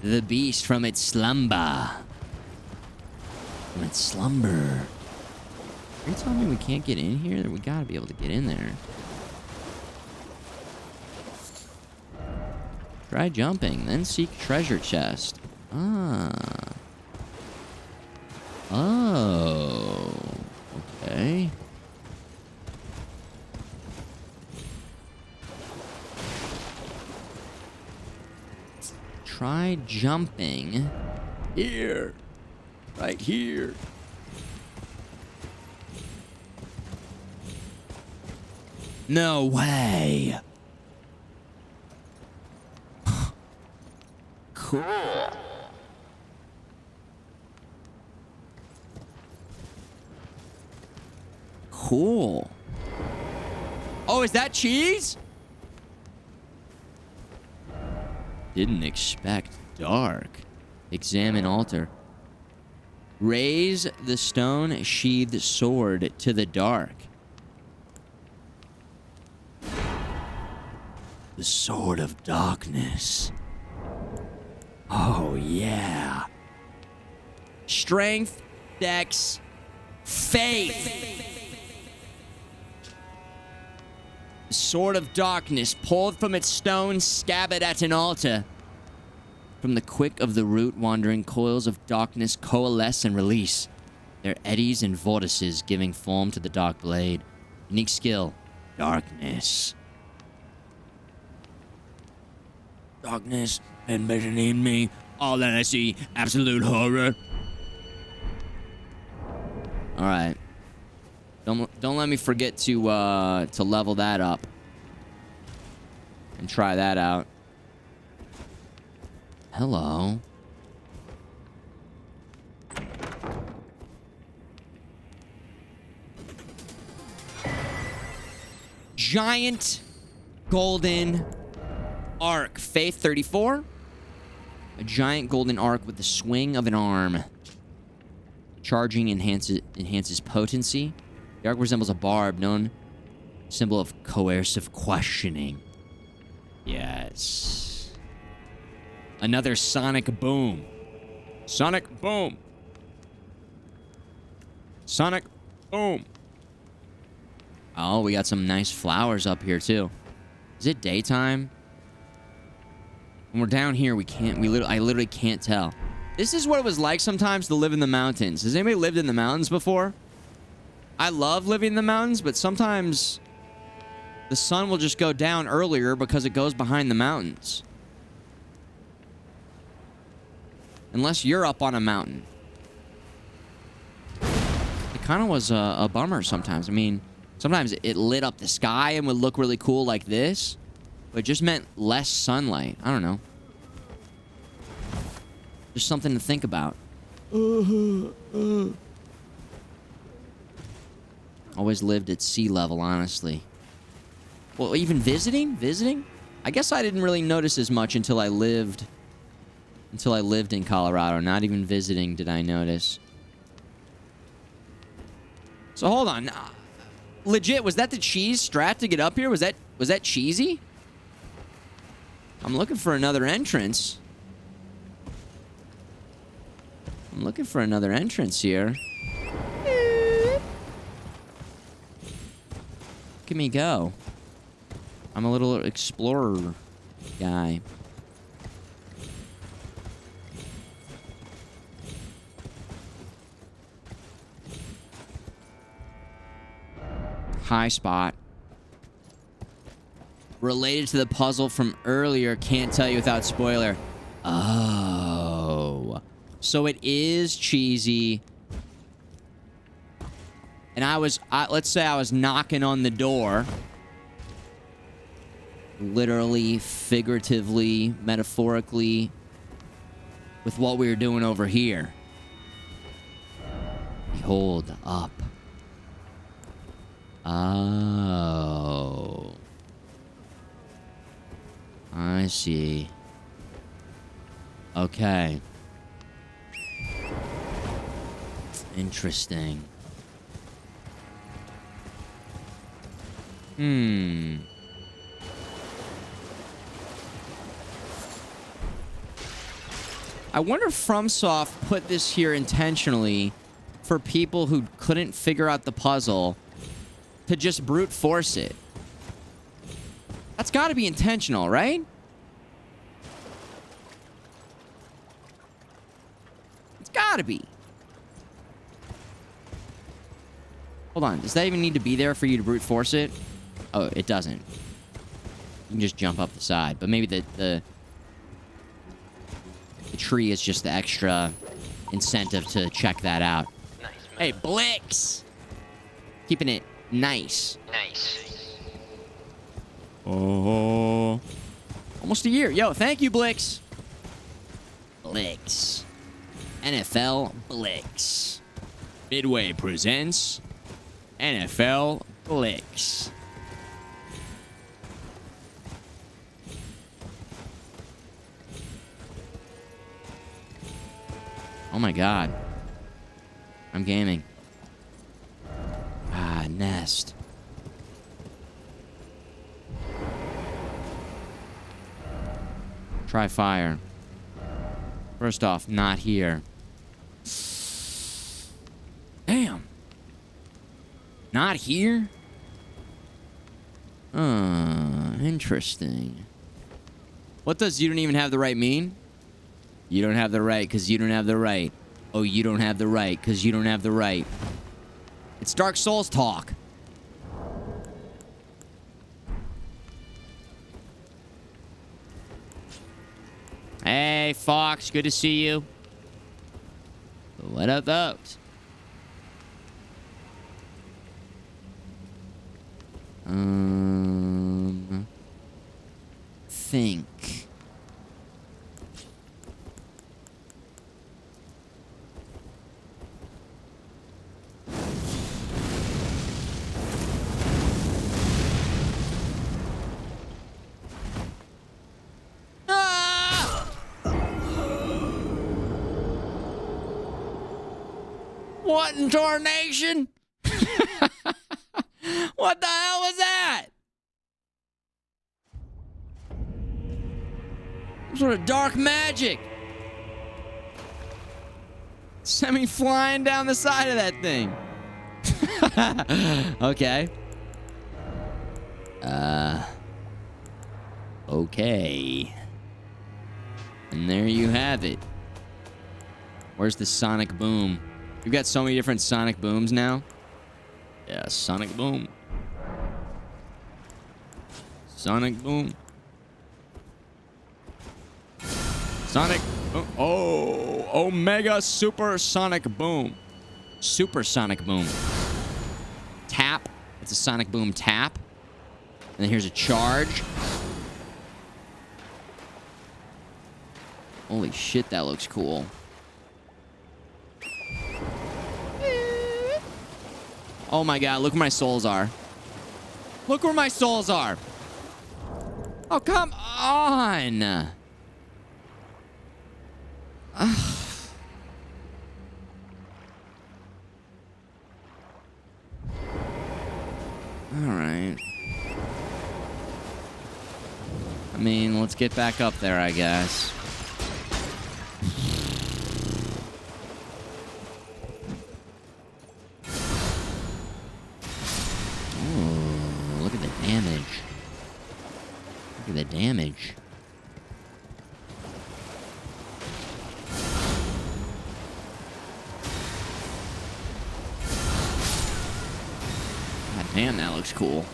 the beast from its slumber. From its slumber. Are you telling me we can't get in here? We gotta be able to get in there. Try jumping, then seek treasure chest. Ah. Oh. Okay. Try jumping. Here. Right here. No way. Cool. Cool. Oh, is that cheese? Didn't expect dark. Examine altar. Raise the stone-sheathed sword to the dark. The sword of darkness. Oh, yeah. Strength, dex, faith. The sword of darkness, pulled from its stone scabbard at an altar. From the quick of the root, wandering coils of darkness coalesce and release. Their eddies and vortices giving form to the dark blade. Unique skill, darkness. Darkness embedded in me. All that I see, absolute horror. All right. Don't let me forget to level that up. And try that out. Hello. Giant golden arc. Faith 34. A giant golden arc with the swing of an arm. Charging enhances potency. The arc resembles a barb, known symbol of coercive questioning. Yes. Another sonic boom. Sonic boom. Sonic boom. Oh, we got some nice flowers up here too. Is it daytime? When we're down here, I literally can't tell. This is what it was like sometimes to live in the mountains. Has anybody lived in the mountains before? I love living in the mountains, but sometimes the sun will just go down earlier because it goes behind the mountains. Unless you're up on a mountain. It kind of was a bummer sometimes. I mean, sometimes it lit up the sky and would look really cool like this, but it just meant less sunlight. I don't know. Just something to think about. Always lived at sea level, honestly. Well, even visiting? I guess I didn't really notice as much until I lived in Colorado. Not even visiting did I notice. So hold on. Legit, was that the cheese strat to get up here? Was that cheesy? I'm looking for another entrance. I'm looking for another entrance here. Look at me go. I'm a little explorer guy. High spot. Related to the puzzle from earlier, can't tell you without spoiler. Oh. So it is cheesy. And let's say I was knocking on the door. Literally, figuratively, metaphorically, with what we were doing over here. Behold, up. Oh. I see. Okay. Interesting. I wonder if FromSoft put this here intentionally for people who couldn't figure out the puzzle to just brute force it. That's got to be intentional, right? It's got to be. Hold on. Does that even need to be there for you to brute force it? Oh, it doesn't. You can just jump up the side. But maybe the tree is just the extra incentive to check that out. Nice, hey, Blix! Keeping it nice. Nice. Oh. Almost a year. Yo, thank you, Blix. Blix. NFL Blix. Midway presents NFL Blix. Oh my god. I'm gaming. Ah, nest. Try fire. First off, not here. Damn. Not here? Interesting. What does you don't even have the right mean? You don't have the right because you don't have the right. Oh, you don't have the right because you don't have the right. It's Dark Souls talk. Hey, Fox. Good to see you. What up, folks? Think. What in tarnation? What the hell was that? Some sort of dark magic. Sent me flying down the side of that thing. Okay. Okay. And there you have it. Where's the sonic boom? We've got so many different sonic booms now. Yeah, sonic boom. Sonic boom. Sonic boom. Oh, Omega Super Sonic Boom. Supersonic boom. Tap. It's a sonic boom tap. And then here's a charge. Holy shit, that looks cool. Oh my god, look where my souls are. Look where my souls are. Oh, come on. Alright. I mean, let's get back up there, I guess. Ooh, look at the damage. Look at the damage. God damn, that looks cool.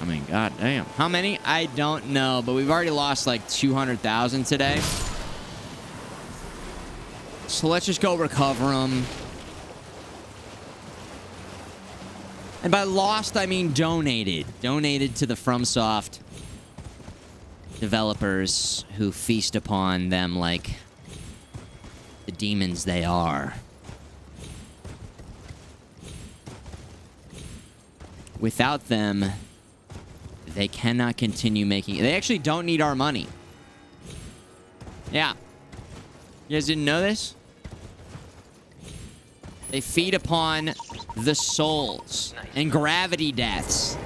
I mean, god damn. How many? I don't know, but we've already lost like 200,000 today. So let's just go recover them. And by lost, I mean donated. Donated to the FromSoft developers who feast upon them like the demons they are. Without them, they cannot continue making... They actually don't need our money. Yeah. You guys didn't know this? They feed upon the souls and gravity deaths.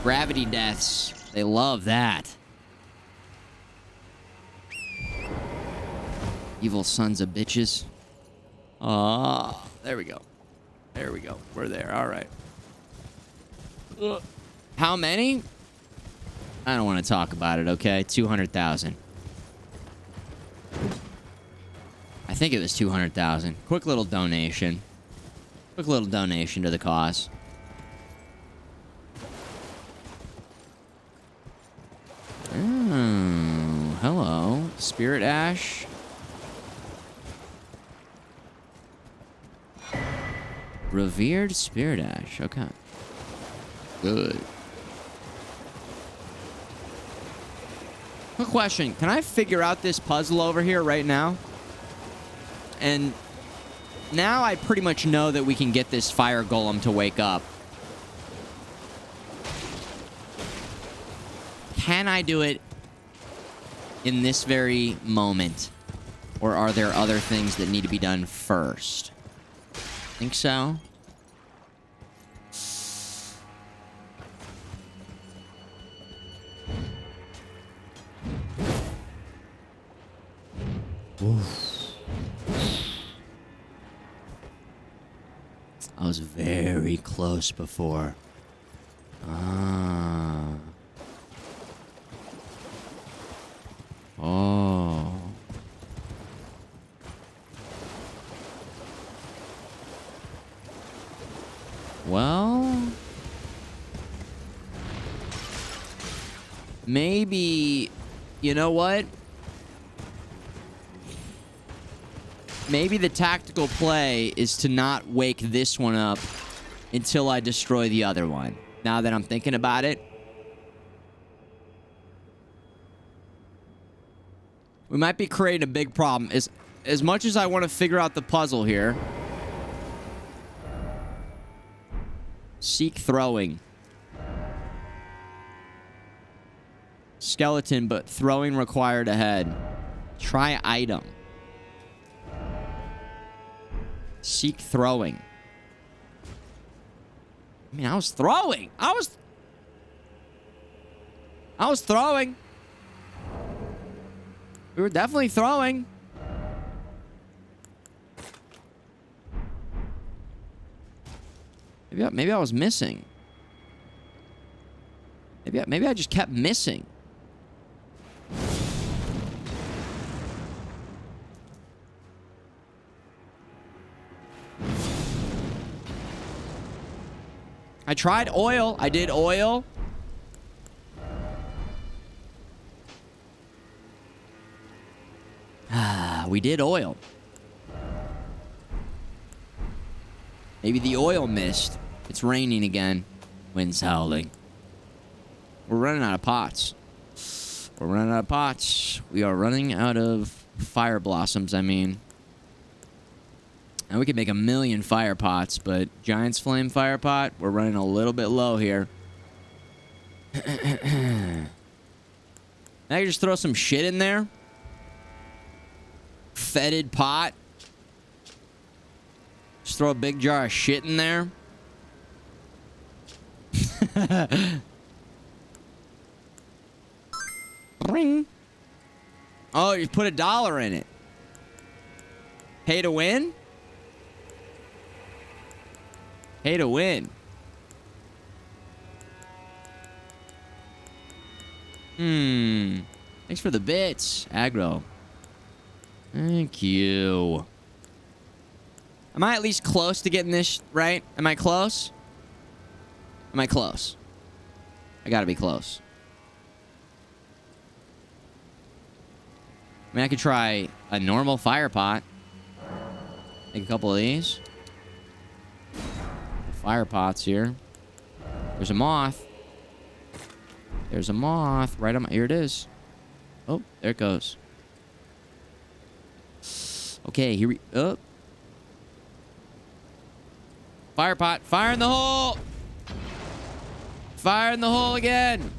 Gravity deaths. They love that. Evil sons of bitches. Ah, there we go. There we go. We're there. All right. How many? I don't want to talk about it, okay? 200,000. I think it was 200,000. Quick little donation. Quick little donation to the cause. Oh, hello. Spirit Ash. Revered Spirit Ash. Okay. Good. Quick question. Can I figure out this puzzle over here right now? And now I pretty much know that we can get this fire golem to wake up. Can I do it in this very moment? Or are there other things that need to be done first? Think so? Oof. I was very close before. Ah. Oh. Well, maybe, you know what? Maybe the tactical play is to not wake this one up until I destroy the other one. Now that I'm thinking about it. We might be creating a big problem. As much as I want to figure out the puzzle here. Seek throwing. Skeleton, but throwing required ahead. Try item. Seek throwing. I mean, I was throwing. I was throwing. We were definitely throwing. Maybe I was missing. Maybe I just kept missing. I tried oil. I did oil. We did oil. Maybe the oil missed. It's raining again. Wind's howling. We're running out of pots. We're running out of pots. We are running out of fire blossoms, I mean. And we could make 1,000,000 fire pots, but Giant's Flame fire pot, we're running a little bit low here. I could just throw some shit in there. Fetid pot. Just throw a big jar of shit in there. Ring. Oh, you put $1 in it. Pay to win? Pay to win. Thanks for the bits, aggro. Thank you. Am I at least close to getting this right? Am I close? Am I close? I gotta be close. I mean, I could try a normal fire pot. Make a couple of these. Fire pots here. There's a moth. There's a moth right on my... Here it is. Oh, there it goes. Okay, here we... Oh. Fire pot. Fire in the hole! Fire in the hole again!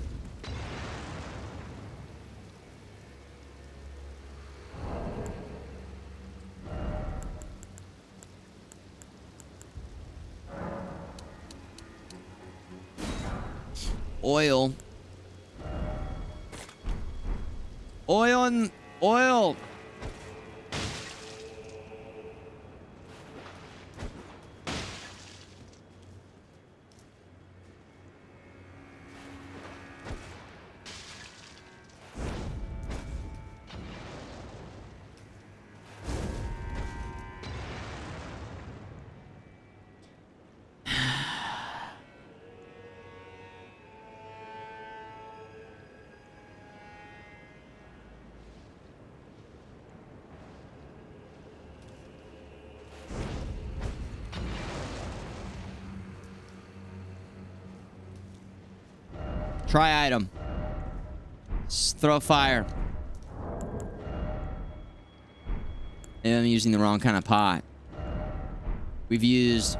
Oil. Oil and... Oil! Try item. Throw fire. Maybe I'm using the wrong kind of pot. We've used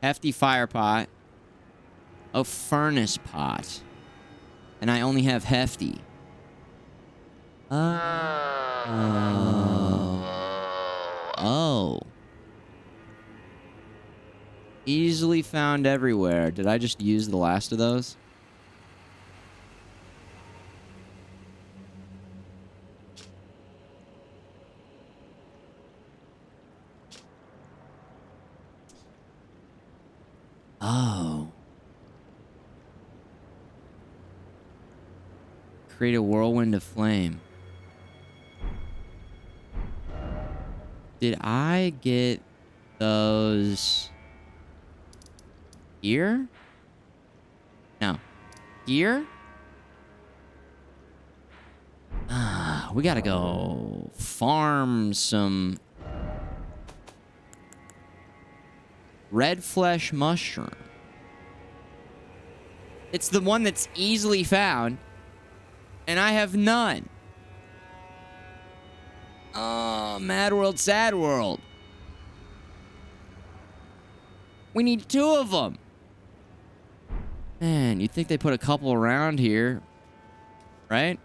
hefty fire pot. A furnace pot. And I only have hefty. Oh. Easily found everywhere. Did I just use the last of those? Oh. Create a whirlwind of flame. Did I get those... Here? No. Here? We gotta go farm some... Red flesh mushroom. It's the one that's easily found, and I have none. Oh, Mad World, Sad World. We need 2 of them. Man, you'd think they put a couple around here, right?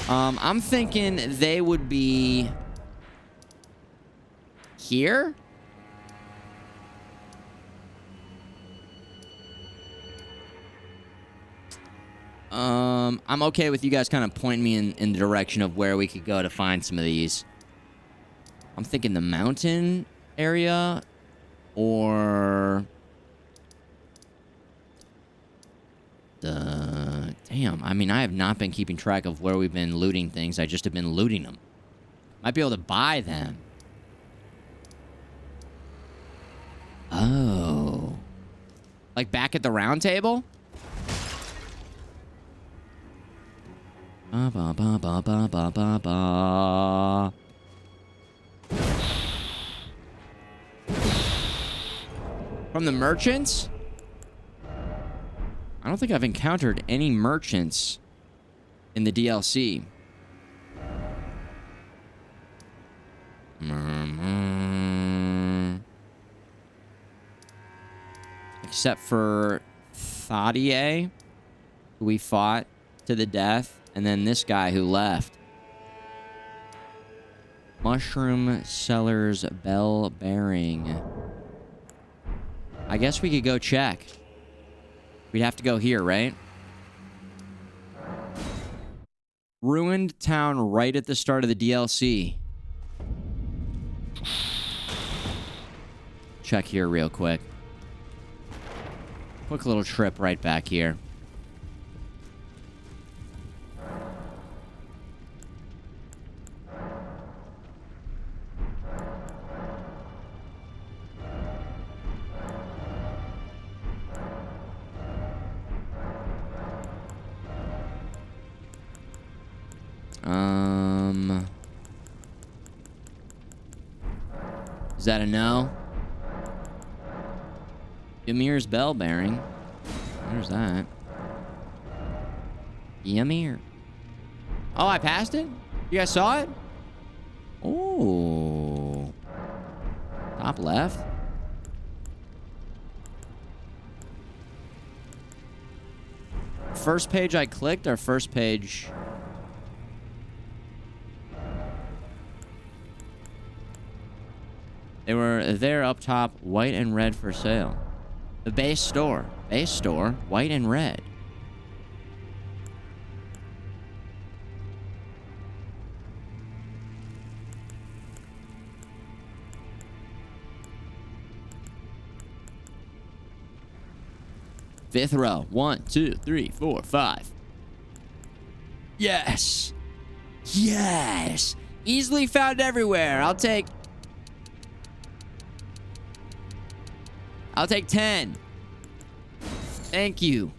I'm thinking they would be here. I'm okay with you guys kind of pointing me in the direction of where we could go to find some of these. I'm thinking the mountain area or the... Damn, I mean, I have not been keeping track of where we've been looting things. I just have been looting them. Might be able to buy them. Oh. Like back at the round table? Ba ba ba ba ba ba ba ba. From the merchants? I don't think I've encountered any merchants in the DLC. Except for Thadier, who we fought to the death, and then this guy who left. Mushroom Sellers Bell Bearing. I guess we could go check. We'd have to go here, right? Ruined town right at the start of the DLC. Check here real quick. Quick little trip right back here. Is that a no? Ymir's bell bearing. Where's that? Ymir. Oh, I passed it? You guys saw it? Oh. Top left. First page I clicked or first page? They were there up top, white and red for sale. The base store. Base store, white and red. Fifth row. 1, 2, 3, 4, 5. Yes. Yes. Easily found everywhere. I'll take 10. Thank you.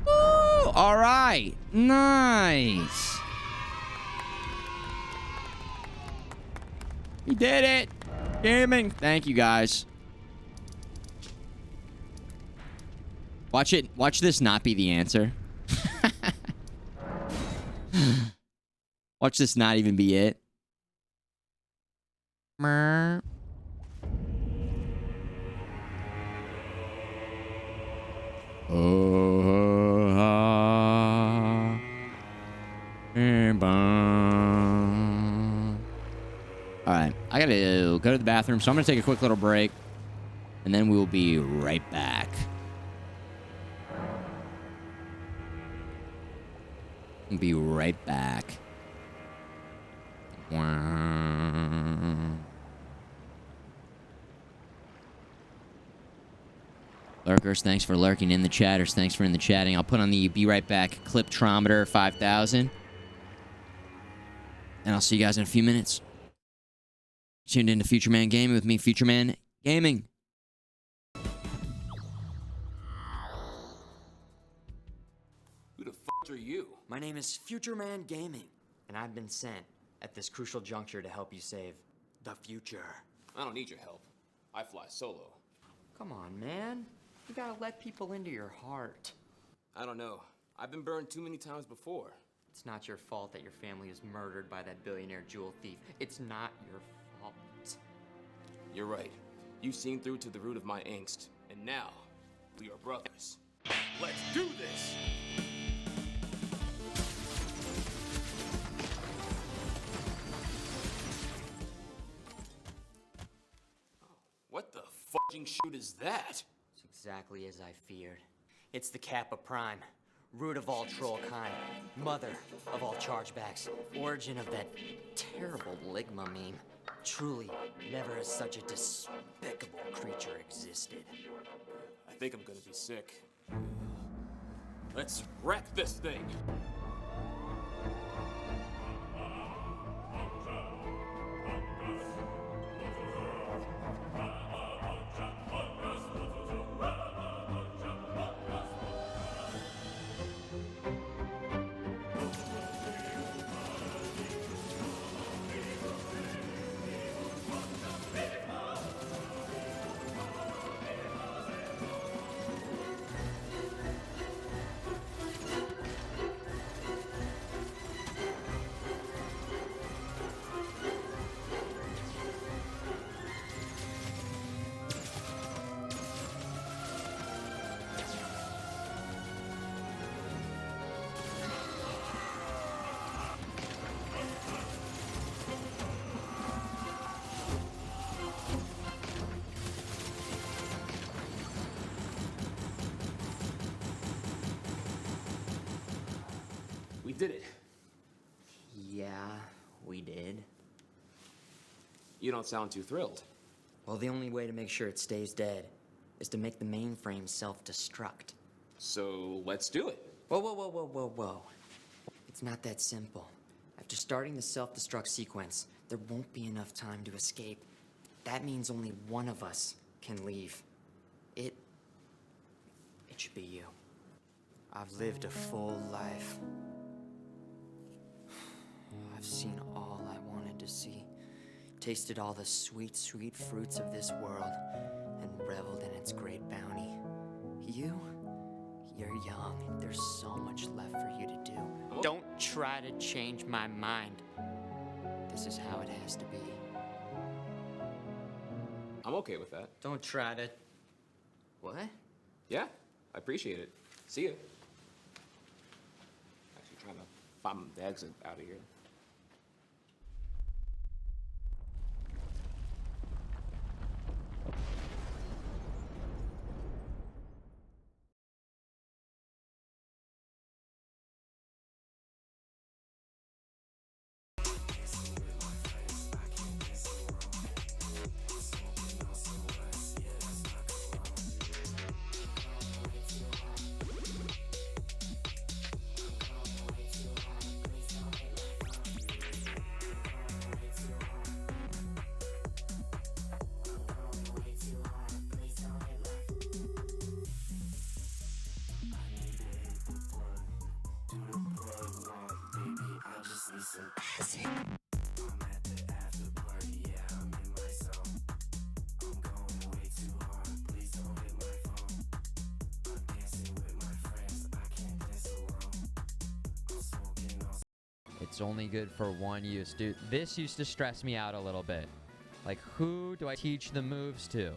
Woo! All right. Nice. We did it. Gaming. Thank you, guys. Watch it. Watch this not be the answer. Watch this not even be it. Mer. Alright, I gotta go to the bathroom, so I'm gonna take a quick little break, and then we'll be right back. We'll be right back. Lurkers, thanks for lurking. In the chatters, thanks for in the chatting. I'll put on the Be Right Back Cliptrometer 5000. And I'll see you guys in a few minutes. Tuned into Futureman Gaming with me, Futureman Gaming. Who the f*** are you? My name is Futureman Gaming, and I've been sent at this crucial juncture to help you save the future. I don't need your help. I fly solo. Come on, man. You gotta let people into your heart. I don't know. I've been burned too many times before. It's not your fault that your family is murdered by that billionaire jewel thief. It's not your fault. You're right. You've seen through to the root of my angst, and now we are brothers. Let's do this! What the fucking shoot is that? It's exactly as I feared. It's the Kappa Prime, root of all troll kind, mother of all chargebacks, origin of that terrible Ligma meme. Truly, never has such a despicable creature existed. I think I'm gonna be sick. Let's wreck this thing! We did it. Yeah, we did. You don't sound too thrilled. Well, the only way to make sure it stays dead is to make the mainframe self-destruct. So, let's do it. Whoa, whoa, whoa, whoa, whoa, whoa. It's not that simple. After starting the self-destruct sequence, there won't be enough time to escape. That means only one of us can leave. It should be you. I've lived a full life. I've seen all I wanted to see, tasted all the sweet, sweet fruits of this world, and reveled in its great bounty. You're young. There's so much left for you to do. Don't try to change my mind. This is how it has to be. I'm okay with that. Don't try to... What? Yeah, I appreciate it. See ya. Actually trying to find the exit out of here. It's only good for one use. Dude, this used to stress me out a little bit. Like, who do I teach the moves to?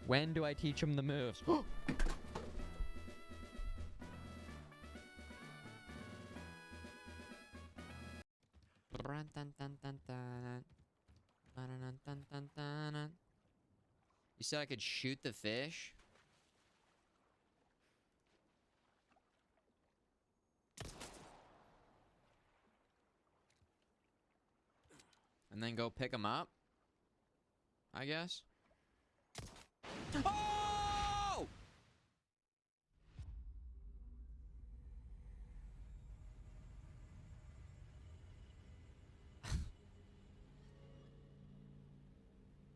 When do I teach them the moves? You said I could shoot the fish? And then go pick them up? I guess? Oh!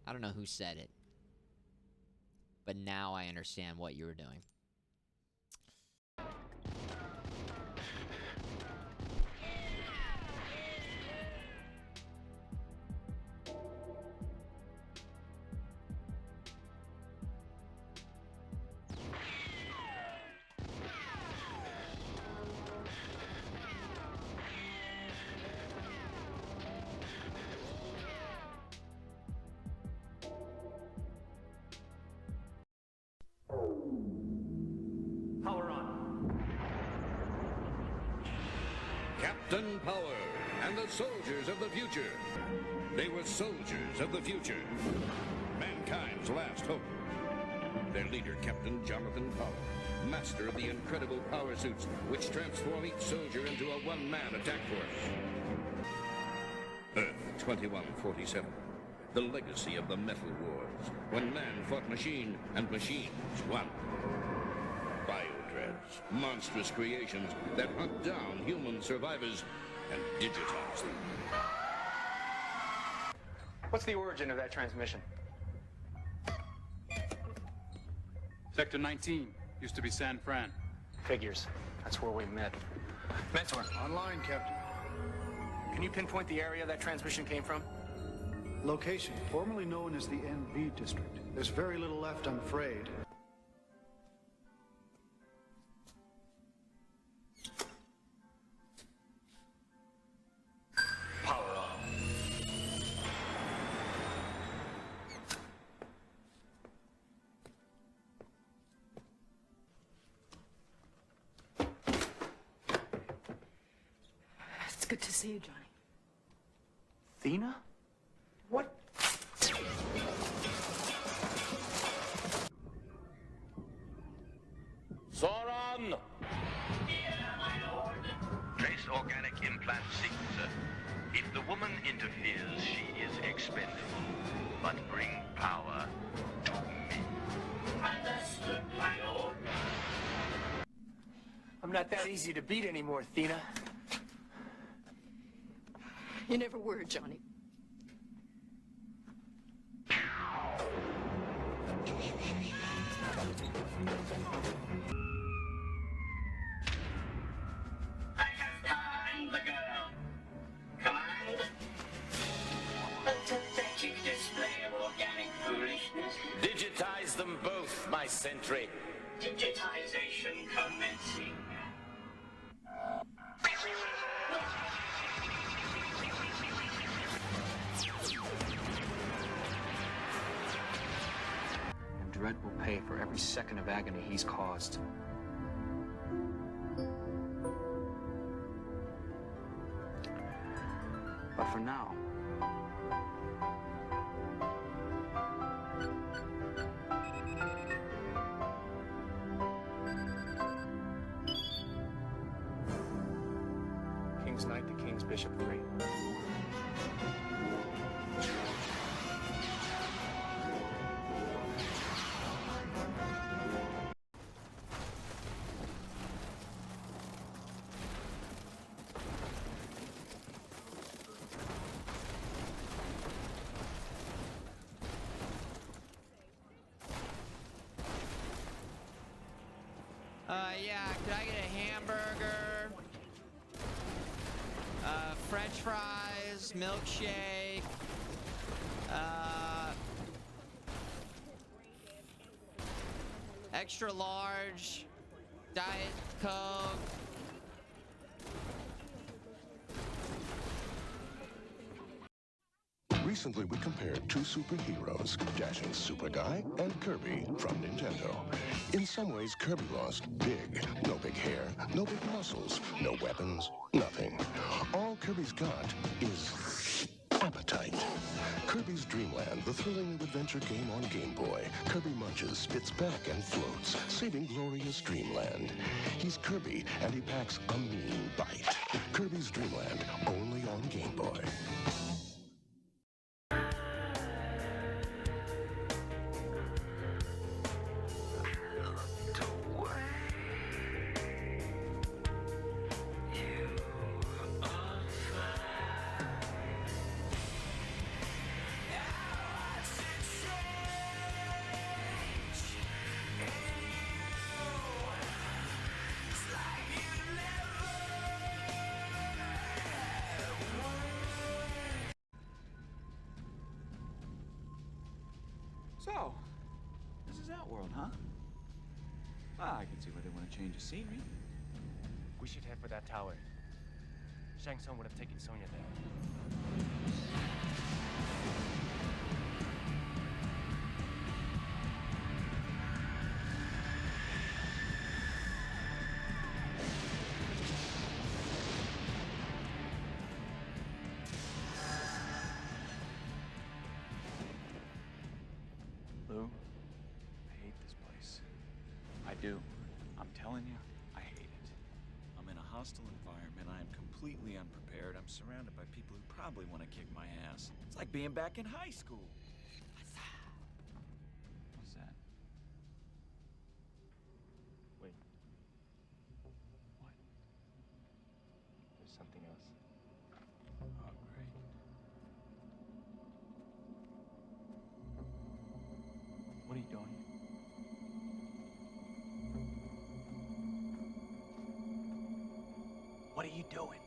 I don't know who said it. But now I understand what you were doing. Captain Power and the soldiers of the future. They were soldiers of the future. Mankind's last hope. Their leader, Captain Jonathan Power, master of the incredible power suits which transform each soldier into a one-man attack force. Earth 2147. The legacy of the Metal Wars, when man fought machine and machines won. Biodreads, monstrous creations that hunt down human survivors and digitize them. What's the origin of that transmission? Sector 19. Used to be San Fran. Figures. That's where we met. Mentor. Online, Captain. Can you pinpoint the area that transmission came from? Location, formerly known as the NV District. There's very little left, I'm afraid. Power on. It's good to see you, Johnny. Thena? What? Sauron! Trace organic implant sequencer. If the woman interferes, she is expendable. But bring power to me. Understood, my lord. I'm not that easy to beat anymore, Thena. You never were, Johnny. Find the girl. Command. A pathetic display of organic foolishness. Digitize them both, my sentry. Digitization commencing. And Dread will pay for every second of agony he's caused. But for now, King's Knight to King's Bishop 3. Yeah, could I get a hamburger? French fries, milkshake, extra large, Diet Coke. Recently, we compared two superheroes, dashing super guy and Kirby from Nintendo. In some ways, Kirby lost big. No big hair, no big muscles, no weapons, nothing. All Kirby's got is appetite. Kirby's Dream Land, the thrilling new adventure game on Game Boy. Kirby munches, spits back, and floats, saving glorious Dreamland. He's Kirby, and he packs a mean bite. Kirby's Dream Land, only on Game Boy. So, this is Outworld, huh? Well, I can see why they want to change the scenery. We should head for that tower. Shang Tsung would have taken Sonya there. do. I'm telling you, I hate it. I'm in a hostile environment. I am completely unprepared. I'm surrounded by people who probably want to kick my ass. It's like being back in high school. What's that? Wait. What? There's something else. Oh, great. What are you doing? What are you doing?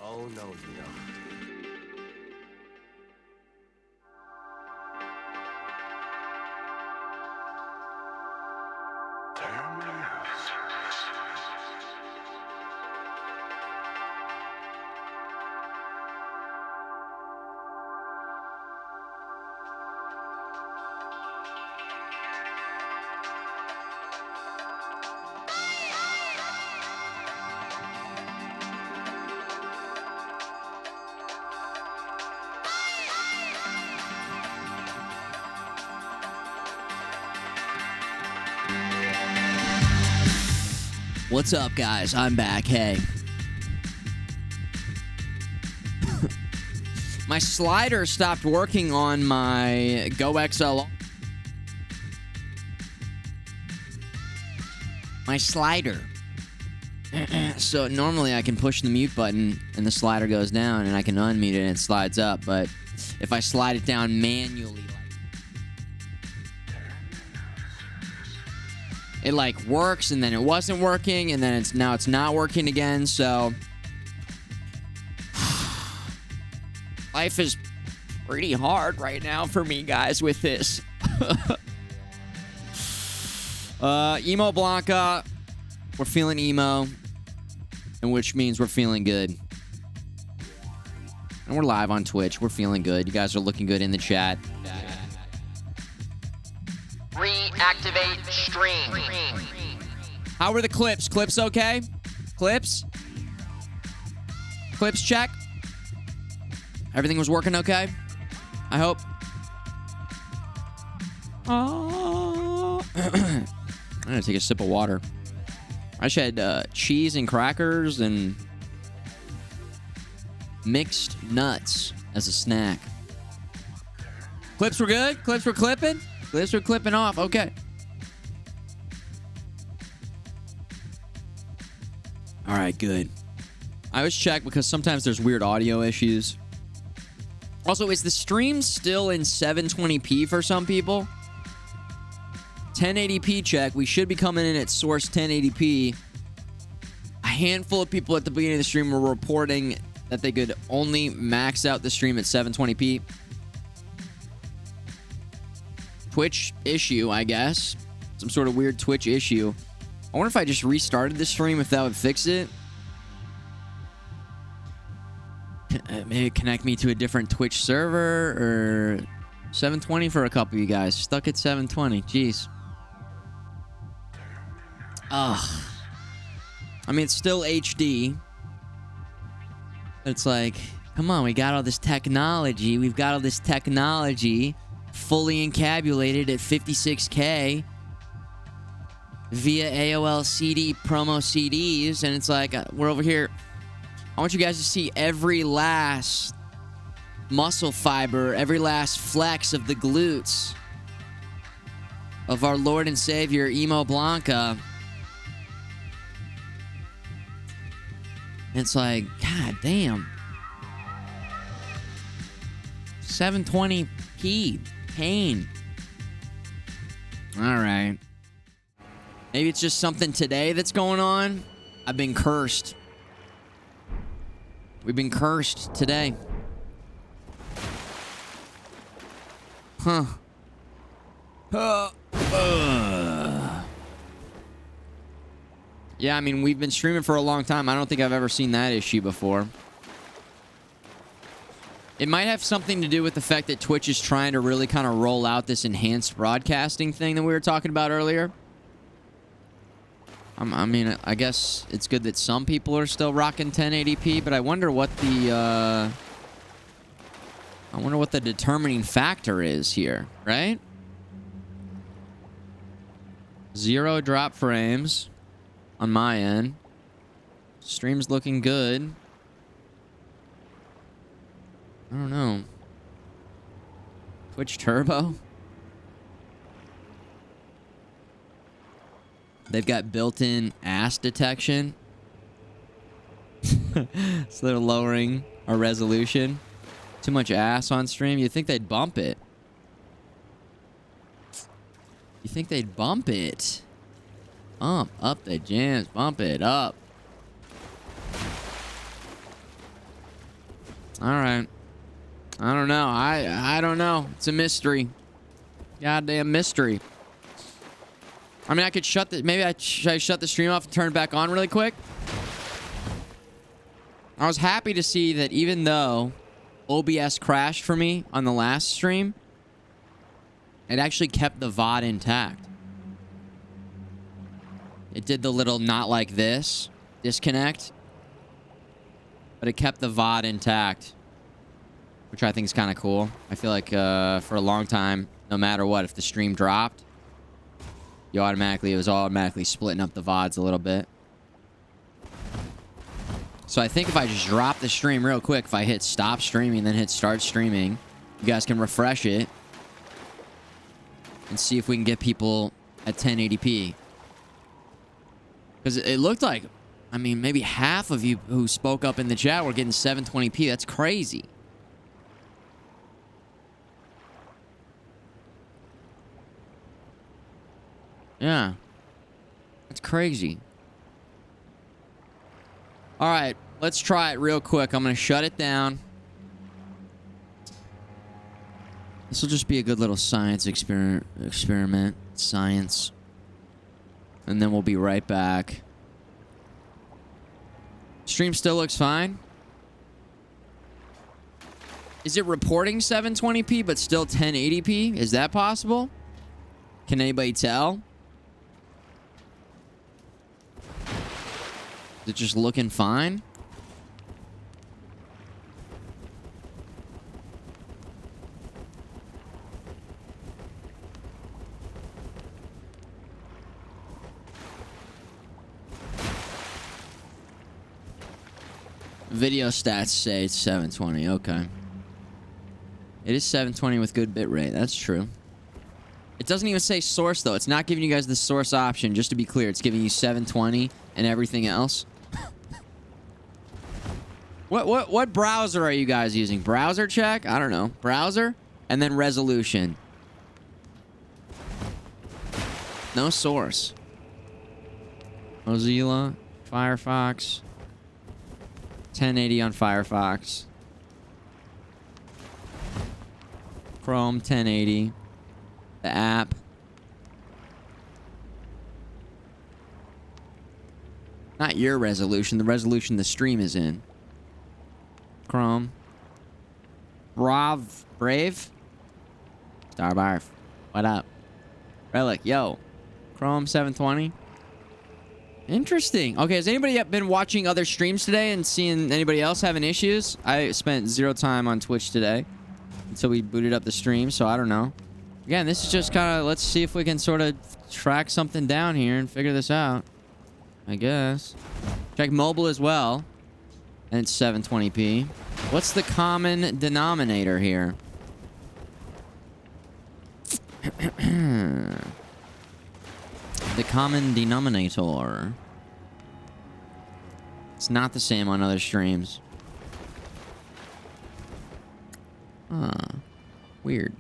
Oh, no, you don't. What's up, guys? I'm back. Hey. My slider stopped working on my Go XL. my slider. So normally I can push the mute button and the slider goes down and I can unmute it and it slides up. But if I slide it down manually, it like works and then it wasn't working and then it's not working again. So life is pretty hard right now for me, guys, with this. Emo Blanca, we're feeling emo, and which means we're feeling good. And we're live on Twitch. We're feeling good. You guys are looking good in the chat. Reactivate stream. How were the clips? Clips okay? Clips? Clips check? Everything was working okay? I hope. Oh. I'm gonna take a sip of water. I just had cheese and crackers and mixed nuts as a snack. Clips were good? Clips were clipping? Clips were clipping off. Okay. All right, good. I always check because sometimes there's weird audio issues. Also, is the stream still in 720p for some people? 1080p check. We should be coming in at source 1080p. A handful of people at the beginning of the stream were reporting that they could only max out the stream at 720p. Twitch issue, I guess. Some sort of weird Twitch issue. I wonder if I just restarted the stream, if that would fix it. Maybe connect me to a different Twitch server or 720 for a couple of you guys. Stuck at 720. Jeez. Ugh. I mean, it's still HD. It's like, come on, we got all this technology. We've got all this technology fully encabulated at 56K via AOL CD promo CDs. And it's like, we're over here. I want you guys to see every last muscle fiber, every last flex of the glutes of our Lord and Savior, Emo Blanca. It's like, god damn. 720p. Pain. Alright. Maybe it's just something today that's going on. I've been cursed. We've been cursed today. Huh. Yeah, I mean, we've been streaming for a long time. I don't think I've ever seen that issue before. It might have something to do with the fact that Twitch is trying to really kind of roll out this enhanced broadcasting thing that we were talking about earlier. I mean, I guess it's good that some people are still rocking 1080p, but I wonder what the determining factor is here, right? 0 drop frames on my end. Stream's looking good. I don't know. Twitch Turbo? They've got built-in ass detection. So they're lowering our resolution. Too much ass on stream. You'd think they'd bump it. You think they'd bump it? Bump up the jams. Bump it up. All right. I don't know. I don't know. It's a mystery. Goddamn mystery. I mean, I could shut the... Maybe should I shut the stream off and turn it back on really quick? I was happy to see that even though OBS crashed for me on the last stream, it actually kept the VOD intact. It did the little not like this disconnect, but it kept the VOD intact, which I think is kind of cool. I feel like for a long time, no matter what, if the stream dropped, it was automatically splitting up the VODs a little bit. So I think if I just drop the stream real quick, if I hit stop streaming, then hit start streaming, you guys can refresh it and see if we can get people at 1080p. Because it looked like, I mean, maybe half of you who spoke up in the chat were getting 720p. That's crazy. Yeah. That's crazy. All right, let's try it real quick. I'm going to shut it down. This will just be a good little science experiment. Science. And then we'll be right back. Stream still looks fine. Is it reporting 720p but still 1080p? Is that possible? Can anybody tell? Is it just looking fine? Video stats say it's 720. Okay. It is 720 with good bitrate. That's true. It doesn't even say source, though. It's not giving you guys the source option. Just to be clear, it's giving you 720 and everything else. What browser are you guys using? Browser check? I don't know. Browser? And then resolution. No source. Mozilla. Firefox. 1080 on Firefox. Chrome 1080. The app. Not your resolution. The resolution the stream is in. Chrome. Brave? Starbarf. What up? Relic, yo. Chrome 720. Interesting. Okay, has anybody been watching other streams today and seeing anybody else having issues? I spent 0 time on Twitch today until we booted up the stream, so I don't know. Again, this is just kind of, let's see if we can sort of track something down here and figure this out. I guess. Check mobile as well. And it's 720p. What's the common denominator here? The common denominator. It's not the same on other streams. Huh. Weird.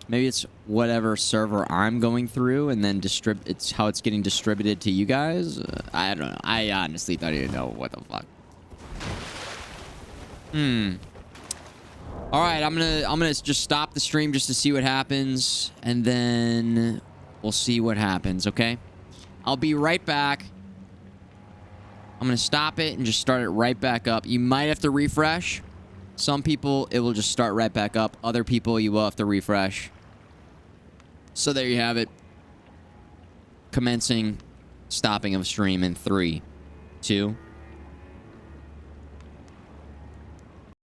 Maybe it's whatever server I'm going through, and then it's how it's getting distributed to you guys. I don't know. I honestly don't even know what the fuck. All right, I'm gonna just stop the stream just to see what happens, and then we'll see what happens. Okay, I'll be right back. I'm gonna stop it and just start it right back up. You might have to refresh. Some people, it will just start right back up. Other people, you will have to refresh. So there you have it. Commencing stopping of stream in 3, 2,